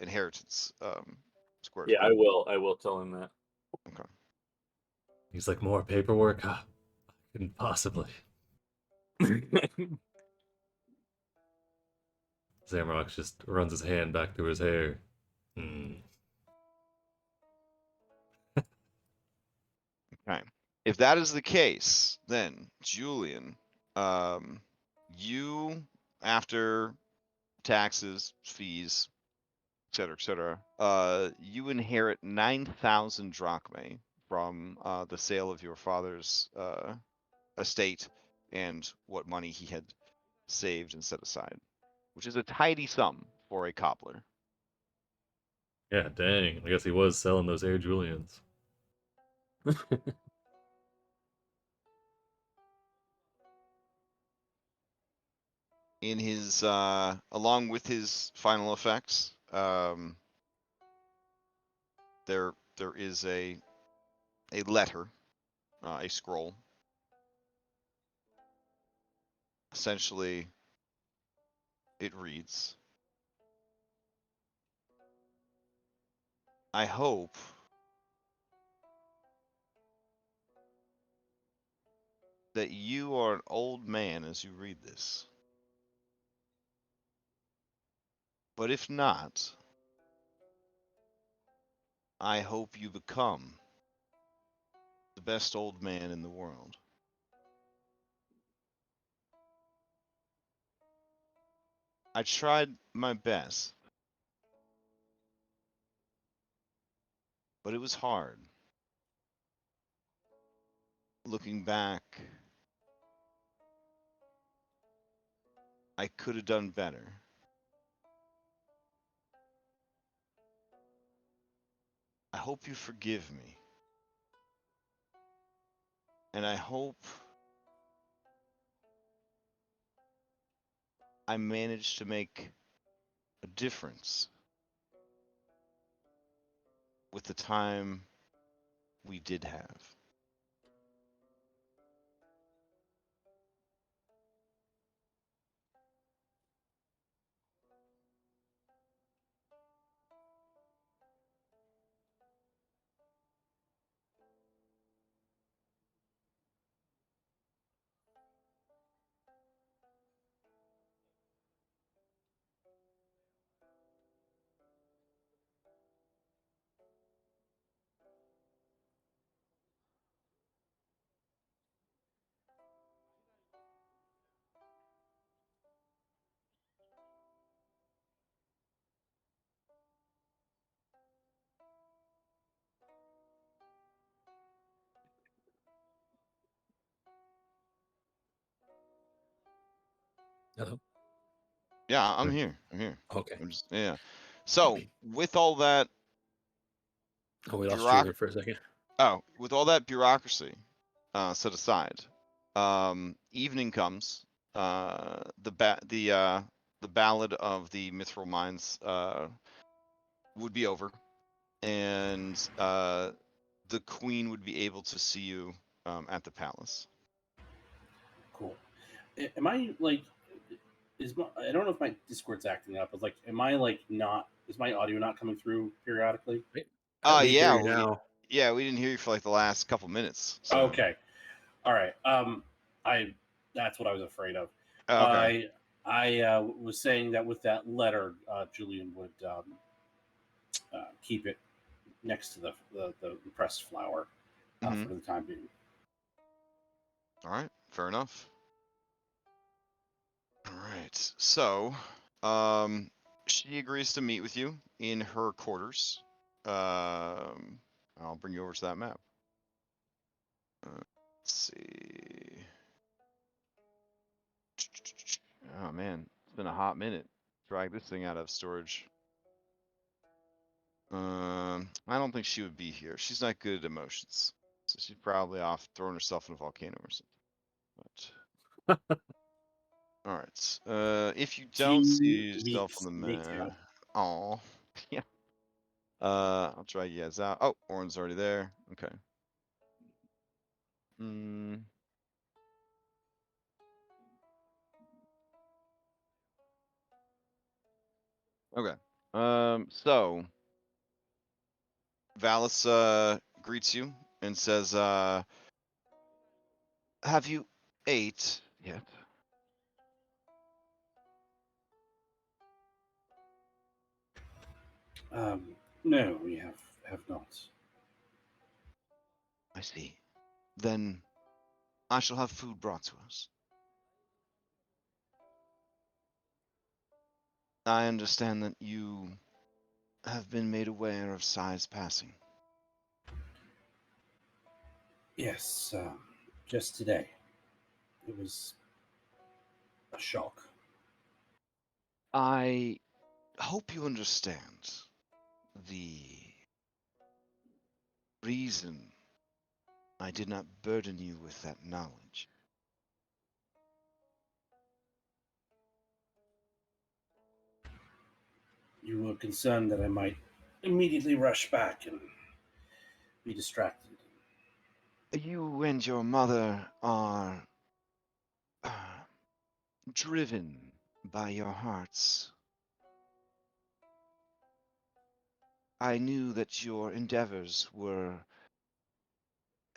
inheritance squared Yeah, away. I will tell him that. Okay. He's like, more paperwork? Ah, couldn't possibly. Zamrock just runs his hand back through his hair. Okay. If that is the case, then Julian, you after taxes, fees, et cetera, you inherit 9,000 drachmae from the sale of your father's estate and what money he had saved and set aside, which is a tidy sum for a cobbler. Yeah, dang. I guess he was selling those Air Julians. In his along with his final effects, there is a letter, a scroll. Essentially, it reads, I hope that you are an old man as you read this. But if not, I hope you become the best old man in the world. I tried my best, but it was hard. Looking back, I could have done better. I hope you forgive me. And I hope I managed to make a difference with the time we did have. Hello. Yeah, I'm here. I'm here. Okay. I'm just, yeah. So with all that Oh, we lost bureauc- Julian for a second. with all that bureaucracy set aside, evening comes. The ballad of the mithril mines would be over, and the queen would be able to see you at the palace. Cool. Am I like? I don't know if my Discord's acting up, but like, am I like not? Is my audio not coming through periodically? We hear Yeah, you now. we didn't hear you for like the last couple minutes. So. Okay. All right. That's what I was afraid of. Oh, okay. I was saying that with that letter, Julian would keep it next to the pressed flower Mhm. for the time being. All right, fair enough. All right, so she agrees to meet with you in her quarters. I'll bring you over to that map. Let's see. Oh man, it's been a hot minute. Drag this thing out of storage. I don't think she would be here. She's not good at emotions, so she's probably off throwing herself in a volcano or something. But all right. If you don't see yourself on the map, oh, yeah. I'll drag you guys out. Oh, Orin's already there. Okay. Okay. So Vallus greets you and says, "Have you ate yet?" No, we have not. I see. Then I shall have food brought to us. I understand that you have been made aware of Sai's passing. Yes, just today. It was a shock. I hope you understand the reason I did not burden you with that knowledge. You were concerned that I might immediately rush back and be distracted. You and your mother are driven by your hearts. I knew that your endeavors were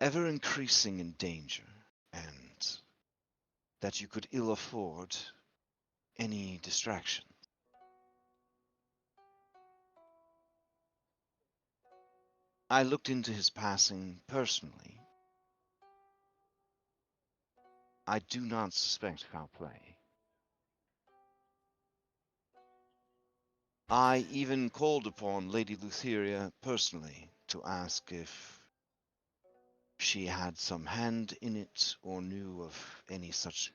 ever increasing in danger, and that you could ill afford any distraction. I looked into his passing personally. I do not suspect foul play. I even called upon Lady Lutheria personally to ask if she had some hand in it or knew of any such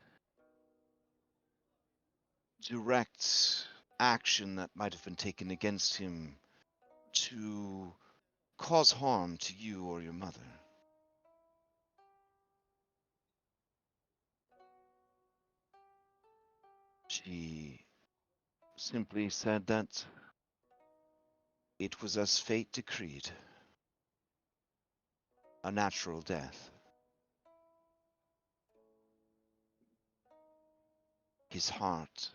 direct action that might have been taken against him to cause harm to you or your mother. She simply said that it was as fate decreed. A natural death. His heart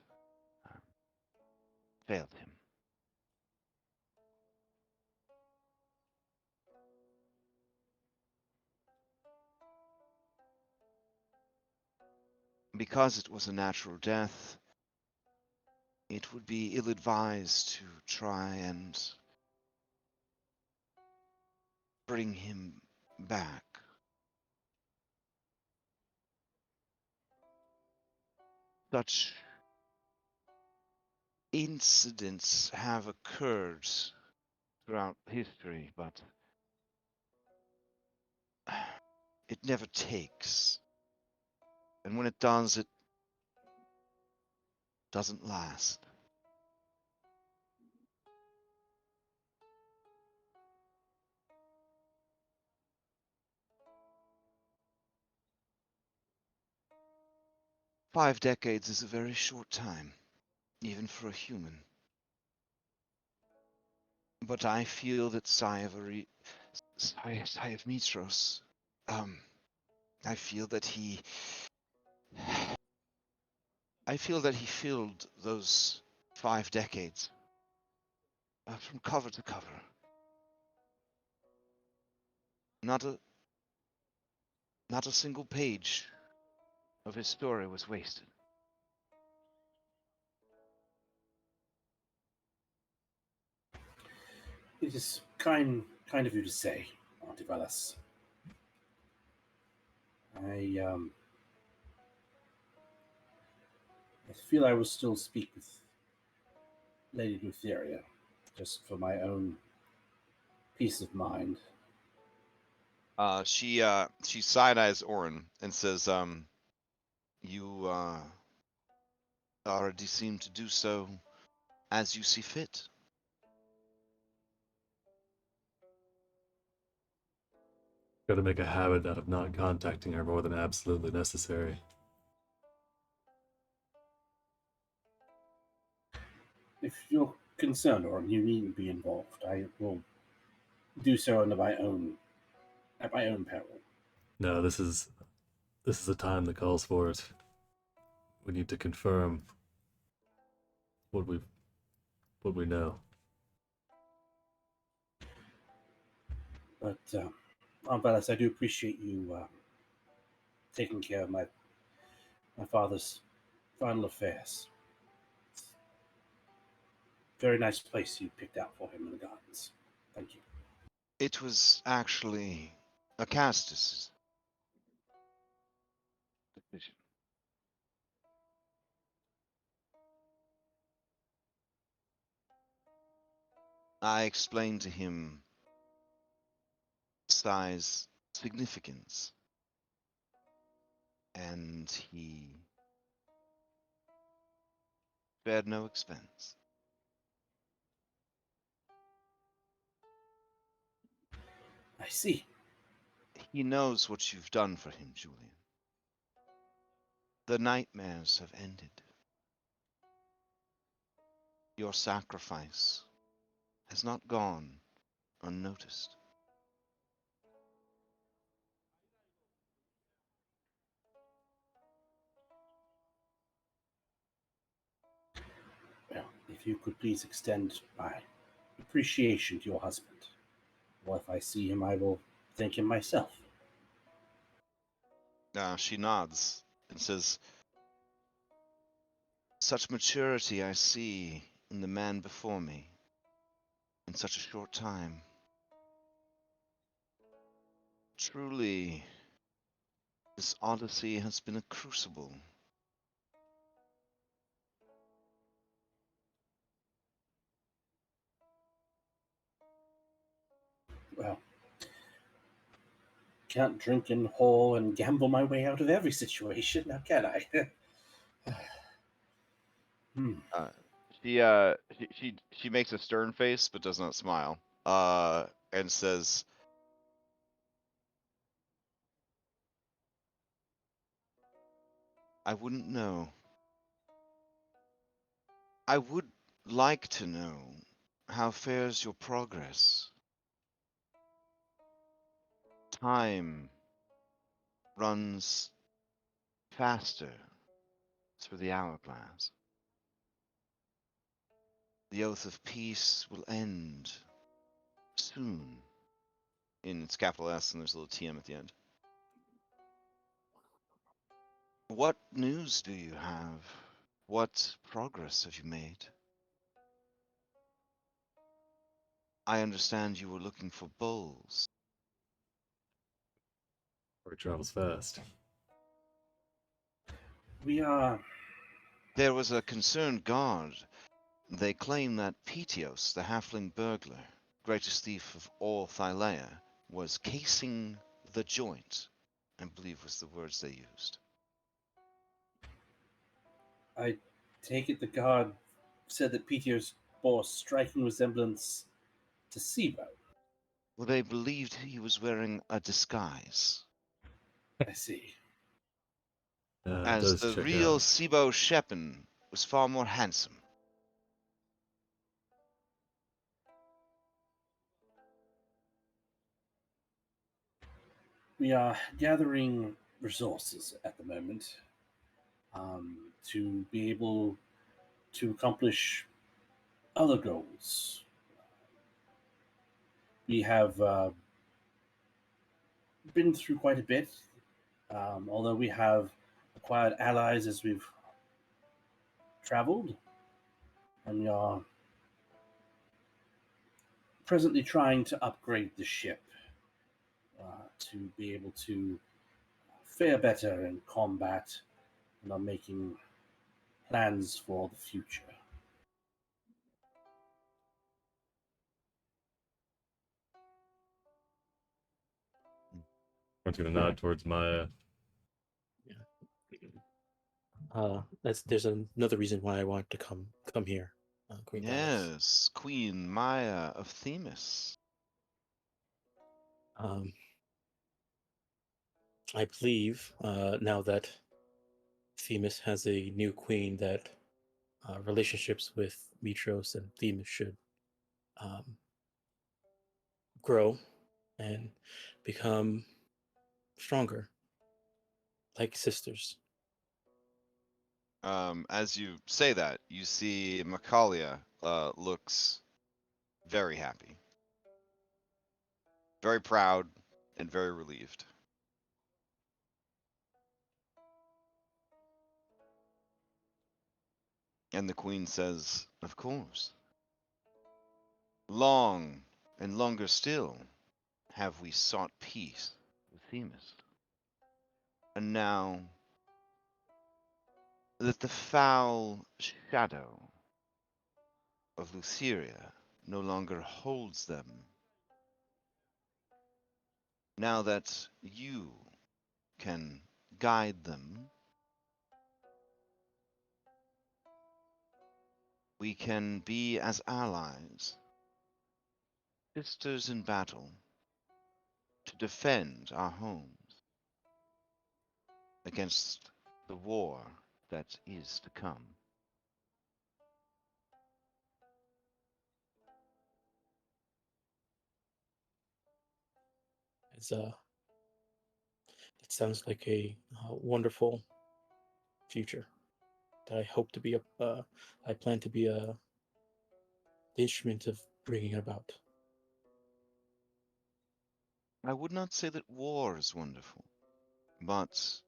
failed him. Because it was a natural death, it would be ill-advised to try and bring him back. Such incidents have occurred throughout history, but it never takes. And when it does, it doesn't last. Five decades is a very short time, even for a human. But I feel that Sai of Mytros, I feel that he filled those 5 decades from cover to cover. Not a single page of his story was wasted. It is kind of you to say, Auntie Vallus. I feel I will still speak with Lady Lutheria, just for my own peace of mind. She side-eyes Orin and says, you already seem to do so as you see fit. Got to make a habit out of not contacting her more than absolutely necessary. If you're concerned, or you needn't be involved, I will do so at my own peril. No, this is the time that calls for it. We need to confirm what we know. But Aunt Vallus, I do appreciate you taking care of my father's final affairs. Very nice place you picked out for him in the gardens. Thank you. It was actually a Castus decision. I explained to him size significance, and he spared no expense. I see. He knows what you've done for him, Julian. The nightmares have ended. Your sacrifice has not gone unnoticed. Well, if you could please extend my appreciation to your husband. Or if I see him, I will thank him myself. She nods and says, such maturity I see in the man before me in such a short time. Truly, this Odyssey has been a crucible. Well, can't drink and whore and gamble my way out of every situation, now can I? Uh, she makes a stern face but does not smile. And says, I wouldn't know. I would like to know how fares your progress. Time runs faster through the hourglass. The oath of peace will end soon. In it's capital S and there's a little TM at the end. What news do you have? What progress have you made? I understand you were looking for bulls. Or it travels fast. We are. There was a concerned guard. They claim that Petios, the halfling burglar, greatest thief of all Thylea, was casing the joint, I believe was the words they used. I take it the guard said that Peter's bore a striking resemblance to Sibo. Well, they believed he was wearing a disguise. I see. It As does the check real out. Sibo Shepin was far more handsome. We are gathering resources at the moment to be able to accomplish other goals. We have been through quite a bit, although we have acquired allies as we've traveled, and we are presently trying to upgrade the ship to be able to fare better in combat, and are making plans for the future. I'm going to nod towards Maya. There's another reason why I wanted to come here, Queen Vallus. Yes, Queen Maya of Themis. I believe now that Themis has a new queen that relationships with Mytros and Themis should grow and become stronger, like sisters. As you say that, you see Macalia looks very happy, very proud, and very relieved. And the queen says, "Of course. Long and longer still have we sought peace with Themis. And now that the foul shadow of Lutheria no longer holds them, now that you can guide them, we can be as allies, sisters in battle, to defend our homes against the war that is to come." It sounds like a wonderful future that I hope to be I plan to be the instrument of bringing about. I would not say that war is wonderful, but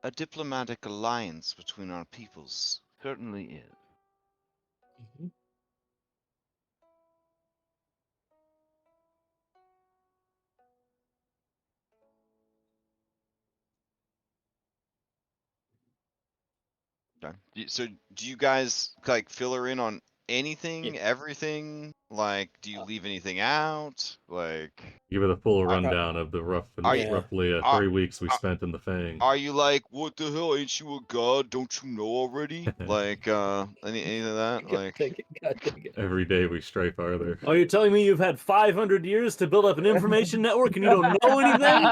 a diplomatic alliance between our peoples certainly is. Mm-hmm. Okay. So do you guys like fill her in on anything, Yeah. everything? Like, do you leave anything out? Like, Give it a full Are- rundown of the Yeah. roughly are- 3 weeks we are- spent in the Fang. are you like, what the hell? Ain't you a god? Don't you know already? Like, any of that? God Like, dang it, God dang it. Every day we stray farther. Are you telling me you've had 500 years to build up an information network and you don't know anything?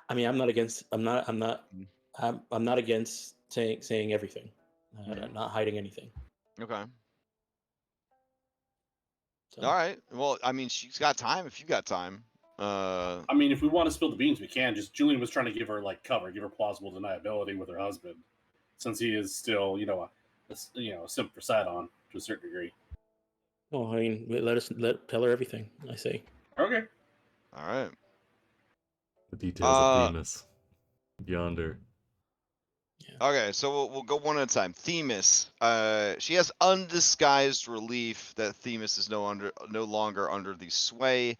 I mean, I'm not against. I'm not I'm not against saying everything, not hiding anything. Okay. So, All right. Well, I mean, she's got time if you got time. I mean, if we want to spill the beans, we can. Just Julian was trying to give her like cover, give her plausible deniability with her husband, since he is still, a simp for Sidon to a certain degree. well, I mean, tell her everything. I say. Okay. All right. The details of Themis yonder. Okay, so we'll go one at a time. Themis. She has undisguised relief that Themis is no longer under the sway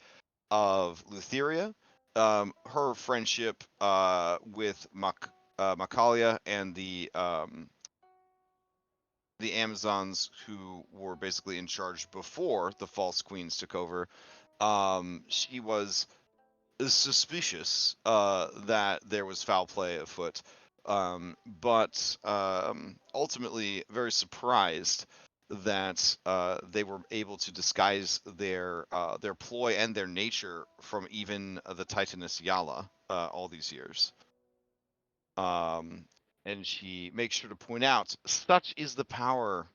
of Lutheria. Her friendship with Macalia and the Amazons, who were basically in charge before the false queens took over, she was suspicious that there was foul play afoot, but ultimately very surprised that they were able to disguise their ploy and their nature from even the Titaness Yala all these years. And she makes sure to point out, such is the power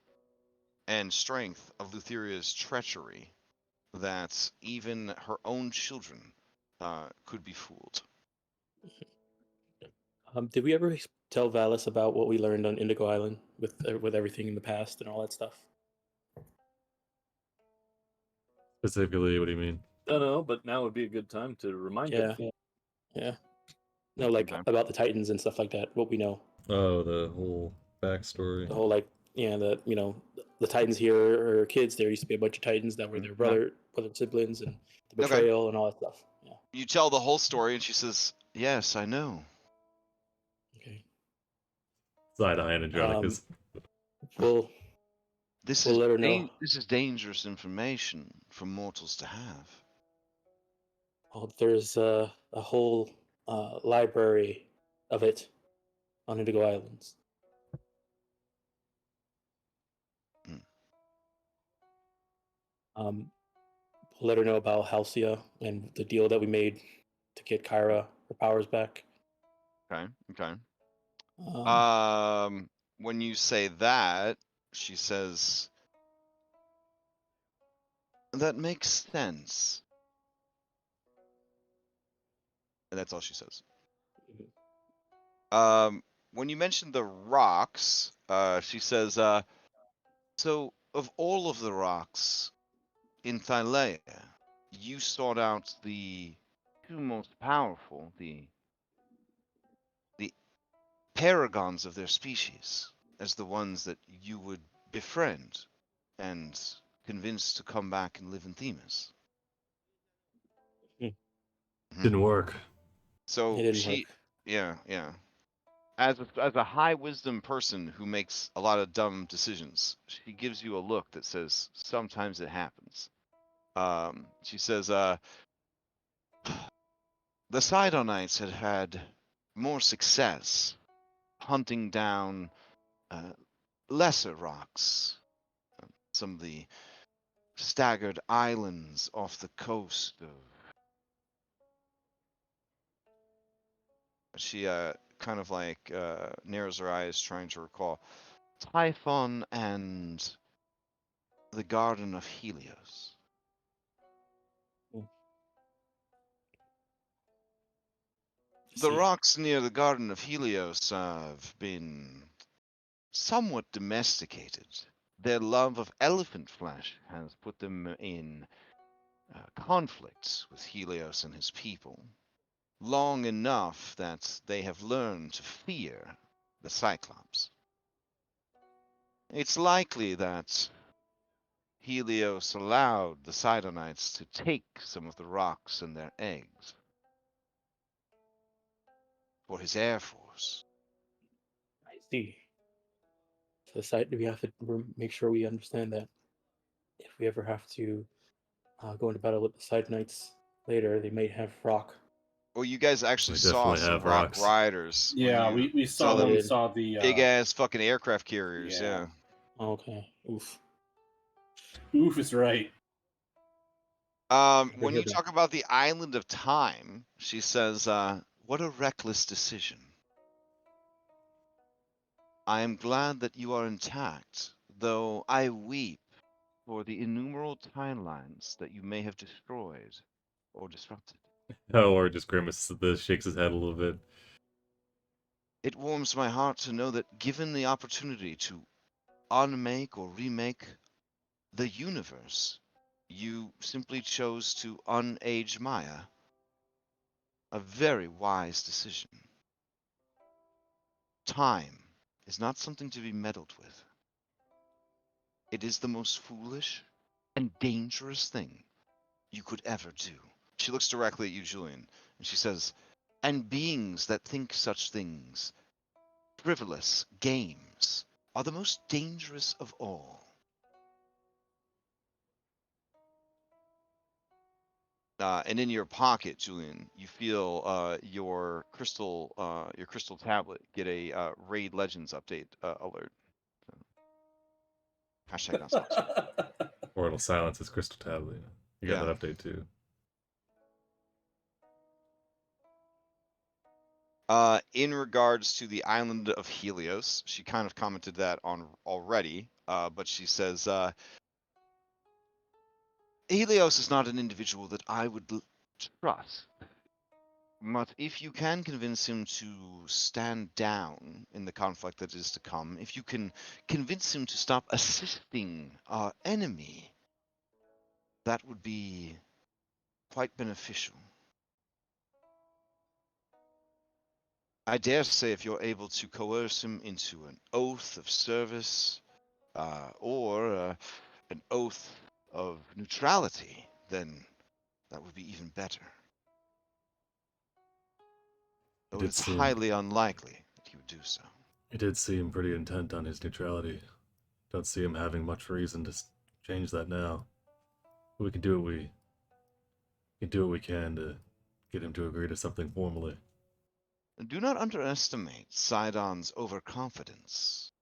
and strength of Lutheria's treachery that even her own children could be fooled. Did we ever tell Vallus about what we learned on Indigo Island with everything in the past and all that stuff? Specifically, what do you mean? I don't know, but now would be a good time to remind him. Yeah. No, like Okay. about the Titans and stuff like that. What we know. Oh, the whole backstory. The whole the Titans here are kids. There used to be a bunch of Titans that were their brother siblings, and the betrayal and all that stuff. Yeah. You tell the whole story, and she says, "Yes, I know." Okay. Side-eye and Andronikos. We'll let her know. This is dangerous information for mortals to have. Oh, there's a whole library of it on Indigo Islands. We'll let her know about Halcyon and the deal that we made to get Kyra her powers back. Okay. When you say that, she says, "That makes sense." And that's all she says. When you mentioned the rocks, she says, "So of all of the rocks in Thylea, you sought out the two most powerful, the paragons of their species, as the ones that you would befriend and convince to come back and live in Themis." Didn't work. So It didn't work. yeah. As a high wisdom person who makes a lot of dumb decisions, she gives you a look that says, "Sometimes it happens." She says, "The Sidonites had more success hunting down lesser rocks, some of the staggered islands off the coast of..." She kind of like narrows her eyes, trying to recall. Typhon and the Garden of Helios. The rocks near the Garden of Helios have been somewhat domesticated. Their love of elephant flesh has put them in conflict with Helios and his people, long enough that they have learned to fear the Cyclops. It's likely that Helios allowed the Sidonites to take some of the rocks and their eggs for his air force. I see. So we have to make sure we understand that if we ever have to go into battle with the Side Knights later, they may have rock. Well, you guys actually They saw definitely some have rock rocks. riders. Yeah, we saw them. them. We saw the Big ass fucking aircraft carriers. Yeah. Yeah. Okay. Oof. Oof is right. When you talk about the Island of Time, she says, "What a reckless decision." I am glad that you are intact, though I weep for the innumerable timelines that you may have destroyed or disrupted. Oh, or just grimaces at this, shakes his head a little bit. It warms my heart to know that given the opportunity to unmake or remake the universe, you simply chose to unage Maya. A very wise decision. Time is not something to be meddled with. It is the most foolish and dangerous thing you could ever do. She looks directly at you, Julian, and she says, and beings that think such things, frivolous games, are the most dangerous of all. And in your pocket, Julian, you feel your crystal tablet get a Raid Legends update alert. So, hashtag not sponsored. Or it'll silence his crystal tablet. You got Yeah. that update too. In regards to the island of Helios, she kind of commented that on already, but she says, Helios is not an individual that I would trust. But if you can convince him to stand down in the conflict that is to come, if you can convince him to stop assisting our enemy, that would be quite beneficial. I dare say if you're able to coerce him into an oath of service, or an oath of neutrality, then that would be even better. It Though did it's seem highly unlikely that he would do so. it did seem pretty intent on his neutrality. Don't see him having much reason to change that now. But we can do what we can to get him to agree to something formally. Do not underestimate Sidon's overconfidence.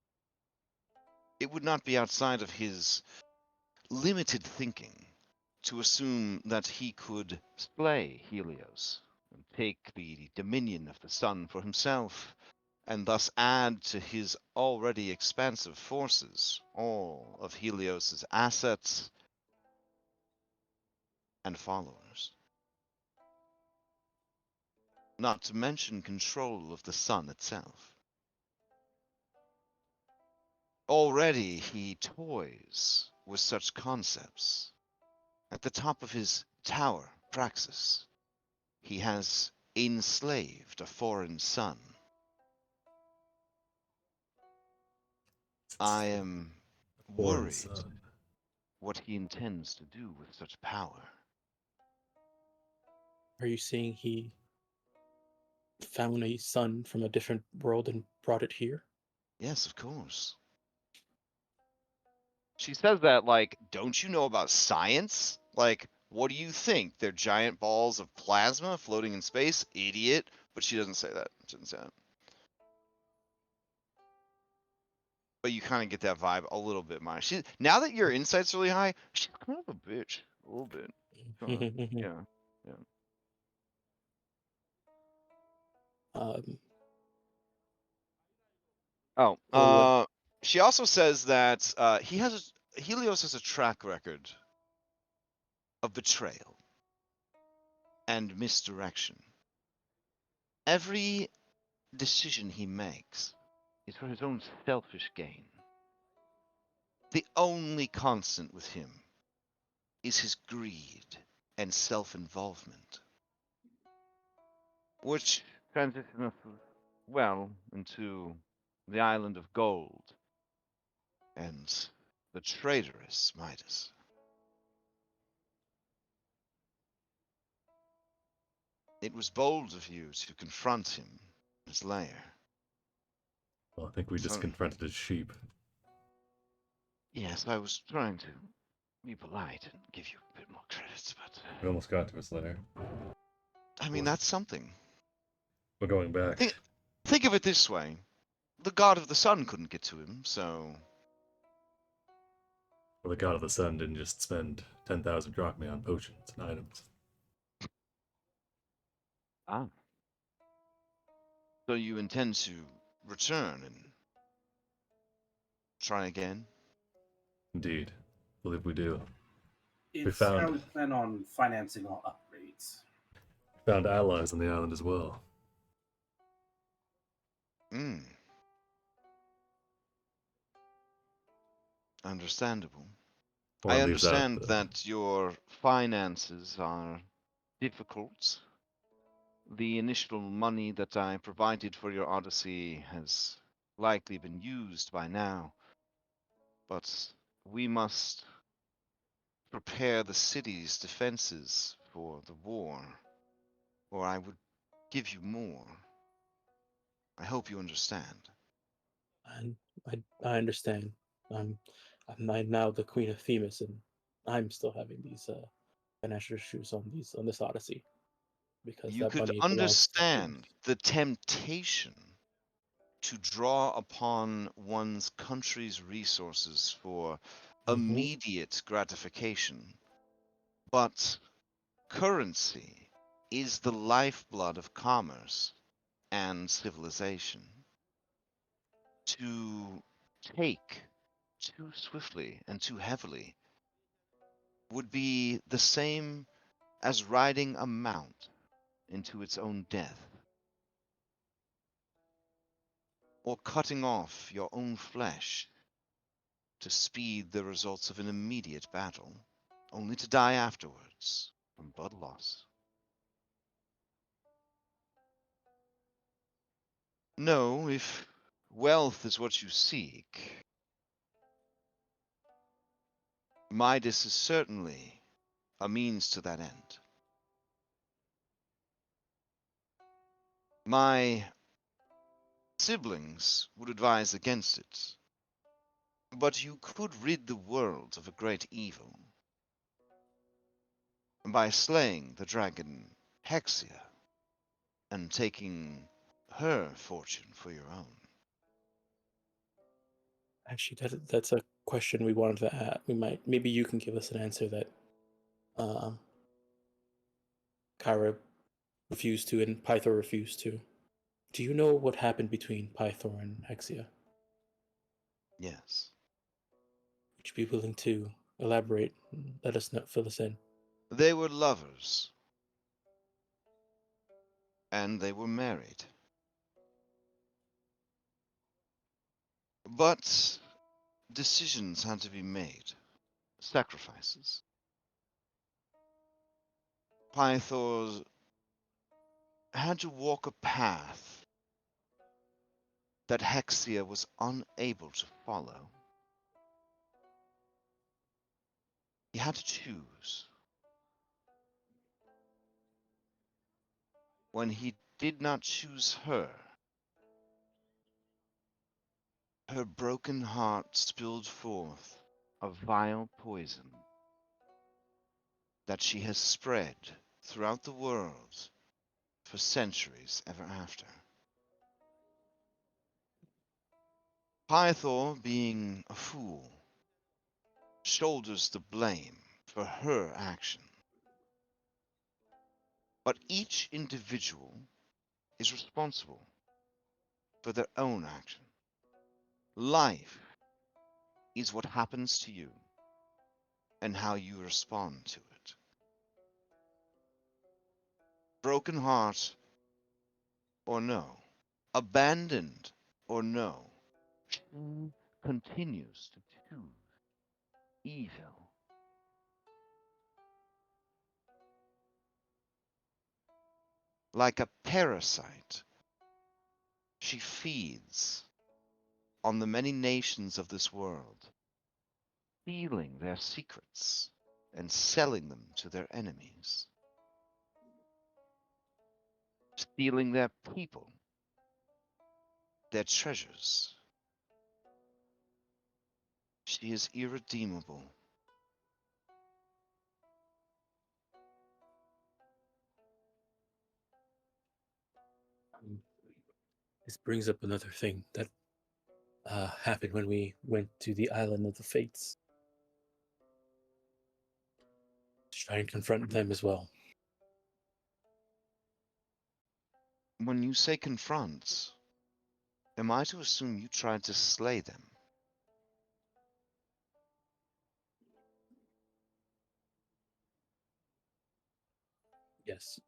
It would not be outside of his limited thinking to assume that he could slay Helios and take the dominion of the sun for himself, and thus add to his already expansive forces all of Helios's assets and followers. Not to mention control of the sun itself. Already he toys with such concepts. At the top of his tower, Praxis, he has enslaved a foreign sun. I am Foreign worried son. what he intends to do with such power. Are you saying he found a sun from a different world and brought it here? Yes, of course. She says that like, don't you know about science? Like, what do you think? They're giant balls of plasma floating in space? Idiot. But she doesn't say that. She doesn't say that. But you kind of get that vibe a little bit, Maya. Now that your insight's really high, she's kind of a bitch. A little bit. Yeah. Yeah. Um, Oh, well, what? she also says that Helios has a track record of betrayal and misdirection. Every decision he makes is for his own selfish gain. The only constant with him is his greed and self-involvement, which transitions us well into the island of gold and the traitorous Midas. It was bold of you to confront him in his lair. Well, I think we just So- confronted his sheep. Yes, I was trying to be polite and give you a bit more credit, but We almost got to his lair. I mean, that's something. We're going back. Think of it this way. The god of the sun couldn't get to him, so Well, the god of the sun didn't just spend 10,000 drachmae on potions and items. So you intend to return and try again? Indeed. I believe we do. It's found- how we plan on financing our upgrades. Found allies on the island as well. Hmm. Understandable. One I of these out, understand that your finances are difficult. The initial money that I provided for your Odyssey has likely been used by now, but we must prepare the city's defenses for the war, or I would give you more. I hope you understand. And I understand. I'm now the Queen of Themis, and I'm still having these financial issues on this Odyssey because You that could money belongs to Themis. understand the temptation to draw upon one's country's resources for immediate gratification, but currency is the lifeblood of commerce and civilization. To take too swiftly and too heavily would be the same as riding a mount into its own death, or cutting off your own flesh to speed the results of an immediate battle, only to die afterwards from blood loss. No, if wealth is what you seek, Midas is certainly a means to that end. My siblings would advise against it, but you could rid the world of a great evil by slaying the dragon Hexia and taking her fortune for your own. Actually, that's a question we wanted to ask. Maybe you can give us an answer that Kyra refused to and Pythor refused to. Do you know what happened between Pythor and Hexia? Yes. Would you be willing to elaborate? Let us know, fill us in. They were lovers. And they were married. But decisions had to be made. Sacrifices. Pythor had to walk a path that Hexia was unable to follow. He had to choose. When he did not choose her, her broken heart spilled forth a vile poison that she has spread throughout the world for centuries ever after. Pythor, being a fool, shoulders the blame for her action. But each individual is responsible for their own action. Life is what happens to you and how you respond to it. Broken heart or no, abandoned or no, she continues to choose evil. Like a parasite, she feeds on the many nations of this world, stealing their secrets and selling them to their enemies, stealing their people, their treasures. She is irredeemable. This brings up another thing that happened when we went to the Island of the Fates to try and confront them as well. When you say confront, am I to assume you tried to slay them? Yes.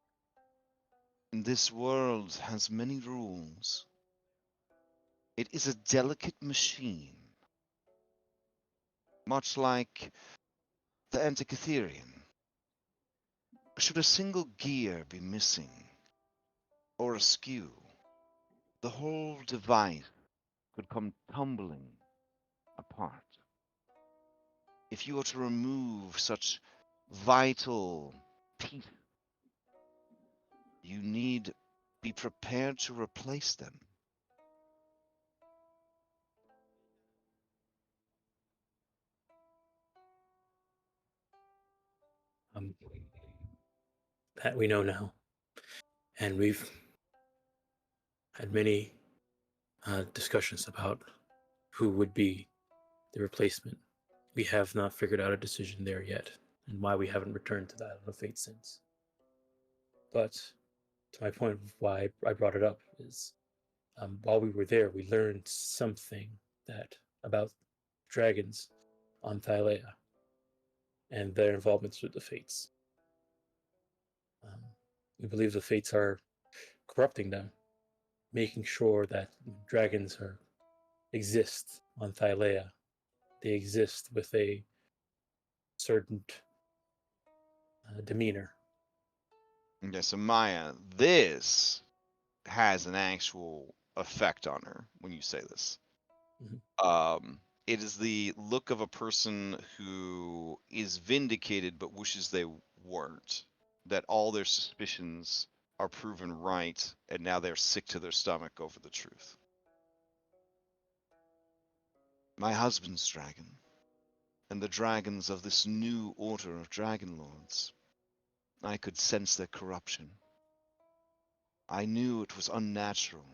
This world has many rules. It is a delicate machine, much like the Antikytherian. Should a single gear be missing or askew, the whole device could come tumbling apart. If you were to remove such vital pieces, you need be prepared to replace them. That we know now. And we've had many discussions about who would be the replacement. We have not figured out a decision there yet, and why we haven't returned to that on the fate since. But to my point of why I brought it up is, while we were there, we learned something that about dragons on Thylea and their involvements with the fates. We believe the fates are corrupting them, making sure that dragons exist on Thylea. They exist with a certain demeanor. Okay, so Maya, this has an actual effect on her when you say this. It is the look of a person who is vindicated but wishes they weren't. That all their suspicions are proven right, and now they're sick to their stomach over the truth. My husband's dragon, and the dragons of this new order of Dragonlords. I could sense their corruption. I knew it was unnatural,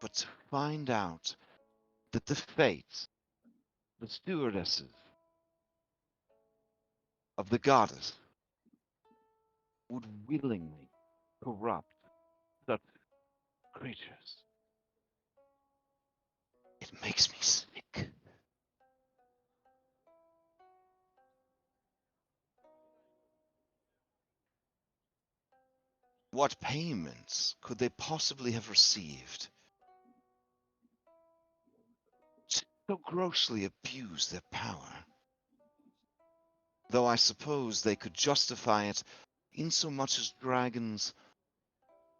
but to find out that the fates, the stewardesses of the goddess, would willingly corrupt such creatures, it makes me sick. What payments could they possibly have received to so grossly abuse their power? Though I suppose they could justify it insomuch as dragons,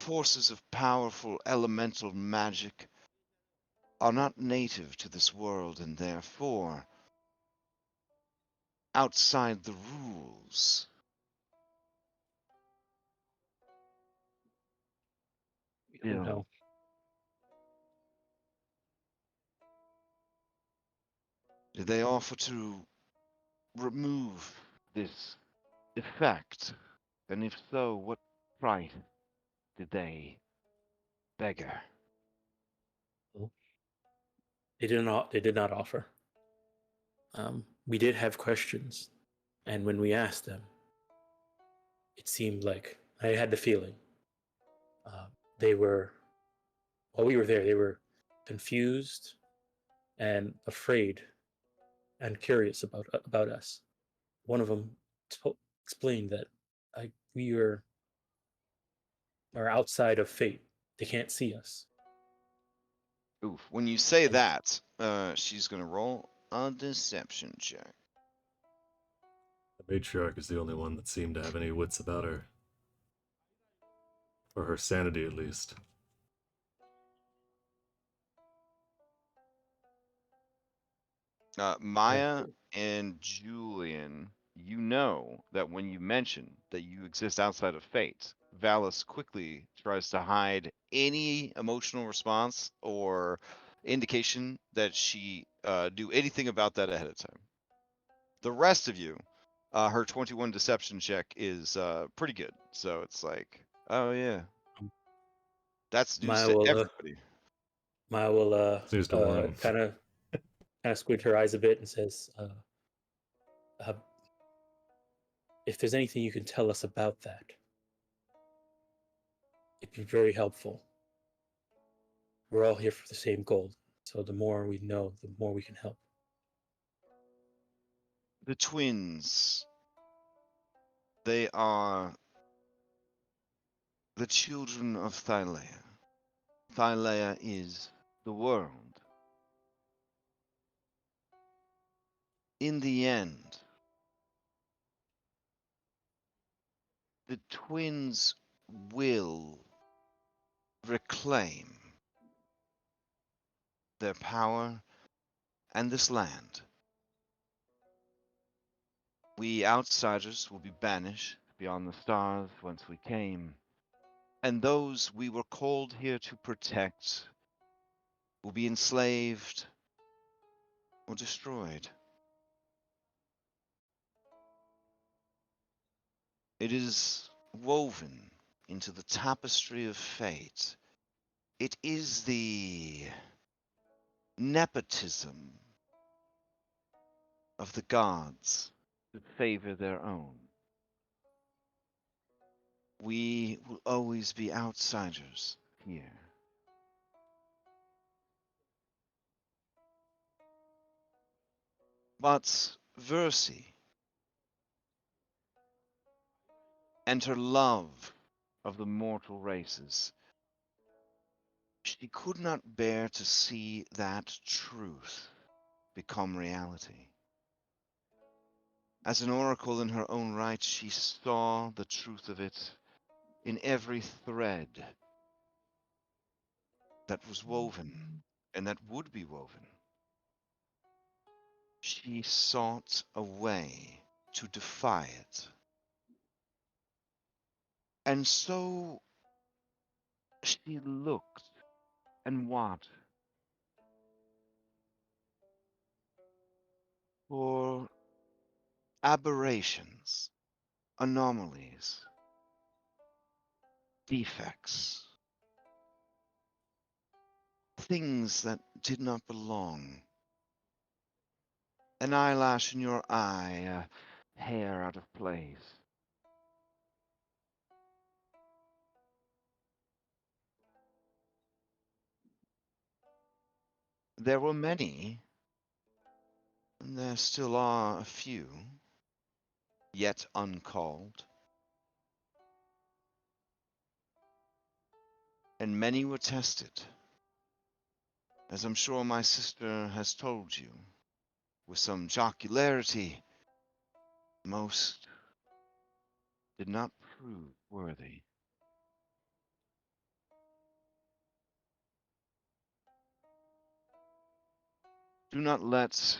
forces of powerful elemental magic, are not native to this world and therefore outside the rules. We don't know. Did they offer to remove this effect? And if so, what price did they beggar? They did not. They did not offer. We did have questions, and when we asked them, it seemed like I had the feeling they were. While we were there, they were confused and afraid and curious about us. One of them explained that we are outside of fate. They can't see us. Oof. When you say And that, she's gonna roll a deception check. The matriarch is the only one that seemed to have any wits about her. Or her sanity, at least. Maya and Julian, you know that when you mention that you exist outside of fate, Vallus quickly tries to hide any emotional response or indication that she do anything about that ahead of time. The rest of you, her 21 deception check is pretty good. So it's like, oh yeah, that's news Maya to will everybody. Maya will News to one. kind of squint her eyes a bit and says, if there's anything you can tell us about that, it'd be very helpful. We're all here for the same goal, so the more we know, the more we can help. The twins, they are the children of Thylea. Thylea is the world. In the end, the twins will reclaim their power and this land. We outsiders will be banished beyond the stars whence we came, and those we were called here to protect will be enslaved or destroyed. It is woven into the tapestry of fate. It is the nepotism of the gods to favor their own. We will always be outsiders here. But Versi and her love of the mortal races, she could not bear to see that truth become reality. As an oracle in her own right, she saw the truth of it in every thread that was woven and that would be woven. She sought a way to defy it. And so she looked and watched for aberrations, anomalies, defects, things that did not belong. An eyelash in your eye, a hair out of place. There were many, and there still are a few, yet uncalled. And many were tested, as I'm sure my sister has told you, with some jocularity. Most did not prove worthy. Do not let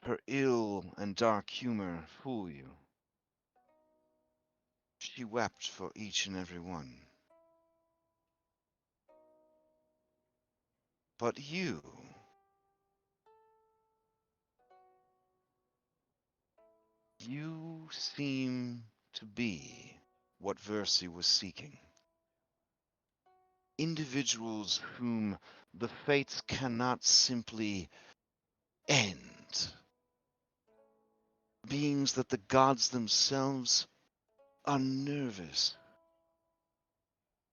her ill and dark humor fool you. She wept for each and every one. But you seem to be what Versi was seeking. Individuals whom the fates cannot simply end. Beings that the gods themselves are nervous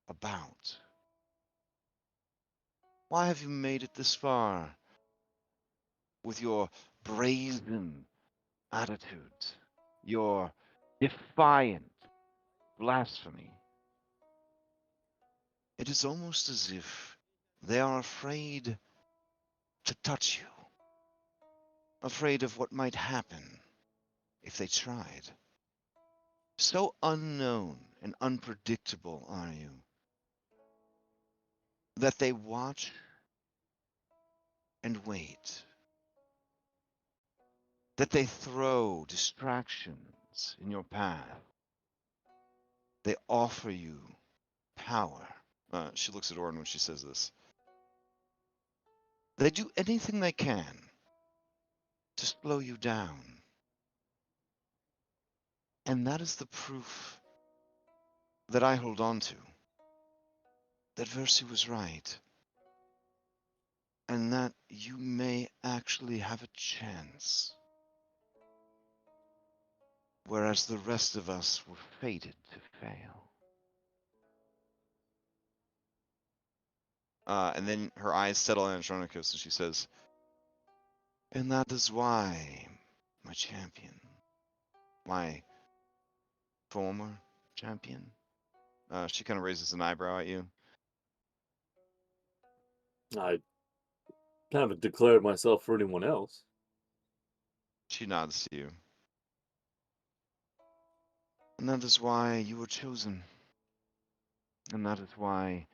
about. Why have you made it this far with your brazen attitudes, your defiant blasphemy? It is almost as if they are afraid to touch you, afraid of what might happen if they tried. So unknown and unpredictable are you, that they watch and wait, that they throw distractions in your path. They offer you power. She looks at Orin when she says this. They do anything they can to slow you down. And that is the proof that I hold on to. That Versi was right. And that you may actually have a chance. Whereas the rest of us were fated to fail. And then her eyes settle on Andronikos and she says, and that is why, my champion, my former champion, She kind of raises an eyebrow at you. I haven't declared myself for anyone else. She nods to you. And that is why you were chosen. And that is why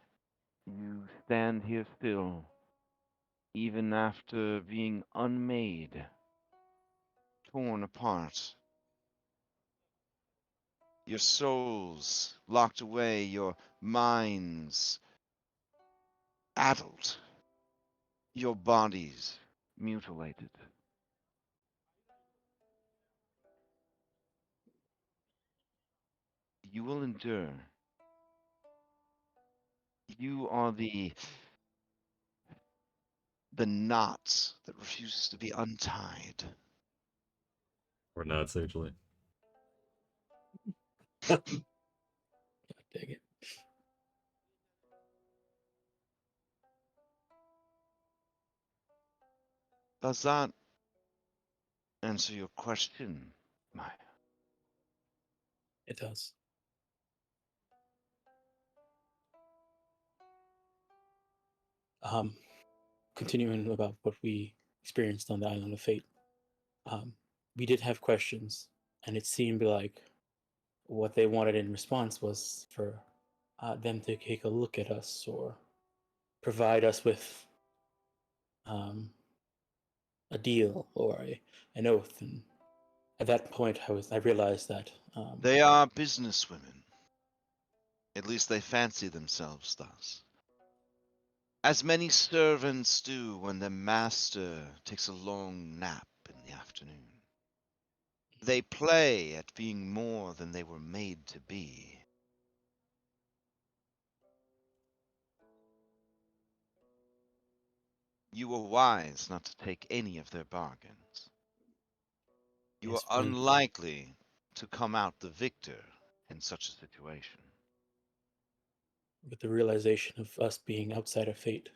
you stand here still, even after being unmade, torn apart. Your souls locked away, your minds addled, your bodies mutilated. You will endure. You are the knot that refuses to be untied. Or not, actually. God dang it. Does that answer your question, Maya? It does. Continuing about what we experienced on the Island of Fate, we did have questions, and it seemed like what they wanted in response was for them to take a look at us or provide us with a deal or an oath. And at that point, I realized that They are businesswomen. At least they fancy themselves thus. As many servants do when their master takes a long nap in the afternoon. They play at being more than they were made to be. You were wise not to take any of their bargains. You yes, are unlikely to come out the victor in such a situation. with the realization of us being outside of fate,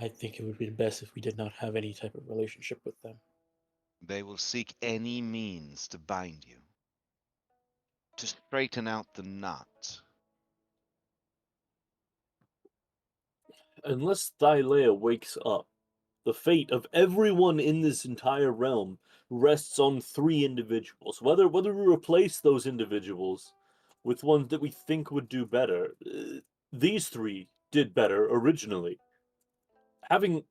I think it would be best if we did not have any type of relationship with them. They will seek any means to bind you, to straighten out the knot. Unless Thylea wakes up, the fate of everyone in this entire realm rests on 3 individuals. Whether we replace those individuals with ones that we think would do better, these 3 did better originally. Having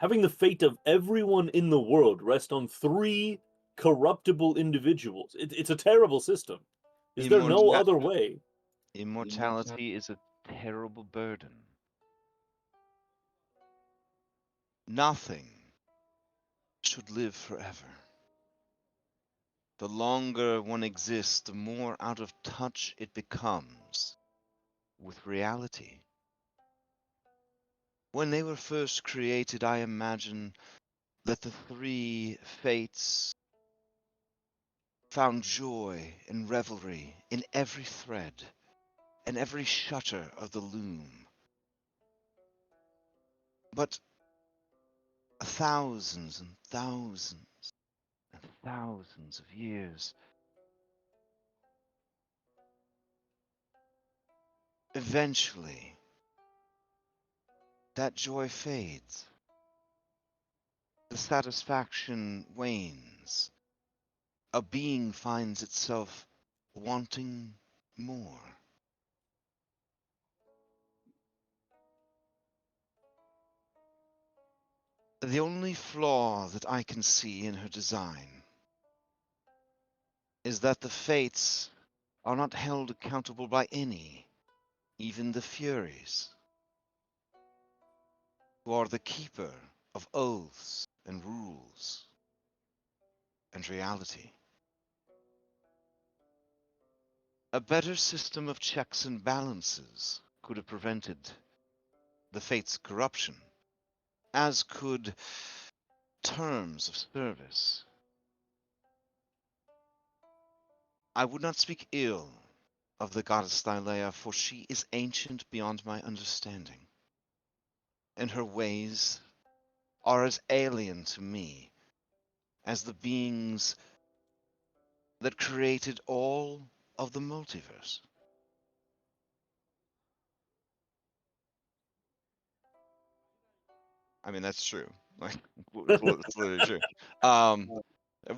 the fate of everyone in the world rest on 3 corruptible individuals, it's a terrible system. Is there no other way? Immortality is a terrible burden. Nothing should live forever. The longer one exists, the more out of touch it becomes with reality. When they were first created, I imagine that the 3 fates found joy and revelry in every thread and every shutter of the loom. But thousands and thousands and thousands of years, eventually, that joy fades. The satisfaction wanes. A being finds itself wanting more. The only flaw that I can see in her design is that the fates are not held accountable by any, even the Furies, who are the keeper of oaths and rules and reality. A better system of checks and balances could have prevented the fates' corruption, as could terms of service. I would not speak ill of the goddess Thylea, for she is ancient beyond my understanding, and her ways are as alien to me as the beings that created all of the multiverse. I mean, that's true. Like, it's literally true.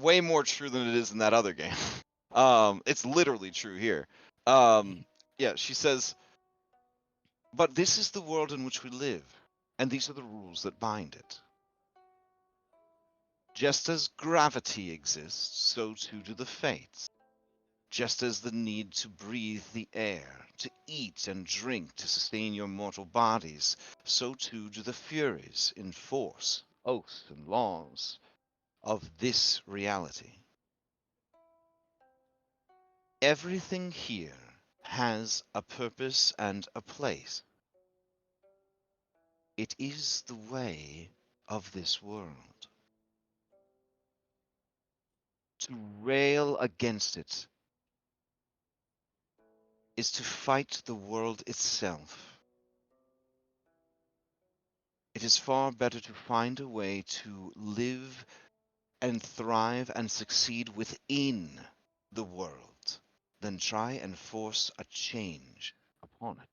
Way more true than it is in that other game. It's literally true here. Yeah, she says, but this is the world in which we live, and these are the rules that bind it. Just as gravity exists, so too do the fates. Just as the need to breathe the air, to eat and drink to sustain your mortal bodies, so too do the furies enforce oaths and laws of this reality. Everything here has a purpose and a place. It is the way of this world. To rail against it is to fight the world itself. It is far better to find a way to live and thrive and succeed within the world than try and force a change upon it.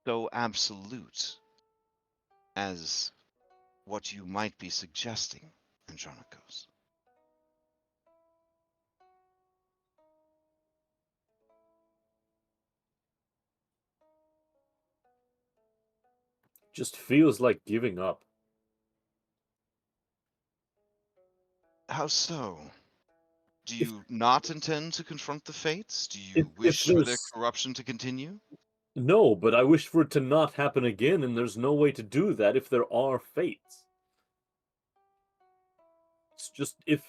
So absolute as what you might be suggesting, Andronikos. Just feels like giving up. How so? Do If- you not intend to confront the fates? Do If, you if wish for their there's corruption to continue? no, but I wish for it to not happen again, and there's no way to do that if there are fates. It's just if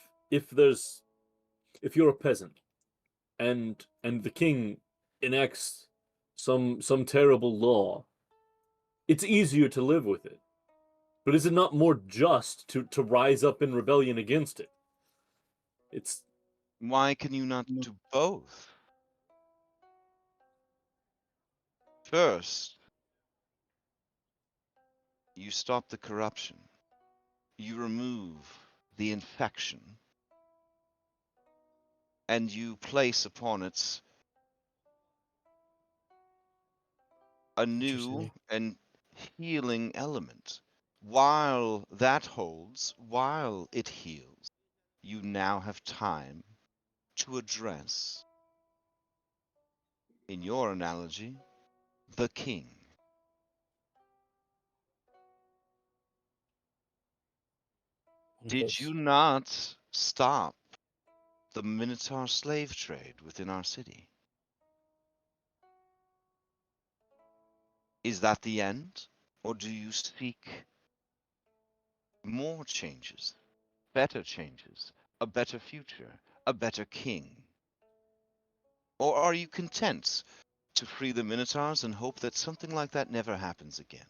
you're a peasant and the king enacts some terrible law, it's easier to live with it. But is it not more just to rise up in rebellion against it? It's Why can you not do both? First, you stop the corruption. You remove the infection. And you place upon it a new Interesting. and healing element. While that holds, while it heals, you now have time to address, in your analogy, the king. Did you not stop the Minotaur slave trade within our city? Is that the end? Or do you seek more changes, better changes, a better future, a better king? Or are you content to free the Minotaurs and hope that something like that never happens again?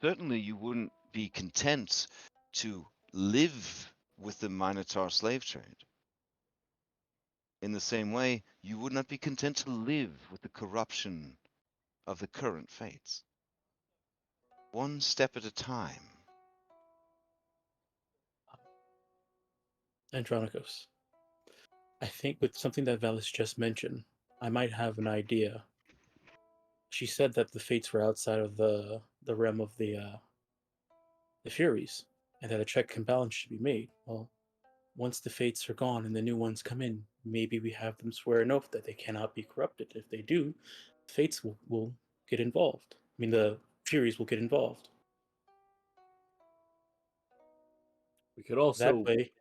Certainly you wouldn't be content to live with the Minotaur slave trade. In the same way, you would not be content to live with the corruption of the current fates. One step at a time. Andronikos. I think with something that Vallus just mentioned, I might have an idea. She said that the fates were outside of the realm of the Furies, and that a check and balance should be made. Well, once the fates are gone and the new ones come in, maybe we have them swear an oath that they cannot be corrupted. If they do, the fates will get involved. I mean, the Furies will get involved. we could That also way,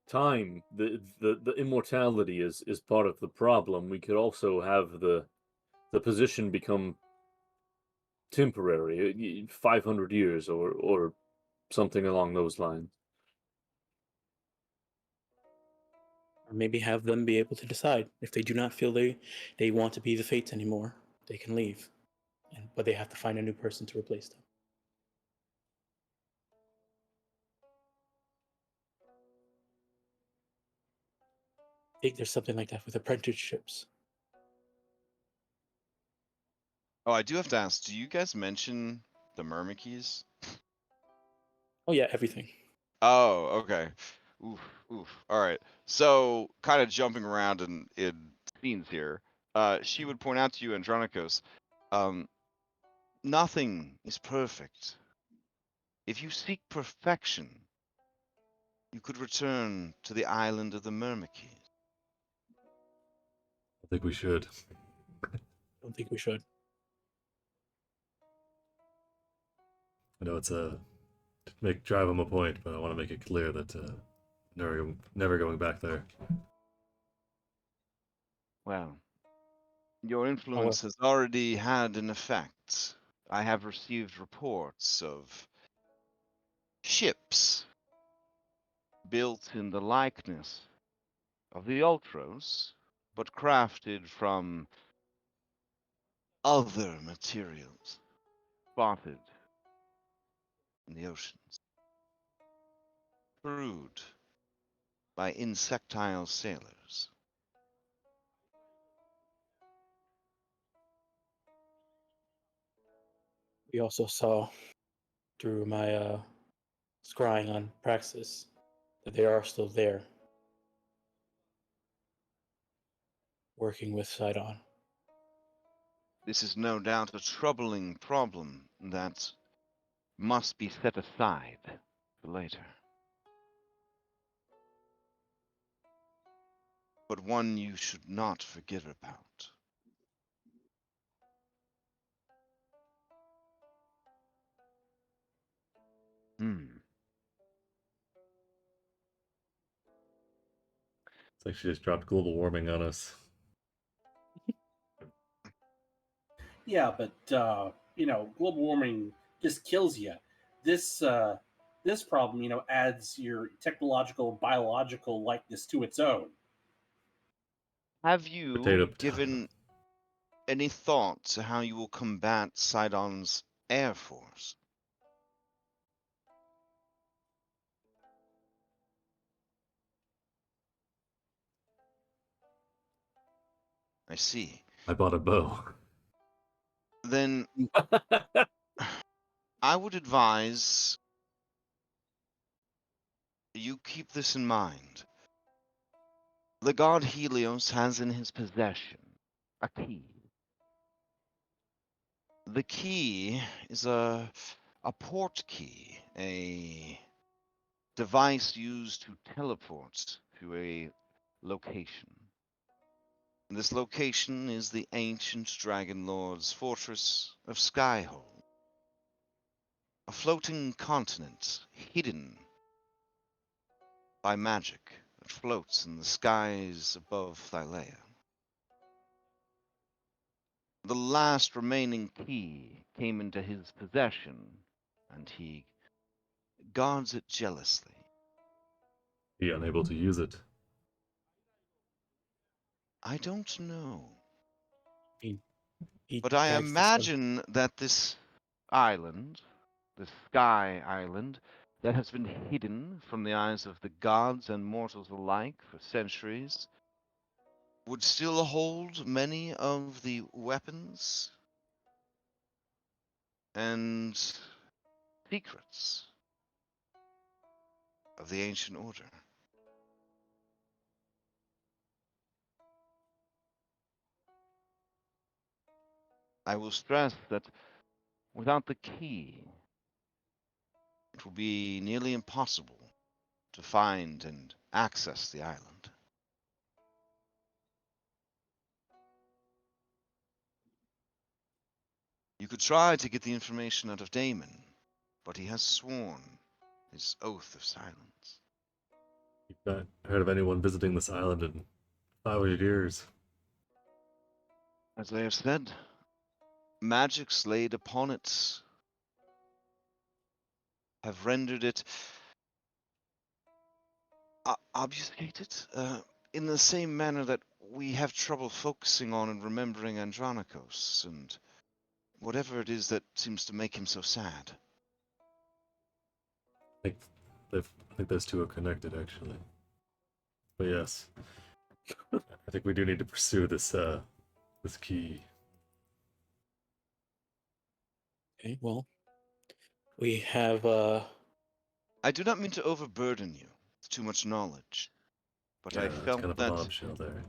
time the immortality is part of the problem. We could also have the position become temporary, 500 years or something along those lines. or maybe have them be able to decide if they do not feel they want to be the fates anymore, they can leave, but they have to find a new person to replace them. I think there's something like that with apprenticeships. Oh, I do have to ask, do you guys mention the Myrmikes? Oh yeah, everything. Oh, okay. Oof, oof. All right. So, kind of jumping around in scenes here. she would point out to you, Andronikos, nothing is perfect. If you seek perfection, you could return to the island of the Myrmidons. I think we should. I don't think we should. I know it's drive home a point, but I want to make it clear that never going back there. Well, your influence has already had an effect. I have received reports of ships built in the likeness of the Ultros, but crafted from other materials spotted in the oceans, brewed by insectile sailors. We also saw through my scrying on Praxis that they are still there, working with Sidon. This is no doubt a troubling problem that must be set aside for later. But one you should not forget about. It's like she just dropped global warming on us. Yeah, but global warming just kills you. This problem, adds your technological, biological likeness to its own. Have you Potato. given any thought to how you will combat Sidon's air force? I see. I bought a bow. Then I would advise you keep this in mind. The god Helios has in his possession a key. The key is a port key, a device used to teleport to a location. This location is the ancient Dragonlords' fortress of Skyhold, a floating continent hidden by magic that floats in the skies above Thylea. The last remaining key came into his possession, and he guards it jealously. Be unable to use it. I don't know. He But I drags the sun. imagine that this island, this sky island, that has been hidden from the eyes of the gods and mortals alike for centuries, would still hold many of the weapons and secrets of the ancient order. I will stress that without the key, it will be nearly impossible to find and access the island. You could try to get the information out of Damon, but he has sworn his oath of silence. You've not heard of anyone visiting this island in 500 years. As I have said, magics laid upon it have rendered it obfuscated, in the same manner that we have trouble focusing on and remembering Andronikos and whatever it is that seems to make him so sad. I think those two are connected, actually. But yes, I think we do need to pursue this key. Okay, well, we have I do not mean to overburden you with too much knowledge, but Yeah, I it's felt kind of a that bombshell there.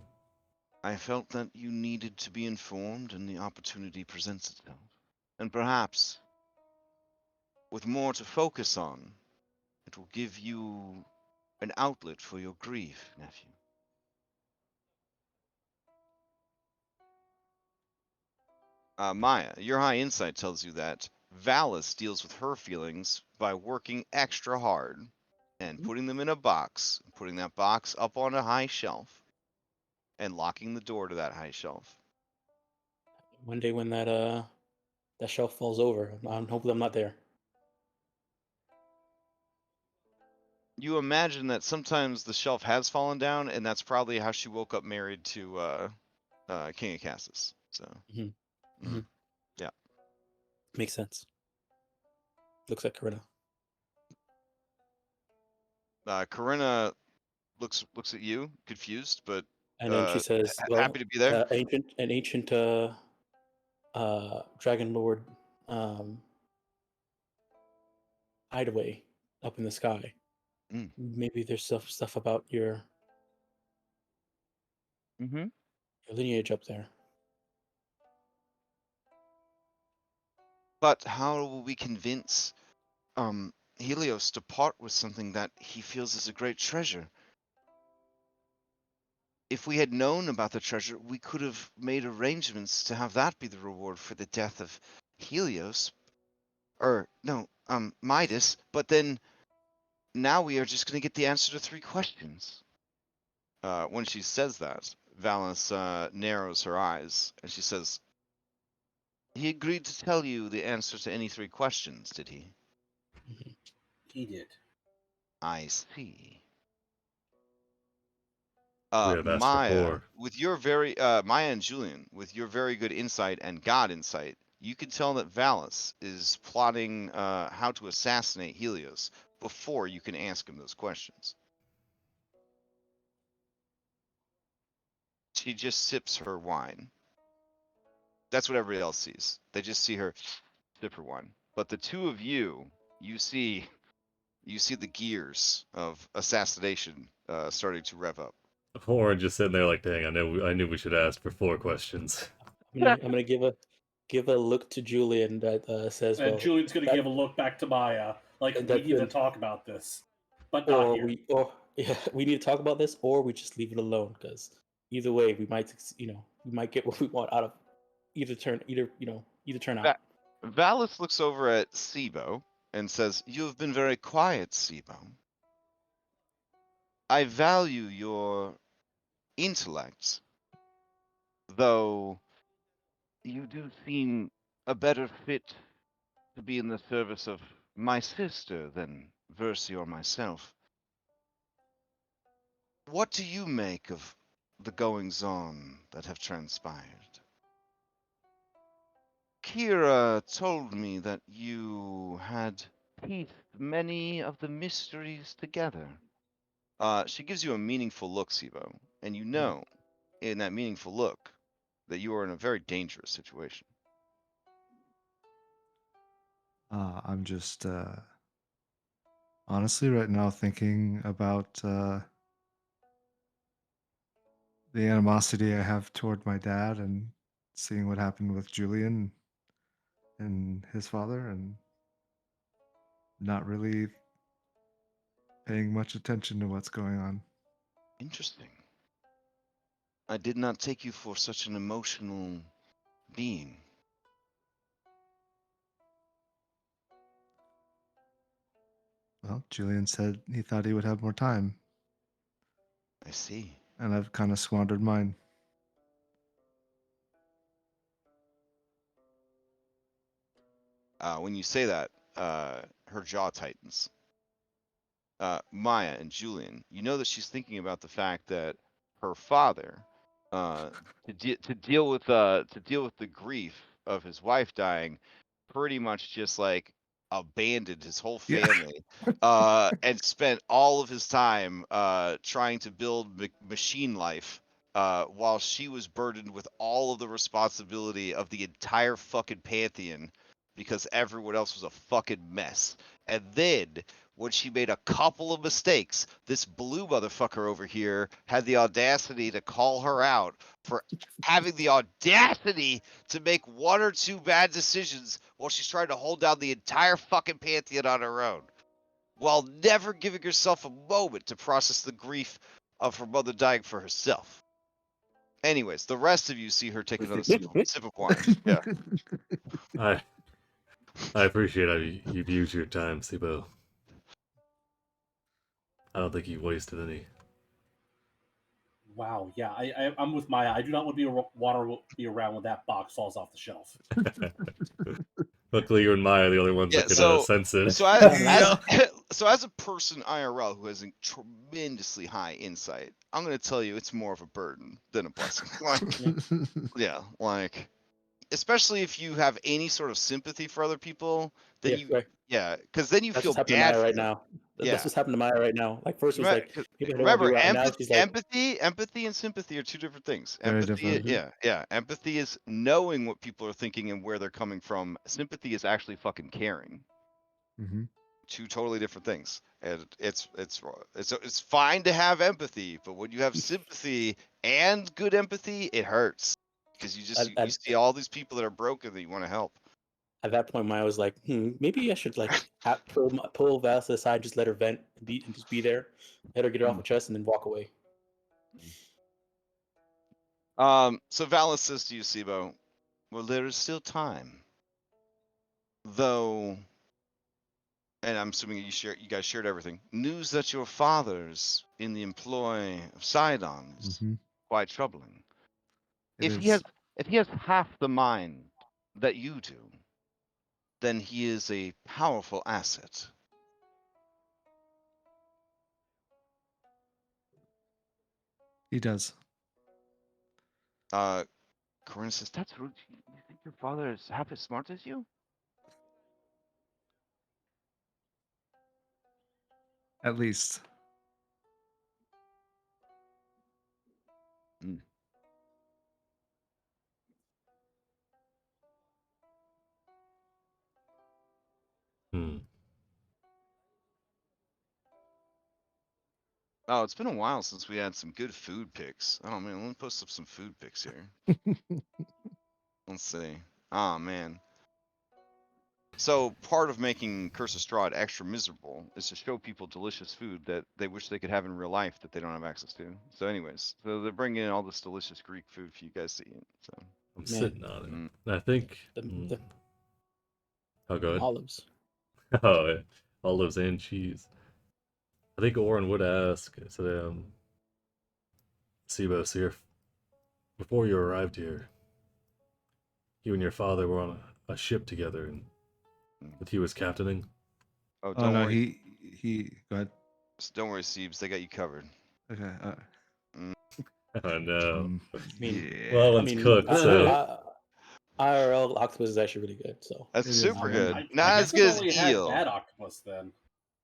I felt that you needed to be informed and the opportunity presents itself. And perhaps, with more to focus on, it will give you an outlet for your grief, nephew. Maya, your high insight tells you that Vallus deals with her feelings by working extra hard and putting them in a box, putting that box up on a high shelf, and locking the door to that high shelf. One day when that shelf falls over, hopefully I'm not there. You imagine that sometimes the shelf has fallen down, and that's probably how she woke up married to King of Cassis. So, Mhm. mm, Mhm. yeah. Makes sense. Looks like Corinna. Corinna looks at you, confused, but And then she says, happy to be there. An ancient Dragon Lord hideaway up in the sky. Mm. Maybe there's stuff about your Mm-hmm. lineage up there. But how will we convince Helios to part with something that he feels is a great treasure? If we had known about the treasure, we could have made arrangements to have that be the reward for the death of Helios. Or, no, Midas. But then, now we are just going to get the answer to 3 questions. When she says that, Vallus narrows her eyes, and she says, he agreed to tell you the answer to any 3 questions, did he? He did. I see. We have asked Maya, before. with your very Maya and Julian, with your very good insight and God insight, you can tell that Vallus is plotting how to assassinate Helios before you can ask him those questions. She just sips her wine. That's what everybody else sees. They just see her sip her wine. But the two of you, you see the gears of assassination starting to rev up. Warren just sitting there like, dang, I knew we should ask for 4 questions. I'm gonna give a look to Julian that says, And well, Julian's going to that- give a look back to Maya, like, And we that's need to been- talk about this, but not or here. we need to talk about this, or we just leave it alone, because either way we might we might get what we want out of either turn out. Vallus looks over at Sibo and says, "You have been very quiet, Sibo. I value your intellect, though you do seem a better fit to be in the service of my sister than Versi or myself. What do you make of the goings-on that have transpired? Kira told me that you had pieced many of the mysteries together." She gives you a meaningful look, Sibo, and you know, in that meaningful look, that you are in a very dangerous situation. I'm just honestly right now thinking about the animosity I have toward my dad and seeing what happened with Julian and his father, and not really paying much attention to what's going on. Interesting. I did not take you for such an emotional being. Well, Julian said he thought he would have more time, I see. and I've kind of squandered mine. When you say that, her jaw tightens. Maya and Julian, you know that she's thinking about the fact that her father, to deal with the grief of his wife dying, pretty much just like abandoned his whole Yeah. family, and spent all of his time trying to build machine life, while she was burdened with all of the responsibility of the entire fucking pantheon because everyone else was a fucking mess. And then when she made a couple of mistakes, this blue motherfucker over here had the audacity to call her out for having the audacity to make one or two bad decisions while she's trying to hold down the entire fucking pantheon on her own, while never giving herself a moment to process the grief of her mother dying for herself. Anyways, the rest of you see her take another sip of wine. Yeah. I appreciate how you've used your time, Sibo. I don't think you've wasted any. Wow, yeah, I'm with Maya. I do not want to be around when that box falls off the shelf. Luckily, you and Maya are the only ones that can sense it. So as a person IRL who has a tremendously high insight, I'm going to tell you it's more of a burden than a blessing. Like, especially if you have any sort of sympathy for other people, then because then you feel bad right now. That's what's happened to Maya right now. Like first it was like people don't want to do it, now she's like empathy and sympathy are two different things. Very Empathy, different. empathy is knowing what people are thinking and where they're coming from. Sympathy is actually fucking caring. Mm-hmm. Two totally different things, and it's fine to have empathy, but when you have sympathy and good empathy, it hurts because you see all these people that are broken that you want to help. At that point, Maya was like, maybe I should like pull Vallus aside, just let her vent and just be there, let her get her off her chest, and then walk away. So Vallus says to you, Sibo, well, there is still time, though. And I'm assuming you guys shared everything. News that your father's in the employ of Sidon is quite troubling. If he has half the mind that you do, then he is a powerful asset. He does. Corinne says, "That's rude. You think your father is half as smart as you?" At least. Oh, it's been a while since we had some good food pics. Oh man, let me post up some food pics here. Let's see. Oh man. So part of making Curse of Strahd extra miserable is to show people delicious food that they wish they could have in real life that they don't have access to. So anyways, so they're bringing in all this delicious Greek food for you guys to eat. So I'm sitting on it. And I think oh, go ahead. Olives. Oh, yeah. Olives and cheese. I think Oren would ask, so Sibo, so before you arrived here, you and your father were on a ship together, and that he was captaining. Oh, don't worry. He go ahead. Don't worry, Siebes. They got you covered. Okay. Oh no. Well, it's cooked. So IRL octopus is actually really good. So that's super good. I Not as good as eel. Bad octopus then.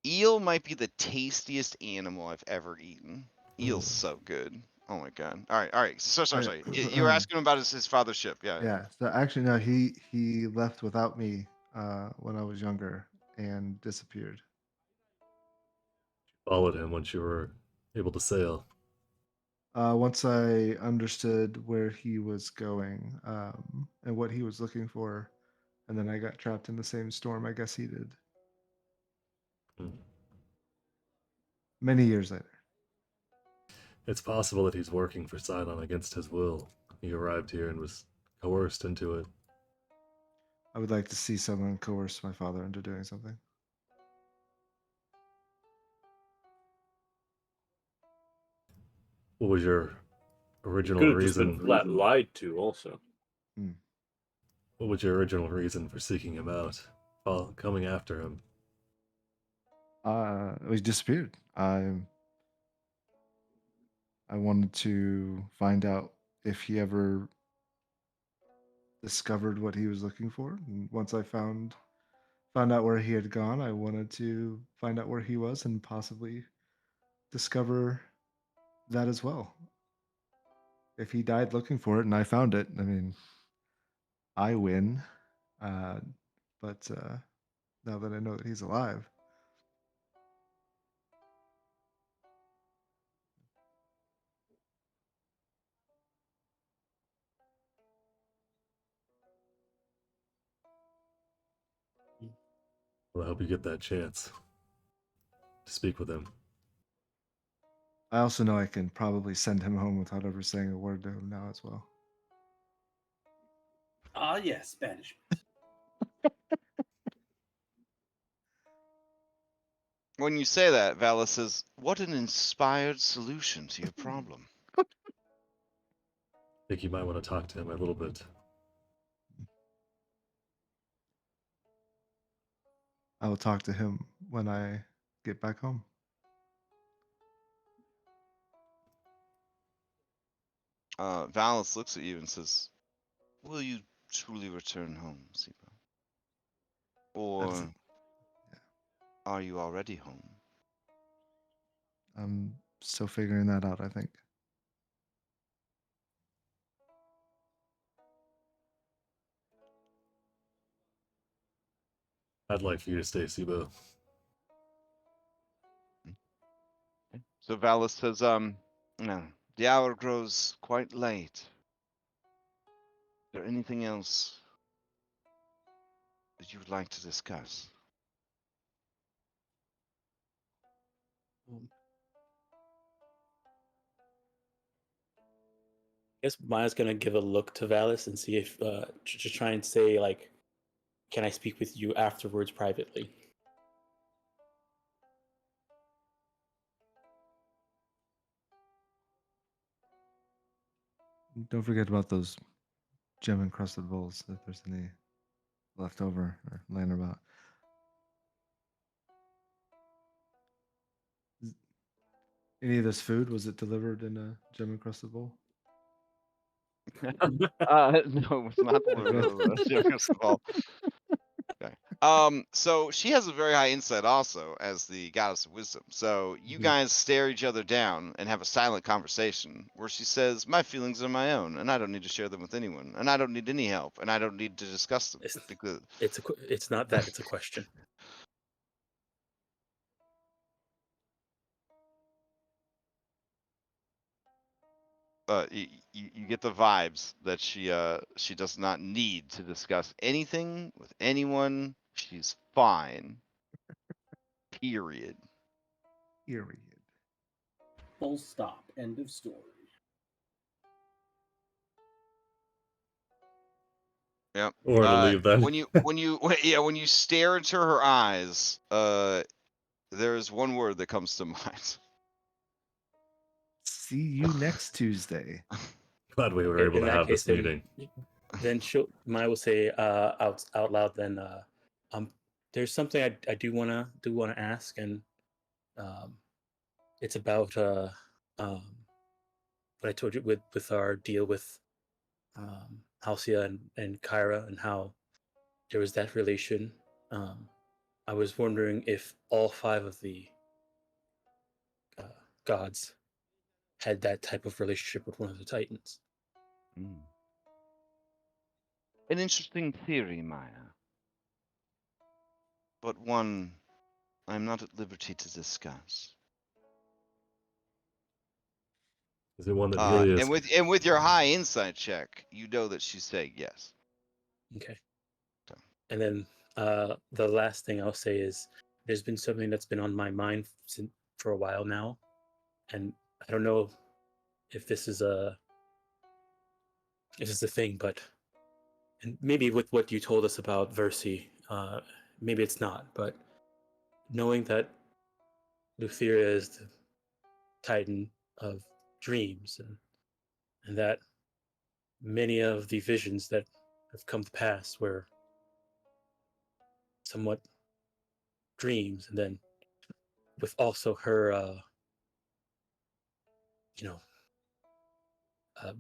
Eel might be the tastiest animal I've ever eaten. Eel's so good. Oh my god. All right. Sorry. You were asking him about his father's ship. Yeah. Yeah. So actually, no. He left without me when I was younger and disappeared. Followed him once you were able to sail. Once I understood where he was going and what he was looking for, and then I got trapped in the same storm. I guess he did. Many years later. It's possible that he's working for Sidon against his will. He arrived here and was coerced into it. I would like to see someone coerce my father into doing something. What was your original Could have reason? just been flat lied to, also. What was your original reason for seeking him out, coming after him? He disappeared. I wanted to find out if he ever discovered what he was looking for. And once I found out where he had gone, I wanted to find out where he was and possibly discover that as well. If he died looking for it and I found it, I mean, I win. But now that I know that he's alive. Well, I hope you get that chance to speak with him. I also know I can probably send him home without ever saying a word to him now as well. Ah, yes, banishment. When you say that, Vallus says, "What an inspired solution to your problem." I think you might want to talk to him a little bit. I will talk to him when I get back home. Vallus looks at you and says, "Will you truly return home, Sibo? Or are you already home?" I'm still figuring that out, I think. I'd like for you to stay, Sibo. So Vallus says, "No, the hour grows quite late. Is there anything else that you would like to discuss?" I guess Maya's gonna give a look to Vallus and see if just try and say like, "Can I speak with you afterwards privately?" Don't forget about those gem encrusted bowls if there's any left over or laying about. Any of this food, was it delivered in a gem encrusted bowl? No, it's not the Okay. So she has a very high insight also as the goddess of wisdom. So you Mhm. guys stare each other down and have a silent conversation where she says, "My feelings are my own, and I don't need to share them with anyone, and I don't need any help, and I don't need to discuss them because It's not that. It's a question. you get the vibes that she does not need to discuss anything with anyone. She's fine. Period. Period. Full stop. End of story. Yep. Or to leave that. When you stare into her eyes, there's one word that comes to mind. See you next Tuesday. Glad we were able In to that have case, this meeting. then Maya will say out loud. Then there's something I do wanna ask, and it's about what I told you with our deal with Halcyon and Kyra, and how there was that relation. I was wondering if all 5 of the gods had that type of relationship with one of the Titans. An interesting theory, Maya, but one I'm not at liberty to discuss. Is it one that Helios? And with your high insight check, you know that she's saying yes. Okay. So. And then the last thing I'll say is there's been something that's been on my mind for a while now, and I don't know if this is a thing, but and maybe with what you told us about Versi, maybe it's not, but knowing that Lutheria is the Titan of dreams, and that many of the visions that have come to pass were somewhat dreams, and then with also her,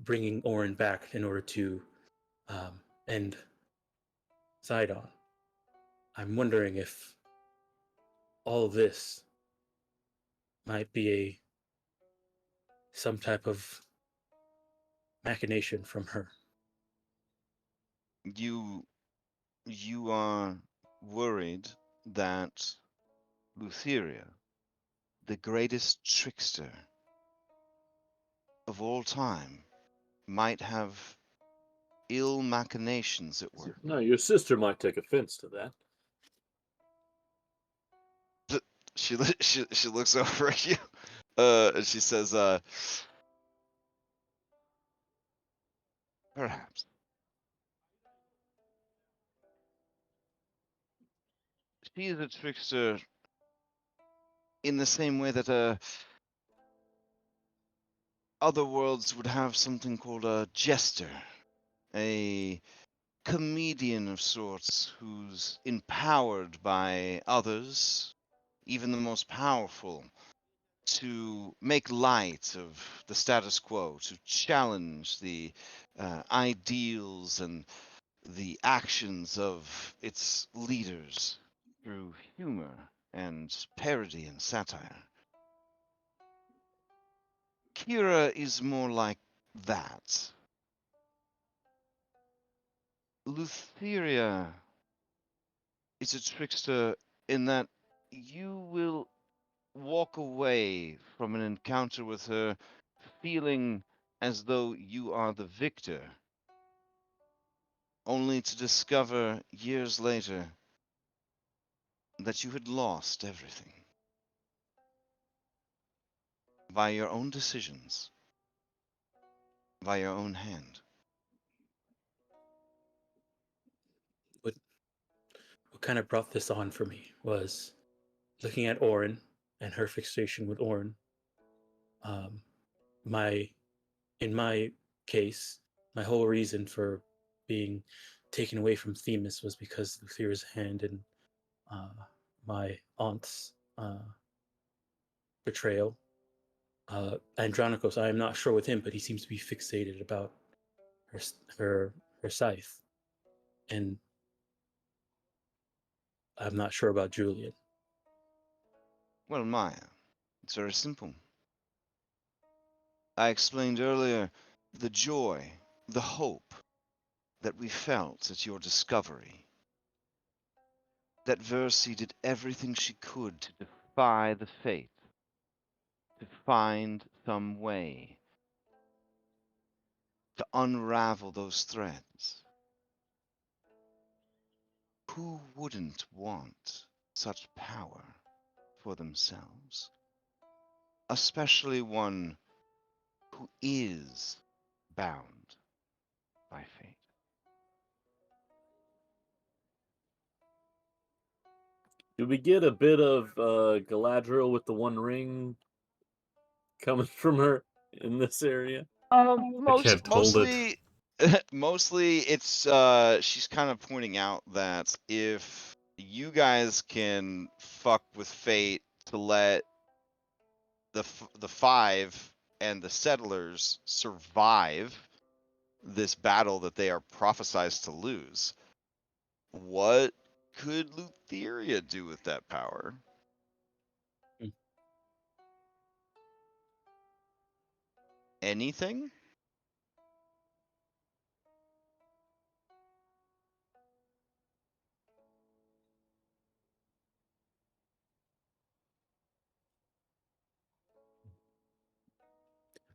bringing Orin back in order to end Sidon. I'm wondering if all of this might be some type of machination from her. You are worried that Lutheria, the greatest trickster of all time, might have ill machinations at work. No, your sister might take offense to that. she looks over at you, and she says, perhaps. She is a trickster in the same way that other worlds would have something called a jester, a comedian of sorts who's empowered by others, even the most powerful, to make light of the status quo, to challenge the ideals and the actions of its leaders through humor and parody and satire. Kira is more like that. Lutheria is a trickster in that you will walk away from an encounter with her feeling as though you are the victor, only to discover years later that you had lost everything by your own decisions, by your own hand. What kind of brought this on for me was looking at Orin and her fixation with Orin. In my case, my whole reason for being taken away from Themis was because of Luthier's hand and my aunt's betrayal. Andronikos, I am not sure with him, but he seems to be fixated about her scythe, and I'm not sure about Julian. Well, Maya, it's very simple. I explained earlier the joy, the hope that we felt at your discovery. That Versi did everything she could to defy the fate, to find some way to unravel those threads. Who wouldn't want such power for themselves? Especially one who is bound by fate. Do we get a bit of Galadriel with the One Ring coming from her in this area? I can't hold it. Mostly, mostly it's she's kind of pointing out that if you guys can fuck with fate to let the five and the settlers survive this battle that they are prophesized to lose, what could Lutheria do with that power? Hmm. Anything?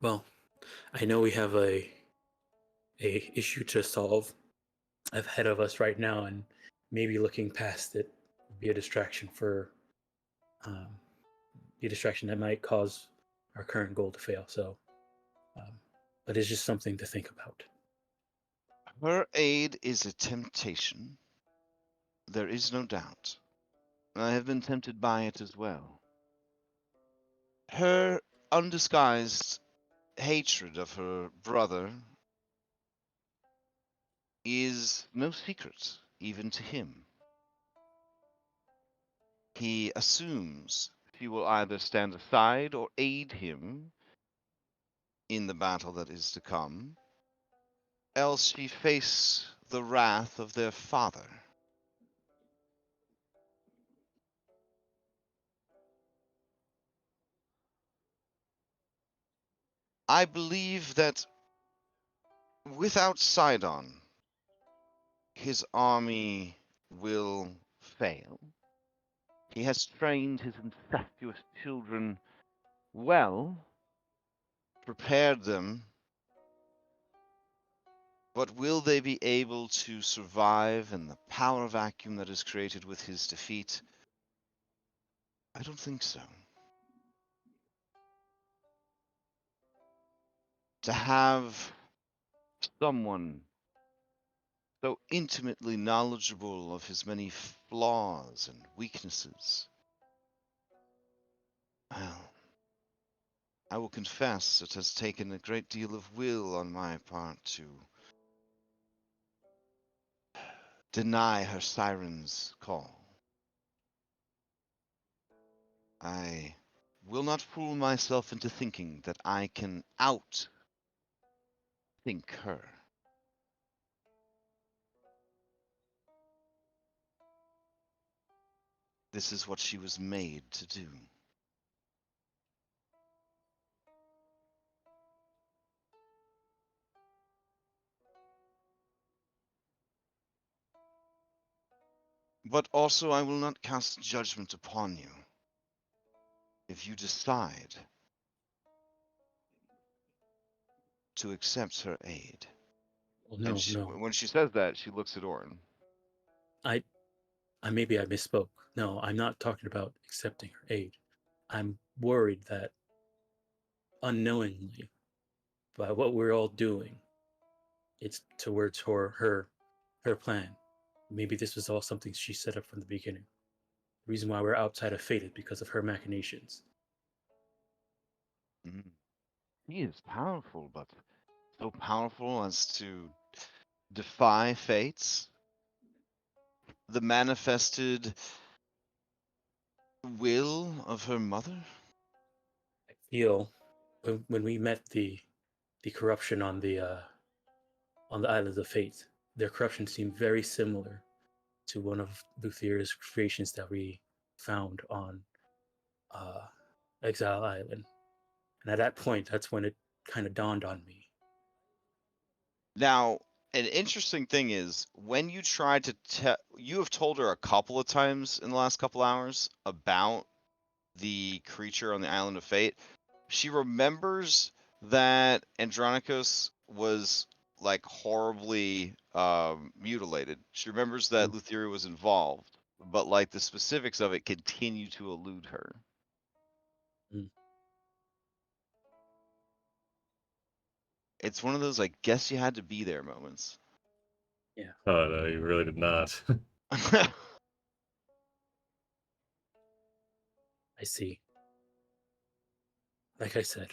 Well, I know we have a issue to solve ahead of us right now, and maybe looking past it would be a distraction for be a distraction that might cause our current goal to fail. So, but it's just something to think about. Her aid is a temptation. There is no doubt. I have been tempted by it as well. Her undisguised hatred of her brother is no secret, even to him. He assumes she will either stand aside or aid him in the battle that is to come, else she face the wrath of their father. I believe that without Sidon, his army will fail. He has trained his incestuous children well, prepared them, but will they be able to survive in the power vacuum that is created with his defeat? I don't think so. To have someone so intimately knowledgeable of his many flaws and weaknesses. Well, I will confess it has taken a great deal of will on my part to deny her siren's call. I will not fool myself into thinking that I can out-think her. This is what she was made to do. But also I will not cast judgment upon you. If you decide to accept her aid. Well, And no. when she says that, she looks at Orin. I maybe I misspoke. No, I'm not talking about accepting her aid. I'm worried that unknowingly, by what we're all doing, it's towards her plan. Maybe this was all something she set up from the beginning. The reason why we're outside of fate is because of her machinations. He is powerful, but so powerful as to defy fates? The manifested will of her mother? I feel when we met the corruption on the islands of fate, their corruption seemed very similar to one of Luthier's creations that we found on Exile Island. And at that point, that's when it kind of dawned on me. Now, an interesting thing is when you tried to you have told her a couple of times in the last couple hours about the creature on the island of fate. She remembers that Andronikos was like horribly mutilated. She remembers that Lutheria was involved, but like the specifics of it continue to elude her. It's one of those like guess you had to be there moments. Yeah. Oh no, you really did not. I see. Like I said,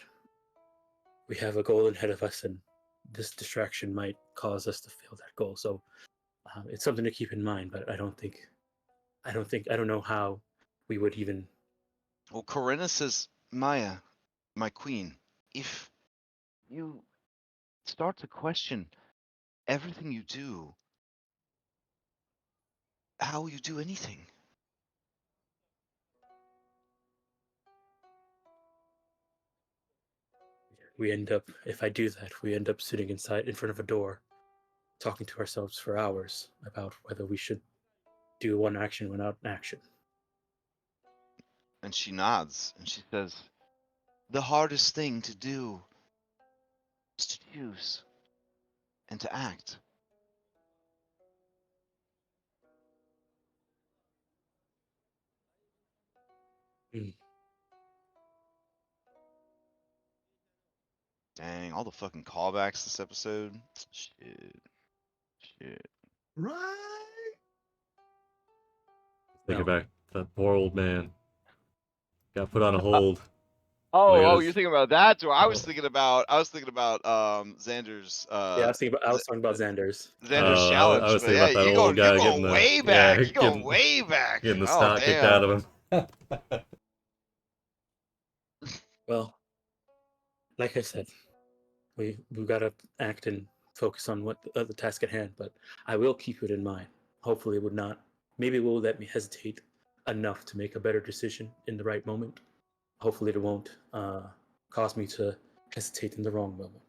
we have a goal ahead of us, and this distraction might cause us to fail that goal. So it's something to keep in mind. But I don't know how we would even. Well, Corinna says, Maya, my queen, if you start to question everything you do, how will you do anything? We end up, if I do that, we end up sitting in front of a door, talking to ourselves for hours about whether we should do one action without an action. And she nods and she says, the hardest thing to do is to choose and to act. Dang, all the fucking callbacks this episode. Shit. Right. Take No. it back. That poor old man got put on a hold. Oh, Latest. you're thinking about that? Or I was thinking about Xander's Yeah, I was talking about Xander's. Xander's I challenge. was But thinking yeah, about that old you're guy going getting way back. You're going getting, way back. getting the Oh, snot kicked out damn. of him. Well, like I said, we've got to act and focus on what the task at hand. But I will keep it in mind. Hopefully, it would not. Maybe it will let me hesitate enough to make a better decision in the right moment. Hopefully, it won't cause me to hesitate in the wrong moment.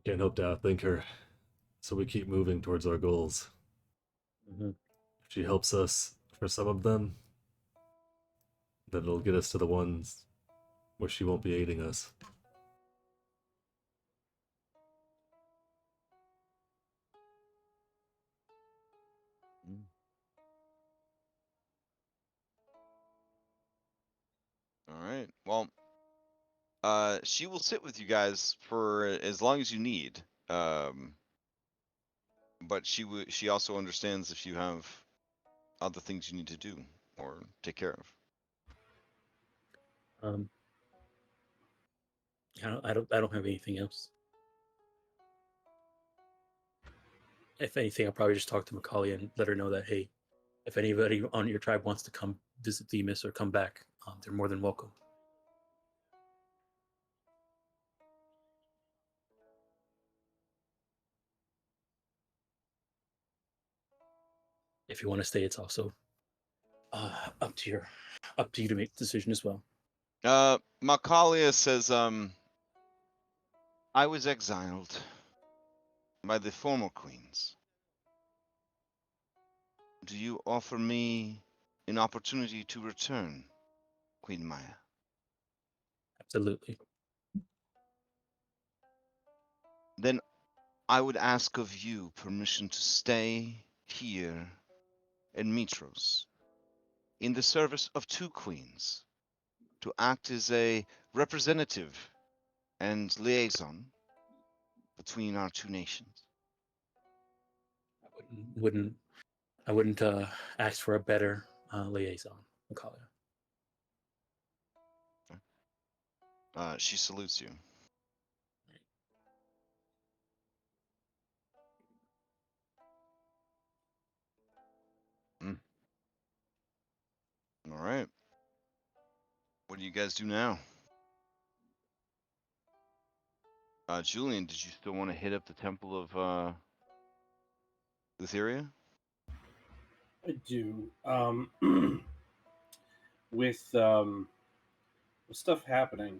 Can't hope to outthink her, so we keep moving towards our goals. Mm-hmm. If she helps us for some of them, then it'll get us to the ones where she won't be aiding us. right. Well, she will sit with you guys for as long as you need. But she also understands if you have other things you need to do or take care of. I don't have anything else. If anything, I'll probably just talk to Macaulay and let her know that, hey, if anybody on your tribe wants to come visit Themis or come back, they're more than welcome. If you want to stay, it's also up to you to make the decision as well. Macaulay says, I was exiled by the former queens. Do you offer me an opportunity to return, Queen Maya? Absolutely. Then I would ask of you permission to stay here in Mytros, in the service of two queens, to act as a representative and liaison between our two nations. I wouldn't ask for a better liaison, Macaulay. She salutes you. All right. What do you guys do now? Julian, did you still want to hit up the Temple of Theria? I do. With stuff happening,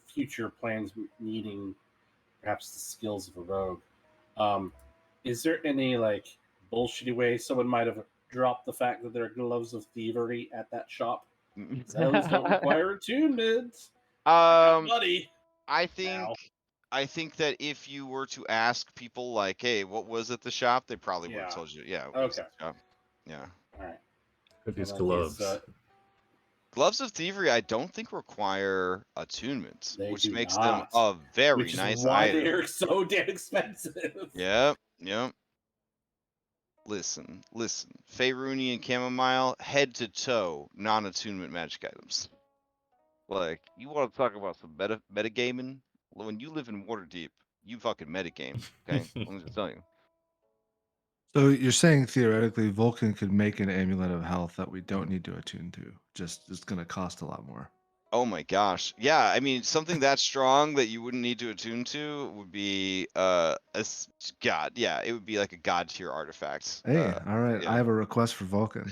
future plans needing perhaps the skills of a rogue. Is there any bullshitty way someone might have dropped the fact that there are gloves of thievery at that shop? Those don't require attunement. Buddy. I think that if you were to ask people like, "Hey, what was at the shop?" they probably would have told you. Yeah. Okay. Yeah. All right. These gloves. Gloves of thievery, I don't think require attunement, They which do makes not. them a very Which is nice why item. they're so damn expensive. Yep. Listen. Faeruni and Chamomile, head to toe, non-attunement magic items. Like, you want to talk about some metagaming? When you live in Waterdeep, you fucking metagame, okay? Let me just tell you. So you're saying theoretically Vulcan could make an amulet of health that we don't need to attune to. Just it's going to cost a lot more. Oh my gosh. Yeah, I mean, something that strong that you wouldn't need to attune to would be god. Yeah, it would be like a god tier artifact. Hey, all right. yeah. I have a request for Vulcan.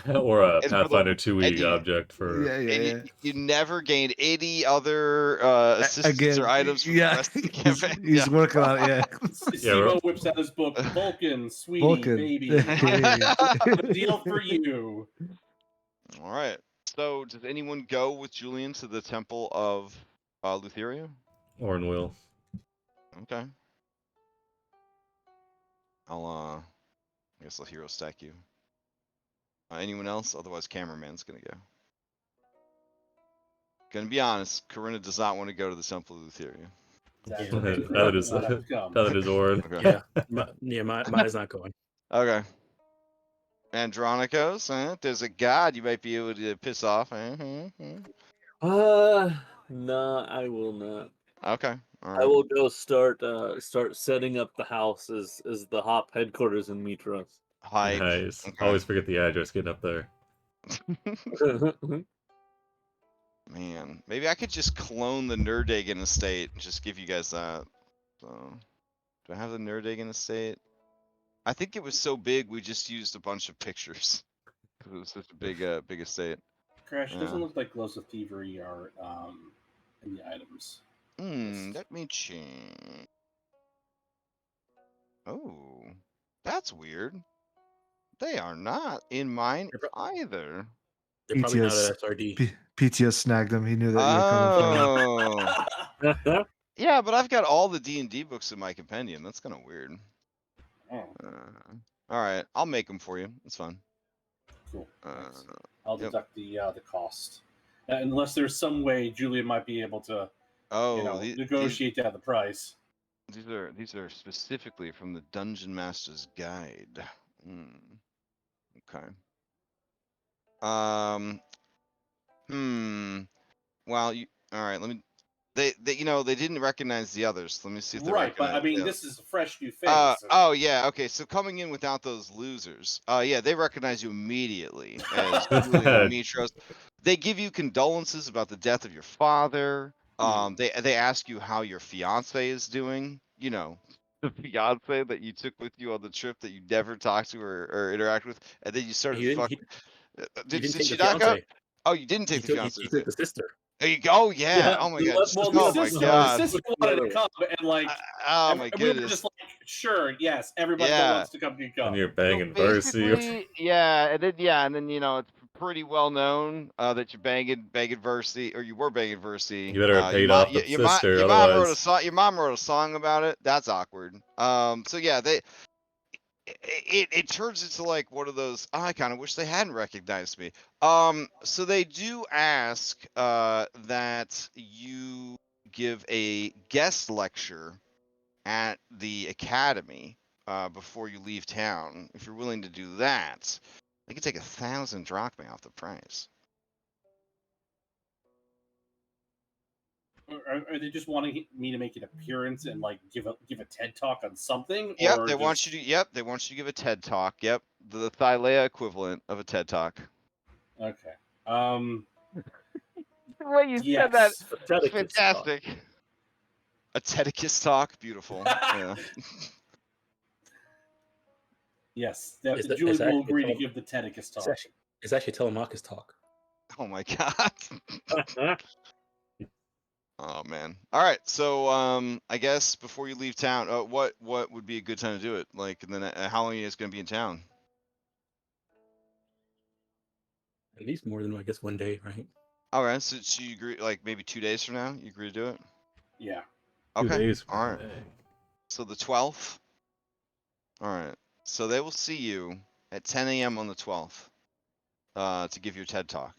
Or a And for Pathfinder the- 2e object for. Yeah. You never gained any other assistants or items for the rest of the campaign. He's working on it. Yeah. Steve-O whips out his book. Vulcan, sweetie, Vulcan. baby. I have a deal for you. All right. So, does anyone go with Julian to the Temple of Lutheria? Orin will. Okay. I guess I'll hero stack you. Anyone else? Otherwise, cameraman's gonna go. Gonna be honest, Corinna does not want to go to the Temple of Lutheria. That is Orin. Okay. Mine is not going. Okay. Andronikos, there's a god you might be able to piss off. No, I will not. Okay. All right. I will go start setting up the house as the hop headquarters in Mytros. Hype. Nice. Okay. Always forget the address getting up there. Man, maybe I could just clone the Nerdagen estate and just give you guys that. So, do I have the Nerdagen estate? I think it was so big we just used a bunch of pictures because it was such a big estate. Crash, doesn't look like gloves of thievery are in the items. Let me change. Oh, that's weird. They are not in mine either. They're probably not PTS at SRD. PTS snagged him. He knew that you were coming from. Oh. Yeah, but I've got all the D&D books in my compendium. That's kind of weird. Oh. All right, I'll make them for you. It's fine. Cool. Uh, Thanks. I'll yep. deduct the cost, unless there's some way Julian might be able to, Oh, negotiate down the price. these are specifically from the Dungeon Master's Guide. Okay. Well, all right. Let me. They they didn't recognize the others. Let me see if they Right, but recognize. I mean, the this is a fresh new face. Oh yeah, okay. So coming in without those losers, yeah, they recognize you immediately as Julian of Mytros. They give you condolences about the death of your father. They ask you how your fiance is doing. You know, the fiance that you took with you on the trip that you never talked to or interact with, and then you started He didn't. fucking. He didn't take she the not go? fiance. Oh, you didn't He take the took. fiance. He took the sister. There you go. Oh yeah. Oh my god. Well, Oh the my sister, god. the sister wanted to come, and like, Oh my we were goodness. just like, sure, yes, everybody that Yeah. wants to come can come. And you're banging So Versi. basically, yeah, and then it's pretty well known that you're banging Versi, or you were banging Versi. You better have paid off the sister, your mom wrote a otherwise. song. Your mom wrote a song about it. That's awkward. So yeah, it turns into like one of those. Oh, I kind of wish they hadn't recognized me. So they do ask that you give a guest lecture at the academy before you leave town. If you're willing to do that, they can take 1,000 drachmae off the price. Are they just wanting me to make an appearance and like give a TED talk on something? Yep, or they want you to. Yep, they want you to give a TED talk. Yep, the Thylea equivalent of a TED talk. Okay. The way you yes. said that, Pathetic fantastic. A Tedicus talk, beautiful. Yeah. Yes, Is that- Julian is will actually agree to tele- give the Tedicus It's talk. actually, it's actually Telemachus talk. Oh my god. Oh man. All right. So I guess before you leave town, what would be a good time to do it? Like, and then how long are you guys gonna be in town? At least more than I guess 1 day, right? All right. So you agree, like maybe 2 days from now, you agree to do it? Yeah. 2 Okay. days. All right. So the 12th. All right. So they will see you at 10 a.m. on the 12th to give your TED talk.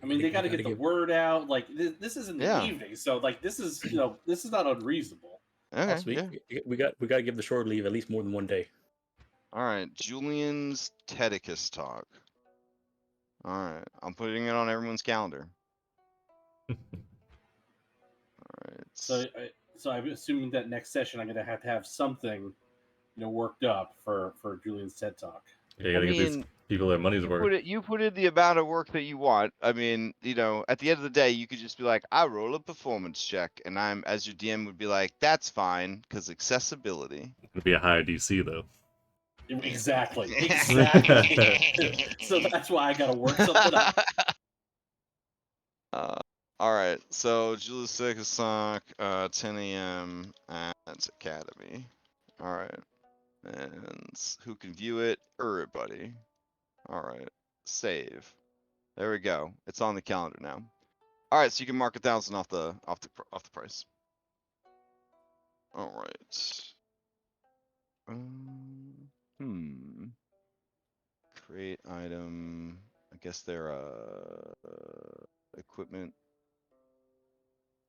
I mean, they got to get the word out. Like this is in the Yeah. evening, so like this is this is not unreasonable. Okay. Also, we got to give the short leave at least more than 1 day. All right. Julian's Tedicus talk. All right. I'm putting it on everyone's calendar. All right. So I'm assuming that next session I'm gonna have to have something, worked up for Julian's TED talk. Yeah, you gotta give these people their money's worth. You put in the amount of work that you want. I mean, at the end of the day, you could just be like, I roll a performance check, and I'm, as your DM would be like, that's fine, because accessibility. It'd be a higher DC though. Exactly. So that's why I gotta work something up. All right. So Julius Sock, 10 a.m. at Academy. All right. And who can view it? Everybody. All right. Save. There we go. It's on the calendar now. All right, so you can mark 1,000 off the price. All right. Create item. I guess they're equipment.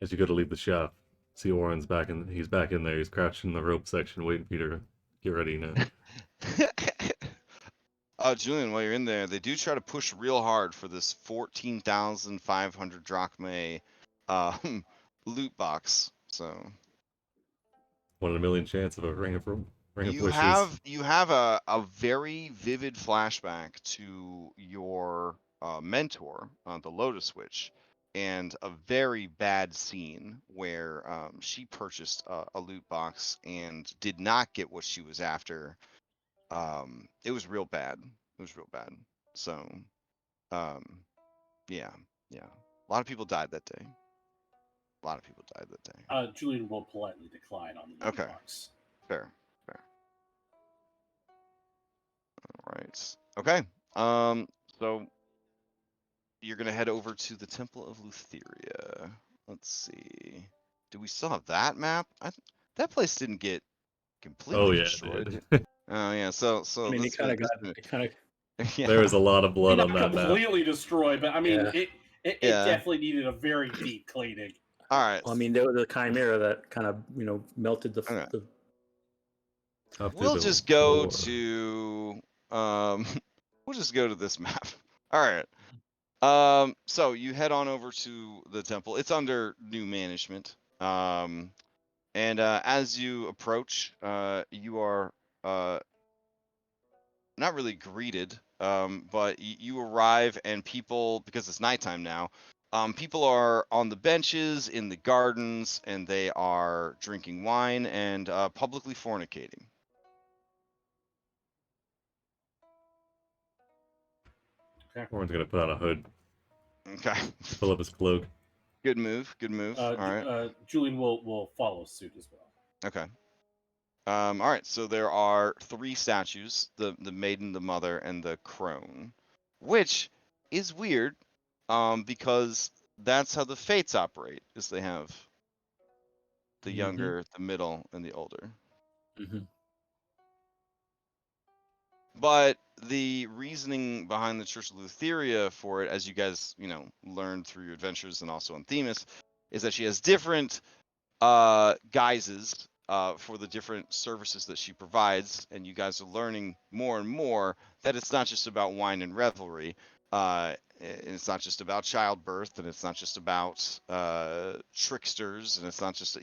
As you go to leave the shop, see Warren's back in. He's back in there. He's crouching in the rope section, waiting for you to get ready now. Julian, while you're in there, they do try to push real hard for this 14,500 drachmae loot box. So 1 in a million chance of a ring of you wishes. have a very vivid flashback to your mentor, the Lotus Witch, and a very bad scene where she purchased a loot box and did not get what she was after. It was real bad. So, yeah. A lot of people died that day. Julian will politely decline on the Okay. box. Fair. All right. Okay. So you're gonna head over to the Temple of Lutheria. Let's see. Do we still have that map? That place didn't get completely Oh yeah, destroyed. it did. Oh yeah. So I mean, this it kind of Yeah. There is a lot of blood Not on that map. completely destroyed, but I mean, Yeah. it Yeah. definitely needed a very deep cleaning. All right. Well, I mean, there was a chimera that kind of melted the. Okay. the Up to We'll the just go floor. to we'll just go to this map. All right. So you head on over to the temple. It's under new management. And as you approach, you are not really greeted, but you arrive and people, because it's nighttime now, people are on the benches in the gardens and they are drinking wine and publicly fornicating. Orin's gonna put on a hood, Okay. pull up his cloak. Good move. Good move. All right. Julian will follow suit as well. Okay. All right. So there are 3 statues: the maiden, the mother, and the crone, which is weird, because that's how the fates operate. Is they have the younger, the middle, and the older. Mhm. But the reasoning behind the Church of Lutheria for it, as you guys, learned through your adventures and also on Themis, is that she has different guises for the different services that she provides, and you guys are learning more and more that it's not just about wine and revelry, and it's not just about childbirth, and it's not just about tricksters, and it's not just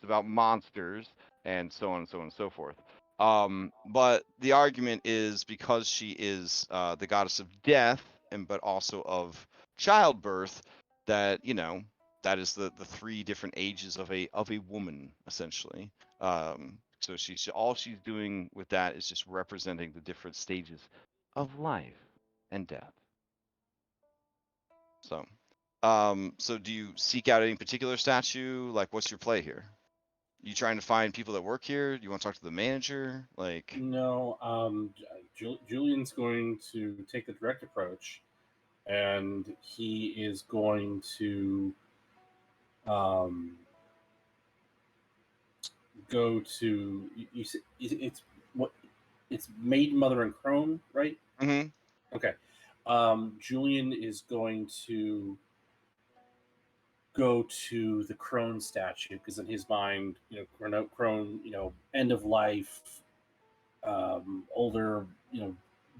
about monsters, and so on and so on and so forth. But the argument is because she is the goddess of death, but also of childbirth, that that is the 3 different ages of a woman, essentially. So all she's doing with that is just representing the different stages of life and death. So, so do you seek out any particular statue? Like, what's your play here? You trying to find people that work here? Do you want to talk to the manager? Like, No, Julian's going to take the direct approach, and he is going to go to it's maiden, mother, and crone, right? mm-hmm. Okay. Julian is going to go to the crone statue because in his mind, crone, end of life, older,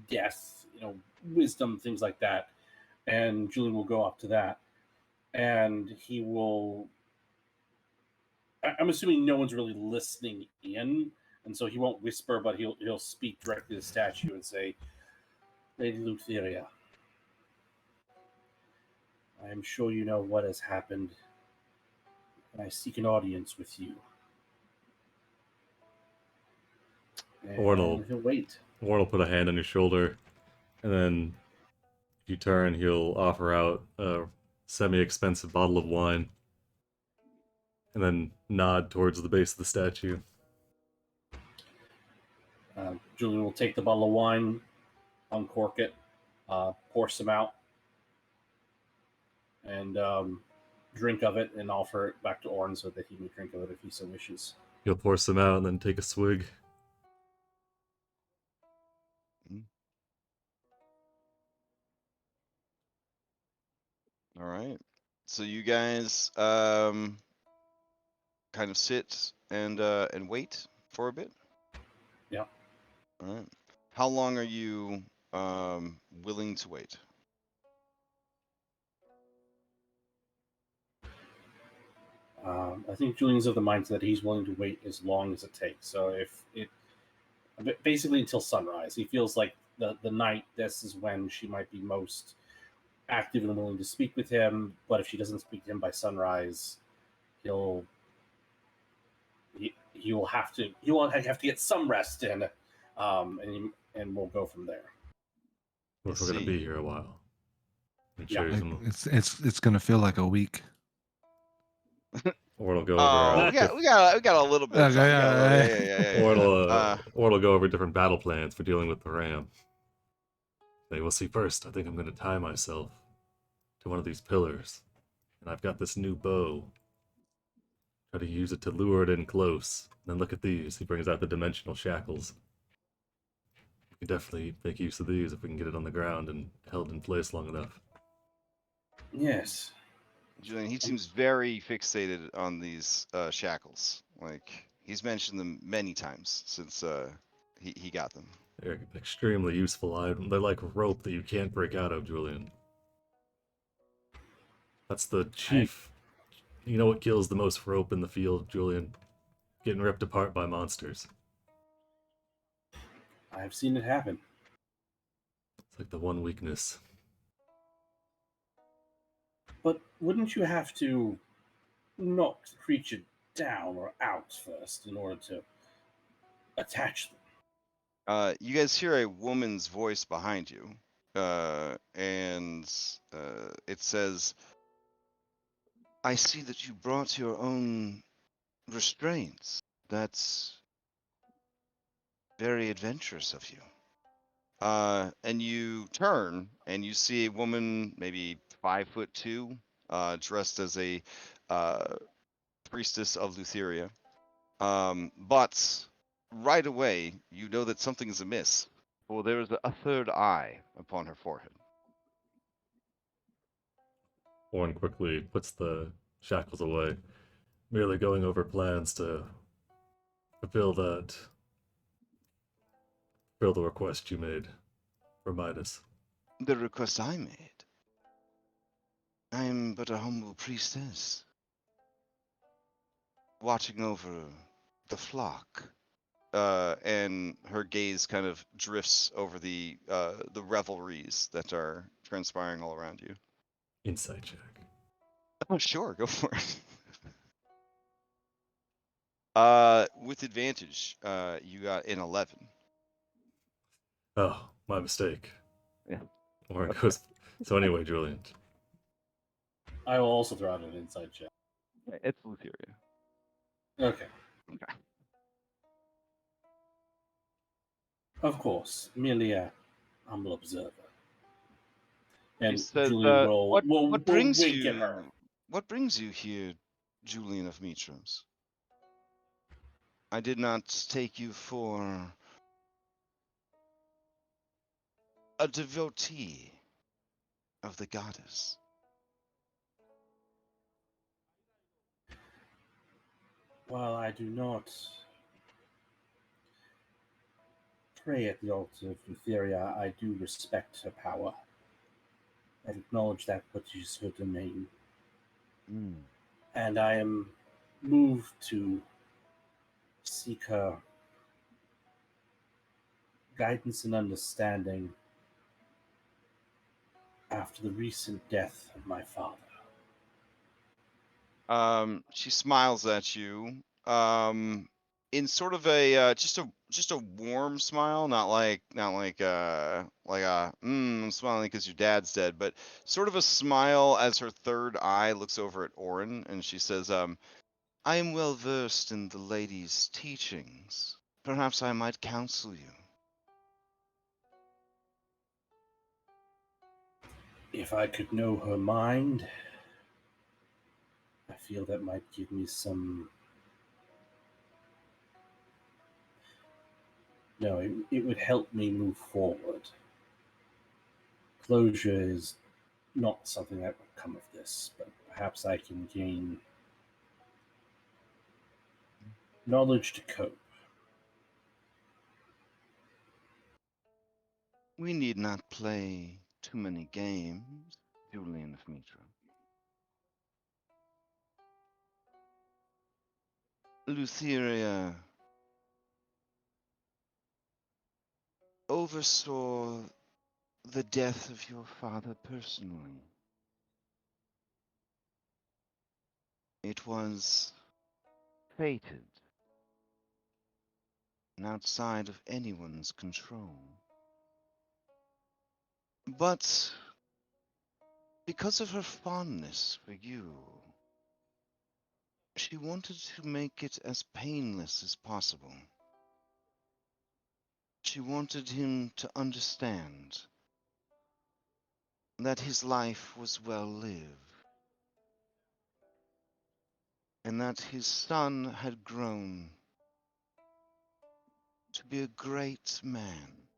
death, wisdom, things like that. And Julian will go up to that, and he will. I'm assuming no one's really listening in, and so he won't whisper, but he'll speak directly to the statue and say, "Lady Lutheria, I am sure you know what has happened, and I seek an audience with you." And he'll wait. Orin will put a hand on your shoulder, and then if you turn, he'll offer out a semi-expensive bottle of wine, and then nod towards the base of the statue. Julian will take the bottle of wine, uncork it, pour some out, and drink of it, and offer it back to Orin so that he may drink of it if he so wishes. He'll pour some out and then take a swig. All right. So you guys kind of sit and wait for a bit. Yeah. All right. How long are you willing to wait? I think Julian's of the mindset that he's willing to wait as long as it takes. So if it basically until sunrise, he feels like the night, this is when she might be most active and willing to speak with him. But if she doesn't speak to him by sunrise, he'll have to get some rest in, and we'll go from there. If we're gonna be here a while. Yeah. It's gonna feel like a week. Or it'll go Oh, over. we got a little bit. Of time. Yeah. Or it'll go over different battle plans for dealing with the ram. They will see first. I think I'm gonna tie myself to one of these pillars, and I've got this new bow. Try to use it to lure it in close. Then look at these. He brings out the dimensional shackles. could definitely make use of these if we can get it on the ground and held in place long enough. Yes. Julian, he seems very fixated on these shackles. Like he's mentioned them many times since he got them. They're an extremely useful item. They're like rope that you can't break out of, Julian. That's the chief. You know what kills the most rope in the field, Julian? Getting ripped apart by monsters. I've seen it happen. It's like the one weakness. But wouldn't you have to knock the creature down or out first in order to attach them? You guys hear a woman's voice behind you, and it says, "I see that you brought your own restraints. That's very adventurous of you." And you turn and you see a woman, maybe 5'2", dressed as a priestess of Lutheria. But right away, you know that something is amiss. For there is a third eye upon her forehead. Warren quickly puts the shackles away, merely going over plans to fulfill the request you made for Midas. The request I made. I am but a humble priestess, watching over the flock. And her gaze kind of drifts over the revelries that are transpiring all around you. Insight check. Oh, sure, go for it. With advantage, you got an 11. Oh, my mistake. Yeah. Warren Okay. goes. So anyway, Julian. I will also throw out an inside check. It's Lutheria. Okay. Okay. Of course, merely a humble observer. He And says, Julian what will brings wink you? at her. What brings you here, Julian of Mytros? I did not take you for a devotee of the goddess. While I do not pray at the altar of Lutheria, I do respect her power and acknowledge that which is her domain. And I am moved to seek her guidance and understanding after the recent death of my father. She smiles at you. In sort of a just a warm smile, not like I'm smiling because your dad's dead, but sort of a smile as her third eye looks over at Orin, and she says, "I am well versed in the lady's teachings. Perhaps I might counsel you." If I could know her mind, I feel that might give me some. No, it would help me move forward. Closure is not something that would come of this, but perhaps I can gain knowledge to cope. We need not play too many games, Julian of Mytros. Lutheria oversaw the death of your father personally. It was fated and outside of anyone's control. But because of her fondness for you, she wanted to make it as painless as possible. She wanted him to understand that his life was well lived, and that his son had grown to be a great man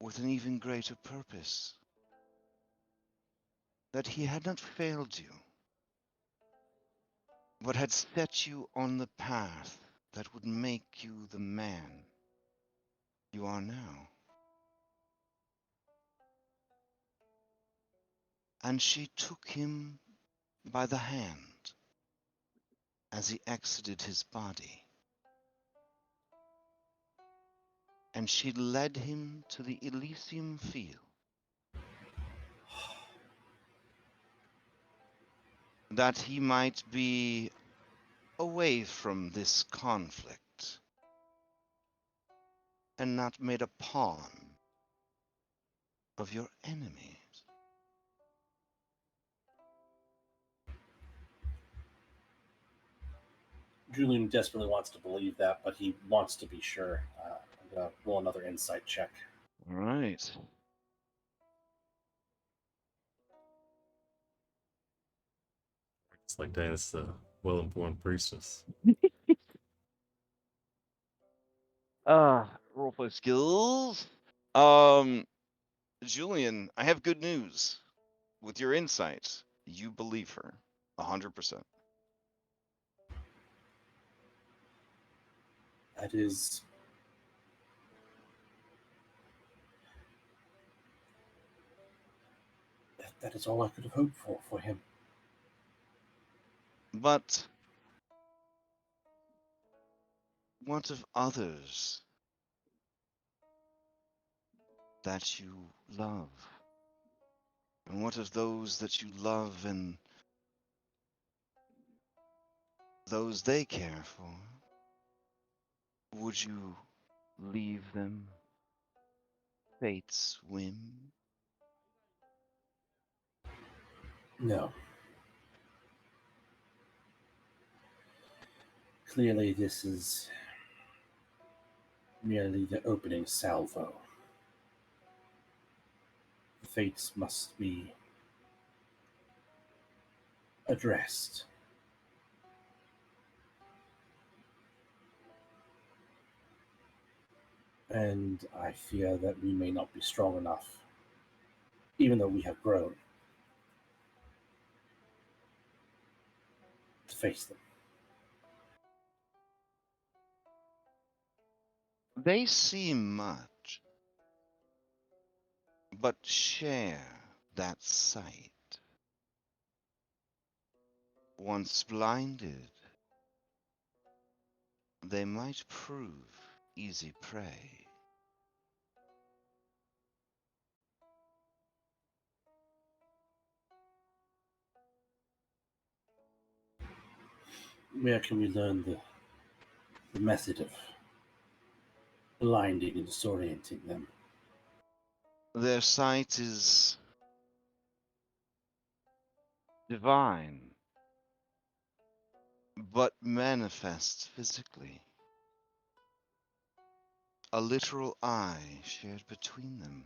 with an even greater purpose. That he had not failed you, but had set you on the path that would make you the man you are now. And she took him by the hand as he exited his body, and she led him to the Elysium field, that he might be away from this conflict and not made a pawn of your enemies. Julian desperately wants to believe that, but he wants to be sure. I'm going to roll another insight check. All right. It's like, dang, this is a well-informed priestess. Roleplay skills. Julian, I have good news. With your insight, you believe her 100%. That is... That is all I could have hoped for him. But what of others that you love? And what of those that you love and those they care for? Would you leave them fate's whim? No. Clearly, this is merely the opening salvo. The fates must be addressed. And I fear that we may not be strong enough, even though we have grown, to face them. They see much, but share that sight. Once blinded, they might prove easy prey. Where can we learn the method of blinding and disorienting them? Their sight is divine, but manifests physically. A literal eye shared between them.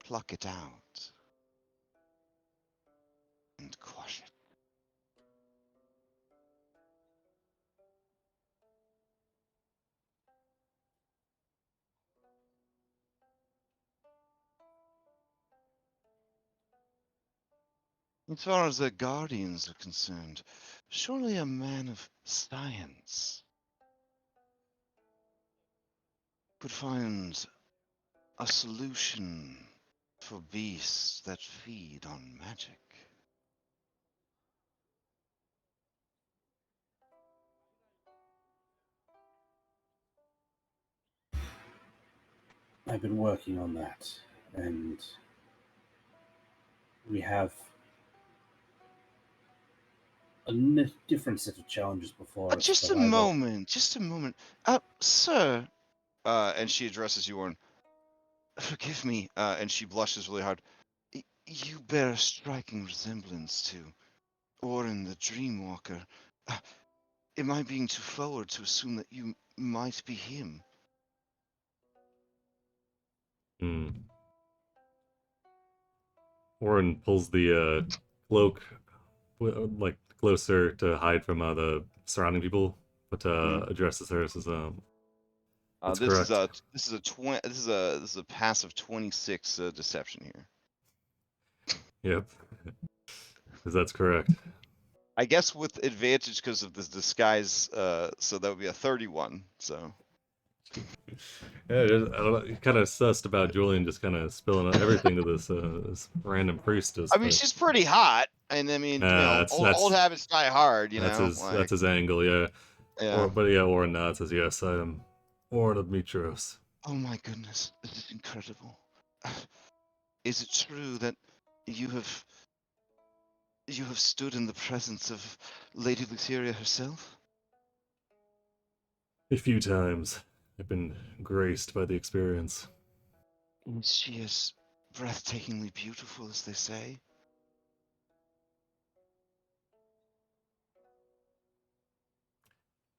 Pluck it out and quash it. As far as the Guardians are concerned, surely a man of science could find a solution for beasts that feed on magic. I've been working on that, and we have a different set of challenges before us. Just a moment, just a moment. Sir, and she addresses you, Orn. Forgive me, and she blushes really hard. You bear a striking resemblance to Orin the Dreamwalker. Am I being too forward to assume that you might be him? Hmm. Warren pulls the cloak like closer to hide from the surrounding people but addresses her as that's This is correct. this is a passive 26 deception here. Yep, because that's correct. I guess with advantage because of this disguise, so that would be a 31. So Yeah, I don't know, kind of sussed about Julian just kind of spilling out everything to this random priestess. I mean, she's pretty hot, and I mean, old habits die hard. That's his angle, yeah. Yeah. Oren nods says, yes, I am Oren of Mytros. Oh my goodness, this is incredible. Is it true that you have stood in the presence of Lady Lutheria herself? A few times. I've been graced by the experience. Is she as breathtakingly beautiful as they say?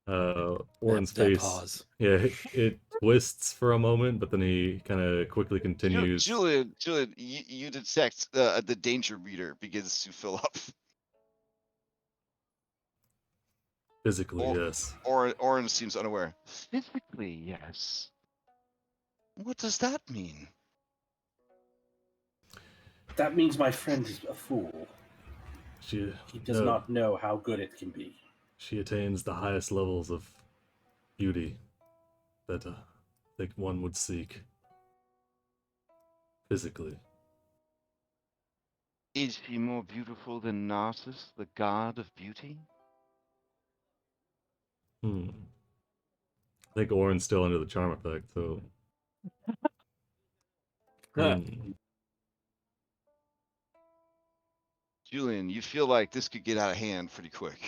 Oren's That face, pause. yeah, it twists for a moment, but then he kind of quickly continues. Julian, you detect the danger meter begins to fill up. Physically, yes. Oren seems unaware. Physically, yes. What does that mean? That means my friend is a fool. He does not know how good it can be. She attains the highest levels of beauty that I think one would seek. Physically. Is she more beautiful than Narcissus, the god of beauty? I think Oren's still under the charm effect, so. Julian, you feel like this could get out of hand pretty quick.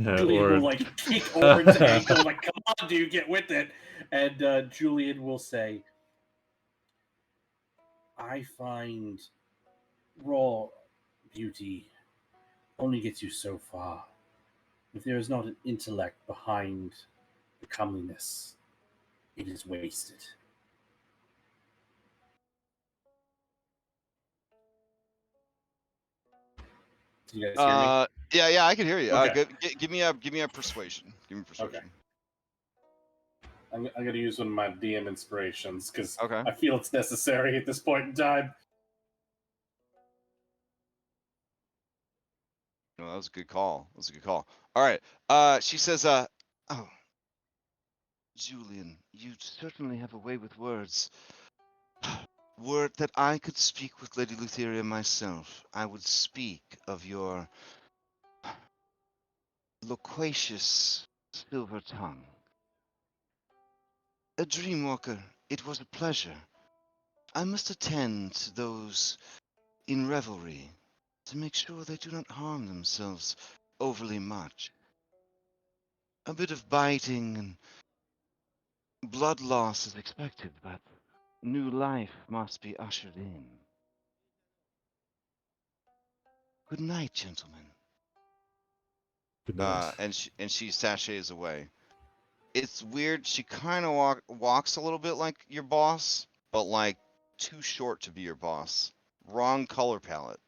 Julian will like kick Oren's ankle, like, come on, dude, get with it. And Julian will say, I find raw beauty only gets you so far. If there is not an intellect behind the comeliness, it is wasted. Can you guys hear me? Yeah, I can hear you. Okay. Give me a persuasion. Give me persuasion. Okay. I'm going to use one of my DM inspirations because Okay. I feel it's necessary at this point in time. No, that was a good call. All right. She says, oh, Julian, you certainly have a way with words. Were it that I could speak with Lady Lutheria myself, I would speak of your loquacious silver tongue. A dreamwalker, it was a pleasure. I must attend to those in revelry to make sure they do not harm themselves overly much. A bit of biting and blood loss is expected, but new life must be ushered in. Good night, gentlemen. Good night. And she sachets away. It's weird. She kind of walks a little bit like your boss, but like too short to be your boss. Wrong color palette.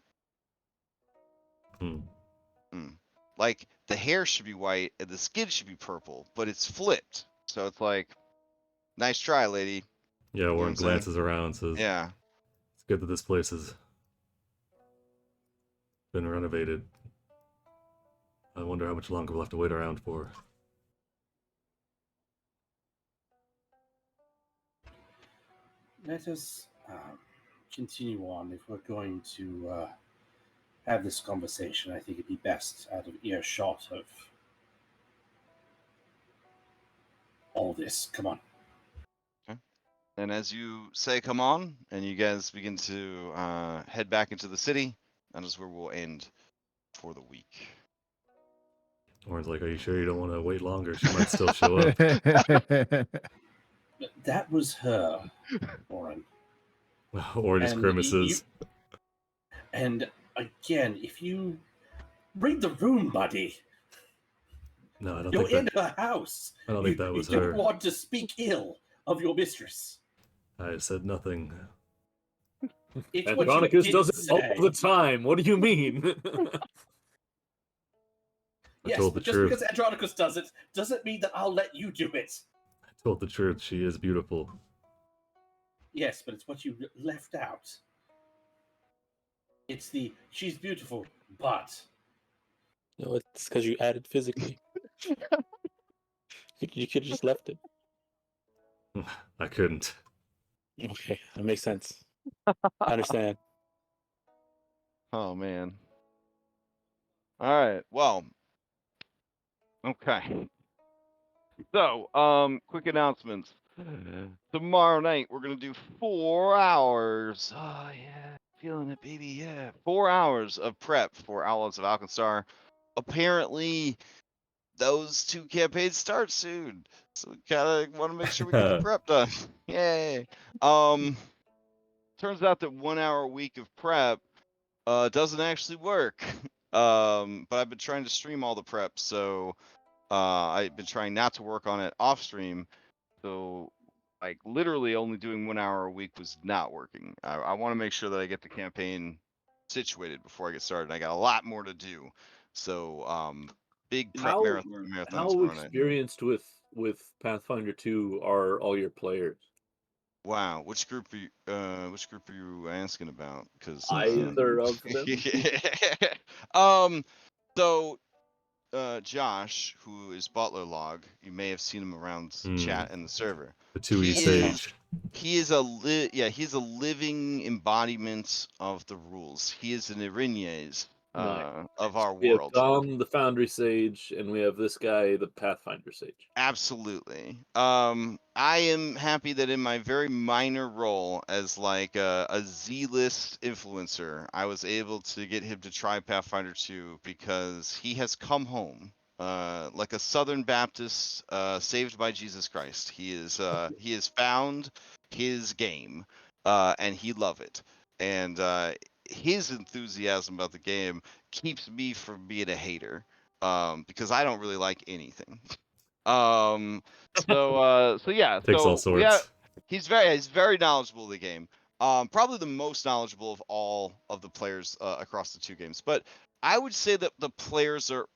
Like the hair should be white and the skin should be purple, but it's flipped. So it's like, nice try, lady. Yeah, Oren glances around and says, yeah, it's good that this place has been renovated. I wonder how much longer we'll have to wait around for. Let us continue on. If we're going to have this conversation, I think it'd be best out of earshot of all this. Come on. Okay. And as you say, come on, and you guys begin to head back into the city, that is where we'll end for the week. Oren's like, are you sure you don't want to wait longer? She might still show up. That was her, Oren. Oren just grimaces. And again, if you read the room, buddy. No, I don't You're think in her house. I don't think that was you her. don't want to speak ill of your mistress. I said nothing. Andronikos does it all the time. What do you mean? Yes, told but the just truth. because Andronikos does it doesn't mean that I'll let you do it. I told the truth. She is beautiful. Yes, but it's what you left out. It's the she's beautiful, but No, it's because you added physically. You could have just left it. I couldn't. Okay, that makes sense. I understand. Oh man. All right. Well. Okay. So, quick announcements. Tomorrow night we're gonna do 4 hours. Oh yeah, feeling it, baby. Yeah, 4 hours of prep for Outlaws of Alkenstar. Apparently, those 2 campaigns start soon, so we kind of want to make sure we get the prep done. Yay! Turns out that 1 hour a week of prep doesn't actually work. But I've been trying to stream all the prep, so I've been trying not to work on it off stream. So, like, literally only doing 1 hour a week was not working. I want to make sure that I get the campaign situated before I get started. I got a lot more to do. So, big prep marathon How tomorrow night. experienced with Pathfinder 2 are all your players? Wow, which group are you asking about? Because Either of them. so Josh, who is Butler Log, you may have seen him around chat in the server. The 2E He Sage. he's a living embodiment of the rules. He is an Irenaeus of our We have world. Tom, the Foundry Sage, and we have this guy, the Pathfinder Sage. Absolutely. I am happy that in my very minor role as like a Z-list influencer, I was able to get him to try Pathfinder 2 because he has come home. Like a Southern Baptist saved by Jesus Christ. He has found his game, and he love it. And his enthusiasm about the game keeps me from being a hater. Because I don't really like anything. So yeah, Takes all so yeah, sorts. he's very knowledgeable of the game. Probably the most knowledgeable of all of the players across the 2 games. But I would say that the players are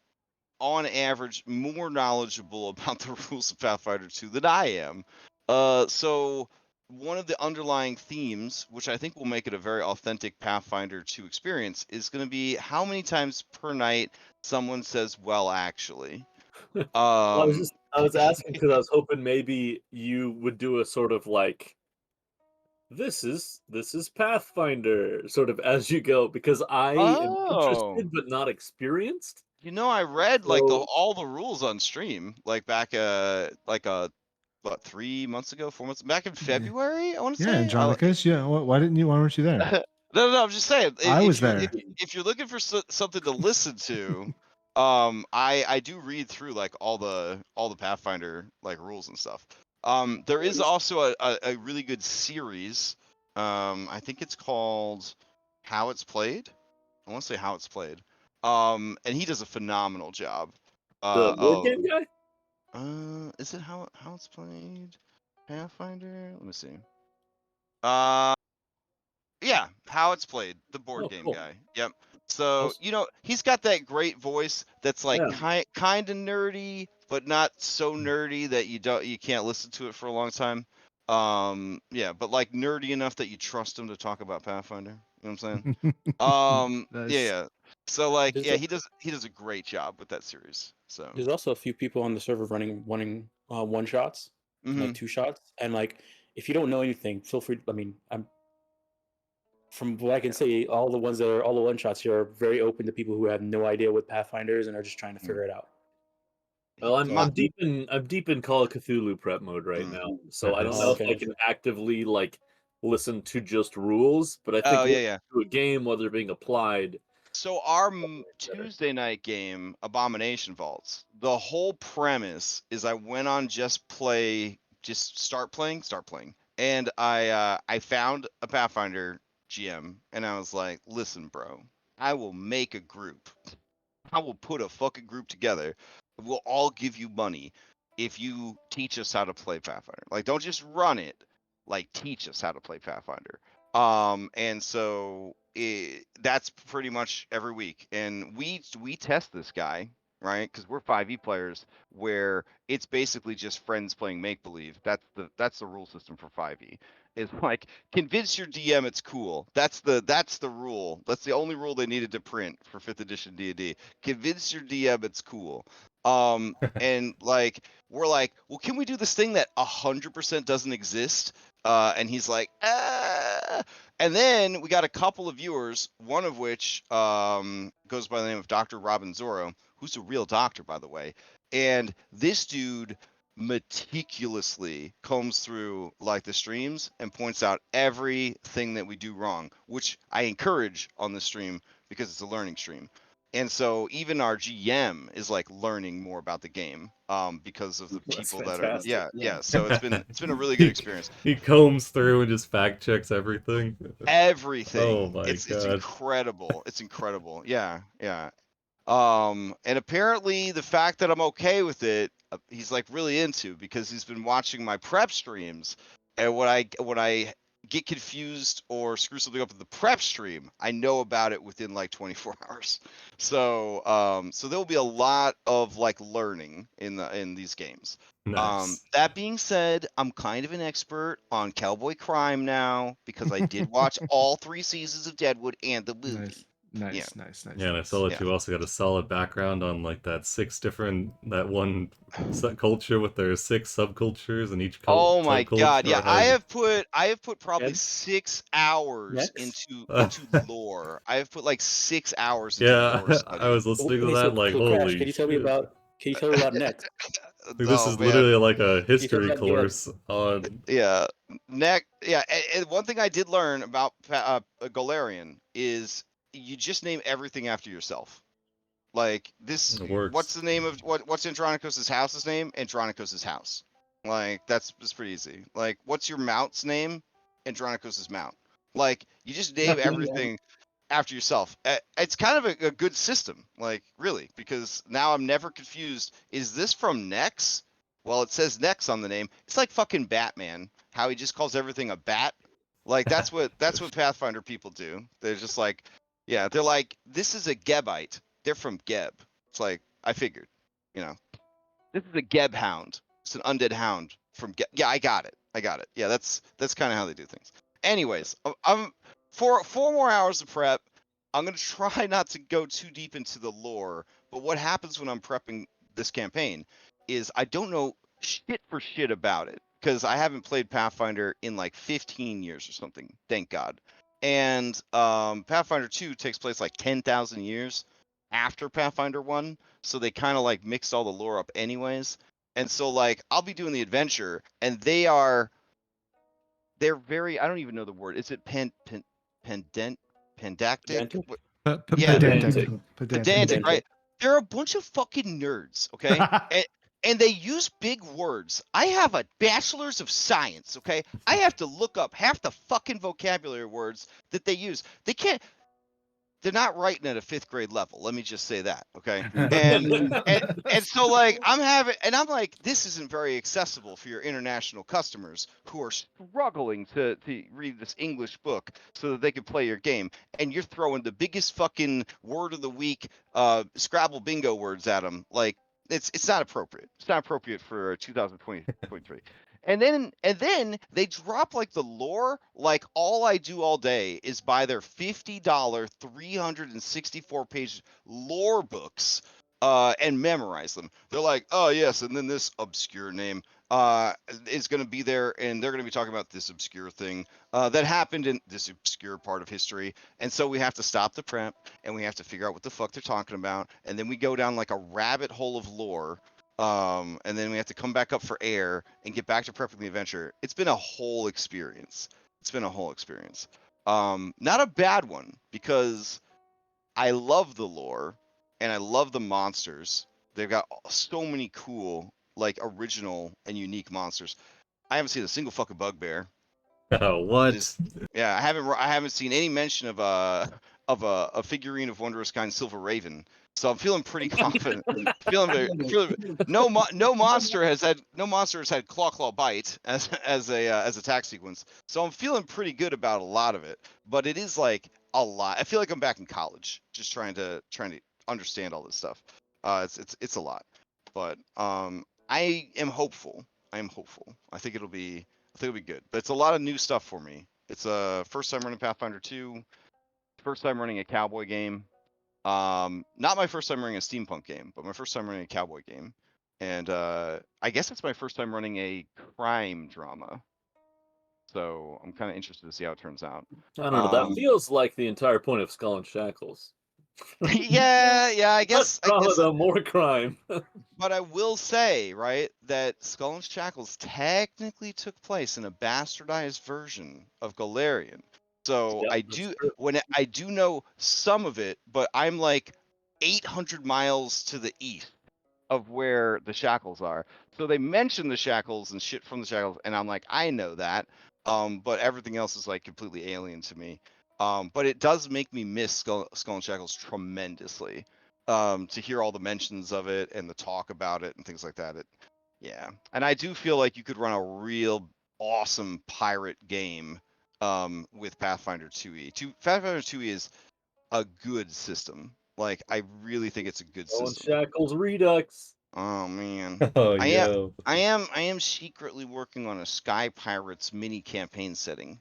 on average more knowledgeable about the rules of Pathfinder 2 than I am. So one of the underlying themes, which I think will make it a very authentic Pathfinder 2 experience, is going to be how many times per night someone says, "Well, actually." I was asking because I was hoping maybe you would do a sort of like, this is Pathfinder sort of as you go, because I am Oh, interested but not experienced. I read like So all the rules on stream, like back what, 3 months ago, 4 months back in February, I want to Yeah, say. Andronikos. Yeah, why weren't you there? No, I'm just saying. I was If you're there. if you're looking for something to listen to, I do read through like all the Pathfinder like rules and stuff. There is also a really good series. I think it's called How It's Played. I want to say How It's Played. And he does a phenomenal job. the board game guy? Is it How It's Played? Pathfinder? Let me see. Yeah, How It's Played, the board Oh, game cool. guy. Yep. So, Awesome. he's got that great voice that's like Yeah. kind of nerdy, but not so nerdy that you can't listen to it for a long time. Yeah, but like nerdy enough that you trust him to talk about Pathfinder. You know what I'm saying? Yeah, Nice. yeah. So like, There's yeah, a- he does a great job with that series. So, There's also a few people on the server running one shots, like mhm. 2 shots, and like if you don't know anything, feel free. I mean, I'm from what I can say, all the one shots here are very open to people who have no idea what Pathfinder is and are just trying to figure it out. Well, So I'm deep in Call of Cthulhu prep mode right Mhm. now, so I don't Nice. know if okay. I can actively like listen to just rules, but I think Oh, yeah, listening yeah. to a game while they're being applied. So our better. Tuesday night game, Abomination Vaults, the whole premise is I went on just start playing, and I found a Pathfinder GM, and I was like, listen, bro, I will make a group. I will put a fucking group together. We'll all give you money if you teach us how to play Pathfinder. Like, don't just run it. Like, teach us how to play Pathfinder. And so that's pretty much every week, and we test this guy right? Because we're 5e players where it's basically just friends playing make believe. That's the rule system for 5e. It's like convince your DM it's cool. That's the rule. That's the only rule they needed to print for 5th edition D&D. Convince your DM it's cool. And like we're like, well, can we do this thing that 100% doesn't exist? And he's like, ah. And then we got a couple of viewers, one of which goes by the name of Dr. Robin Zorro, who's a real doctor, by the way. And this dude meticulously combs through like the streams and points out everything that we do wrong, which I encourage on the stream because it's a learning stream. And so even our GM is like learning more about the game because of the That's people that are fantastic. yeah. So it's been a really good experience. He combs through and just fact checks everything. Everything. Oh my It's god. incredible. It's incredible. Yeah. And apparently the fact that I'm okay with it, he's like really into because he's been watching my prep streams, and when I get confused or screw something up with the prep stream, I know about it within like 24 hours. So so there'll be a lot of like learning in these games. Nice. That being said, I'm kind of an expert on cowboy crime now because I did watch all 3 seasons of Deadwood and the movie. Nice. Yeah, and I saw that Yeah. you also got a solid background on like that one culture with their 6 subcultures, and each Oh my god, yeah, has I have put probably Ed? 6 hours Next? into lore. I have put like 6 hours into yeah. lore I study. was listening to that like Crash, holy can you tell me shit. about? Can you tell me about next? Like, this Oh is man, literally like a Can you tell me history about the course on. yeah. And one thing I did learn about Galarian is you just name everything after yourself. Like this, It works. what's the name of what's Andronikos' house's name? Andronikos' house. Like that's pretty easy. Like what's your mount's name? Andronikos' mount. Like you just name everything after yourself. It's kind of a good system, like really, because now I'm never confused. Is this from Nex? Well, it says Nex on the name. It's like fucking Batman, how he just calls everything a bat. Like that's what Pathfinder people do. They're just like, yeah, they're like, this is a Gebite. They're from Geb. It's like I figured, you know, this is a Geb hound. It's an undead hound from Geb. Yeah, I got it. Yeah, that's kind of how they do things. Anyways, I'm for 4 more hours of prep. I'm gonna try not to go too deep into the lore, but what happens when I'm prepping this campaign is I don't know shit for shit about it because I haven't played Pathfinder in like 15 years or something. Thank God. And Pathfinder 2 takes place like 10,000 years after Pathfinder 1, so they kind of like mixed all the lore up anyways. And so like I'll be doing the adventure, and they're very, I don't even know the word. Is it pandactic? Pedantic? Yeah, Pedantic. right? They're a bunch of fucking nerds, okay? And they use big words. I have a bachelor's of science, okay? I have to look up half the fucking vocabulary words that they use. They're not writing at a 5th grade level. Let me just say that, okay? And so like I'm like, this isn't very accessible for your international customers who are struggling to read this English book so that they can play your game. And you're throwing the biggest fucking word of the week Scrabble bingo words at them. Like it's not appropriate. It's not appropriate for 2023. And then they drop like the lore. Like all I do all day is buy their $50 364-page lore books and memorize them. They're like, oh yes, and then this obscure name is going to be there, and they're going to be talking about this obscure thing that happened in this obscure part of history. And so we have to stop the prep, and we have to figure out what the fuck they're talking about, and then we go down like a rabbit hole of lore. And then we have to come back up for air and get back to prepping the adventure. It's been a whole experience. Not a bad one because I love the lore and I love the monsters. They've got so many cool, like original and unique monsters. I haven't seen a single fucking bugbear. Oh, what? Yeah, I haven't seen any mention of a figurine of wondrous kind, Silver Raven. So I'm feeling pretty confident. No monster has had claw bite as a attack sequence. So I'm feeling pretty good about a lot of it. But it is like a lot. I feel like I'm back in college, just trying to understand all this stuff. It's a lot, but I am hopeful. I am hopeful. I think it'll be good. But it's a lot of new stuff for me. It's a first time running Pathfinder 2, first time running a cowboy game. Not my first time running a steampunk game, but my first time running a cowboy game. And I guess it's my first time running a crime drama. So I'm kind of interested to see how it turns out. I don't know. That feels like the entire point of Skull and Shackles. yeah, I guess. Though, more crime. But I will say, right, that Skull and Shackles technically took place in a bastardized version of Galarian. So Yep, I do know some of it, but I'm like 800 miles to the east of where the Shackles are. So they mention the Shackles and shit from the Shackles, and I'm like, I know that. But everything else is like completely alien to me. But it does make me miss Skull and Shackles tremendously. To hear all the mentions of it and the talk about it and things like that. Yeah. And I do feel like you could run a real awesome pirate game with Pathfinder 2e. Pathfinder 2e is a good system. Like, I really think it's a good Skull and system. Shackles Redux. Oh man. Oh, I yo. am secretly working on a Sky Pirates mini campaign setting.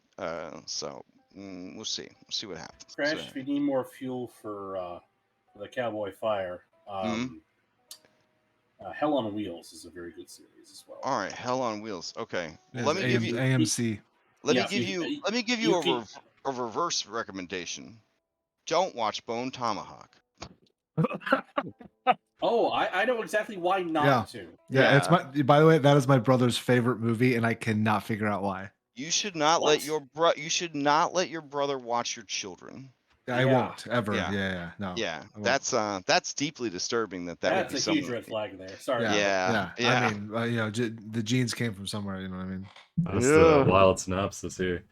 So we'll see. We'll see what happens. Crash, if you need more fuel for the Cowboy Fire, Hell on Wheels is a very good series as well. All right, Hell on Wheels. Okay. It Let is me give you AMC. let Yeah, me give you- you let me give you you can- a reverse recommendation. Don't watch Bone Tomahawk. Oh, I know exactly why not to. Yeah, it's Yeah. my. By the way, that is my brother's favorite movie, and I cannot figure out why. You should not let your brother watch your children. I Yeah. won't ever. Yeah. Yeah, no. Yeah, I won't. that's deeply disturbing. That would That's be a someone. huge red flag there. Sorry. Yeah. I mean, the genes came from somewhere. You know what I mean? That's Yeah. the wild synopsis here.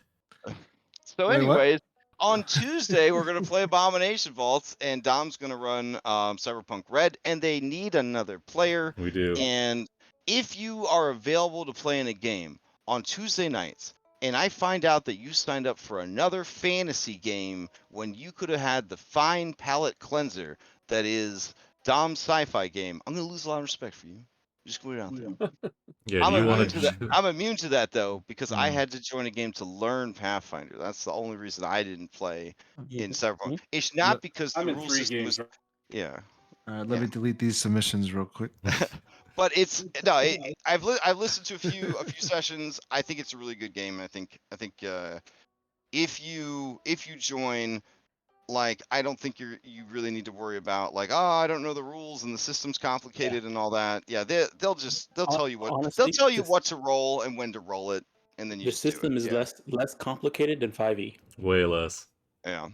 So, Wait, what? anyways, on Tuesday we're gonna play Abomination Vaults, and Dom's gonna run Cyberpunk Red, and they need another player. We do. And if you are available to play in a game on Tuesday nights, and I find out that you signed up for another fantasy game when you could have had the fine palate cleanser that is Dom's sci-fi game, I'm gonna lose a lot of respect for you. Just put it out there. Yeah, I'm do you immune want to that. I'm immune to that though because I Mm. had to join a game to learn Pathfinder. That's the only reason I didn't play in Mhm. Cyberpunk. It's not because the I'm in rule 3 system games. was. Yeah. All right, let Yeah. me delete these submissions real quick. But it's no. I've listened to a few sessions. I think it's a really good game. I think if you join, like, I don't think you really need to worry about like, oh, I don't know the rules and the system's complicated and all that. Yeah, they'll tell you what Honestly, what to roll and when to roll it, and then you the just do system it. is Yeah. less complicated than 5e. way less? Yeah.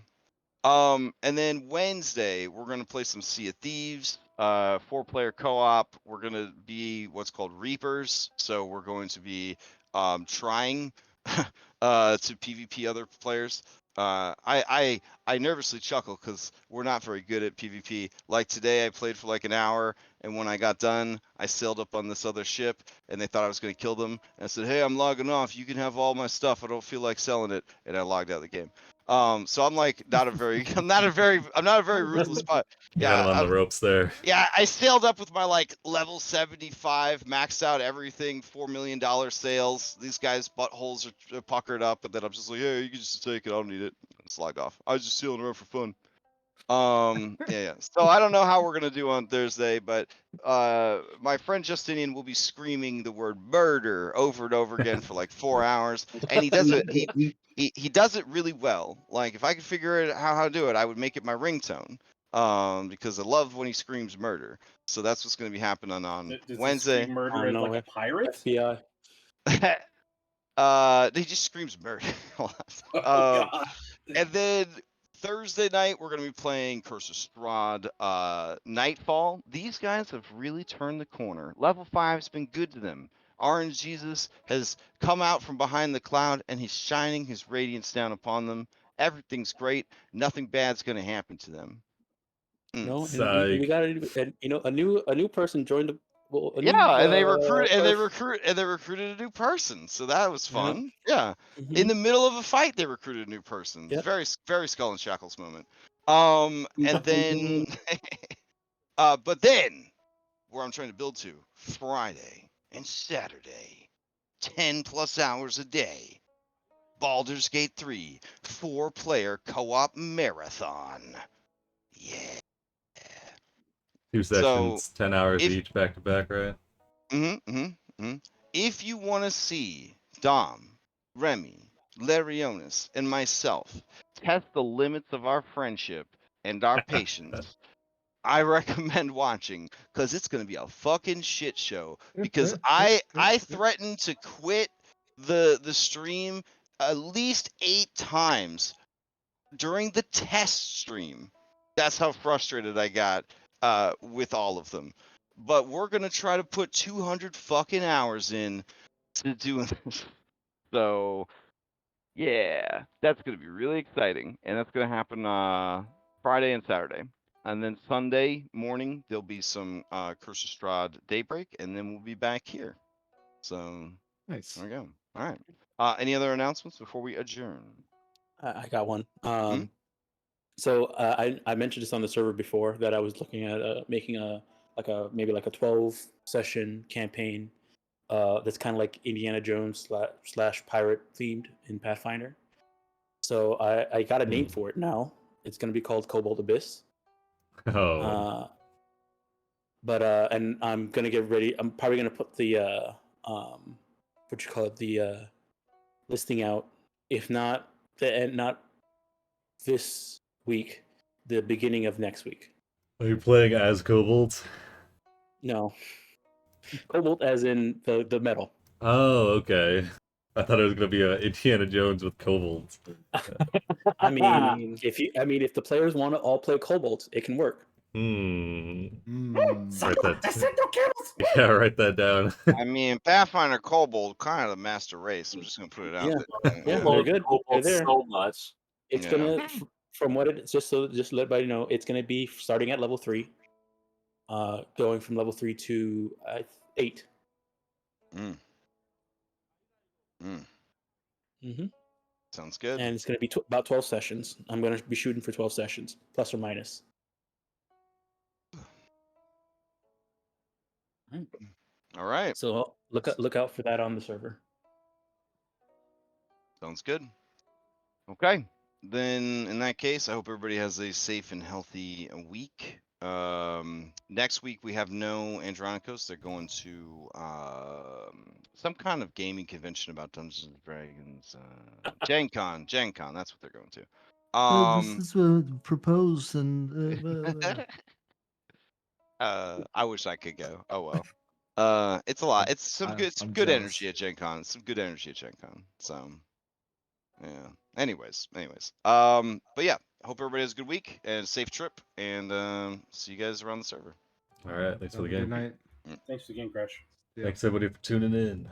And then Wednesday we're gonna play some Sea of Thieves, 4-player co-op. We're gonna be what's called Reapers, so we're going to be trying to PvP other players. I nervously chuckle because we're not very good at PvP. Like today, I played for like an hour, and when I got done, I sailed up on this other ship, and they thought I was going to kill them. And I said, "Hey, I'm logging off. You can have all my stuff. I don't feel like selling it," and I logged out of the game. So I'm like I'm not a very ruthless bot. You had him on the ropes there. Yeah, I sailed up with my like level 75, maxed out everything, $4 million sales. These guys' buttholes are puckered up, and then I'm just like, yeah, you can just take it. I don't need it. Just log off. I was just sailing around for fun. Yeah. So I don't know how we're gonna do on Thursday, but my friend Justinian will be screaming the word murder over and over again for like 4 hours, and he does it. He does it really well. Like if I could figure it how to do it, I would make it my ringtone. Because I love when he screams murder. So that's what's going to be happening on Does he Wednesday. scream murder I as don't know, like a pirate? FBI. He just screams murder. Oh, Um, God. And then Thursday night we're going to be playing Curse of Strahd, Nightfall. These guys have really turned the corner. Level 5's been good to them. Orange Jesus has come out from behind the cloud and he's shining his radiance down upon them. Everything's great. Nothing bad's going to happen to them. No, and Psych. we got a new person joined the. Well, a new, Yeah, and they person. recruited a new person, so that was Yeah. fun. Yeah, Mhm. in the middle of a fight, they recruited a new person. Yep. Very Skull and Shackles moment. And then But then, where I'm trying to build to, Friday and Saturday, 10 plus hours a day. Baldur's Gate 3, 4-player co-op marathon. Yeah. 2 So, sessions, 10 hours if each, back to back, right? if you want to see Dom, Remy, Larionis, and myself test the limits of our friendship and our patience, I recommend watching because it's gonna be a fucking shit show. Because I threatened to quit the stream at least 8 times during the test stream. That's how frustrated I got with all of them. But we're gonna try to put 200 fucking hours in to doing this. So yeah, that's gonna be really exciting, and that's gonna happen Friday and Saturday. And then Sunday morning there'll be some Curse of Strahd Daybreak, and then we'll be back here. So Nice. there we go. All right. Any other announcements before we adjourn? I got one. Hmm? So I mentioned this on the server before that I was looking at making maybe like a 12 session campaign that's kind of like Indiana Jones slash pirate themed in Pathfinder. So I got a name for it now. It's going to be called Cobalt Abyss. Oh. And I'm going to get ready. I'm probably going to put the listing out. If not not this week, the beginning of next week. Are you playing as Kobolds? No, Cobalt as in the metal. Oh, okay. I thought it was gonna be a Indiana Jones with Kobolds. I mean, if the players want to all play Cobalt, it can work. Write Mm. that. Yeah, write that down. I mean, Pathfinder Kobold, kind of the master race. I'm just gonna put it out Yeah. there. Yeah, Yeah. they're good. They're Cobalt there. so much. It's Yeah. gonna, from what it just let everybody know, it's gonna be starting at level 3, going from level 3 to 8. Mm. Mm-hmm. Sounds good. And it's gonna be about 12 sessions. I'm gonna be shooting for 12 sessions, plus or minus. All right. So look out for that on the server. Sounds good. Okay. Then in that case, I hope everybody has a safe and healthy week. Next week we have no Andronikos. They're going to some kind of gaming convention about Dungeons and Dragons. Gen Con. That's what they're going to. This is proposed and I wish I could go. Oh well. It's a lot. It's some I'm good jealous. energy at Gen Con. Some good energy at Gen Con. So yeah. Anyways. But yeah, hope everybody has a good week and a safe trip, and see you guys around the server. All right, thanks for the Good game. night. Thanks again, Crash. Yeah. Thanks everybody for tuning in.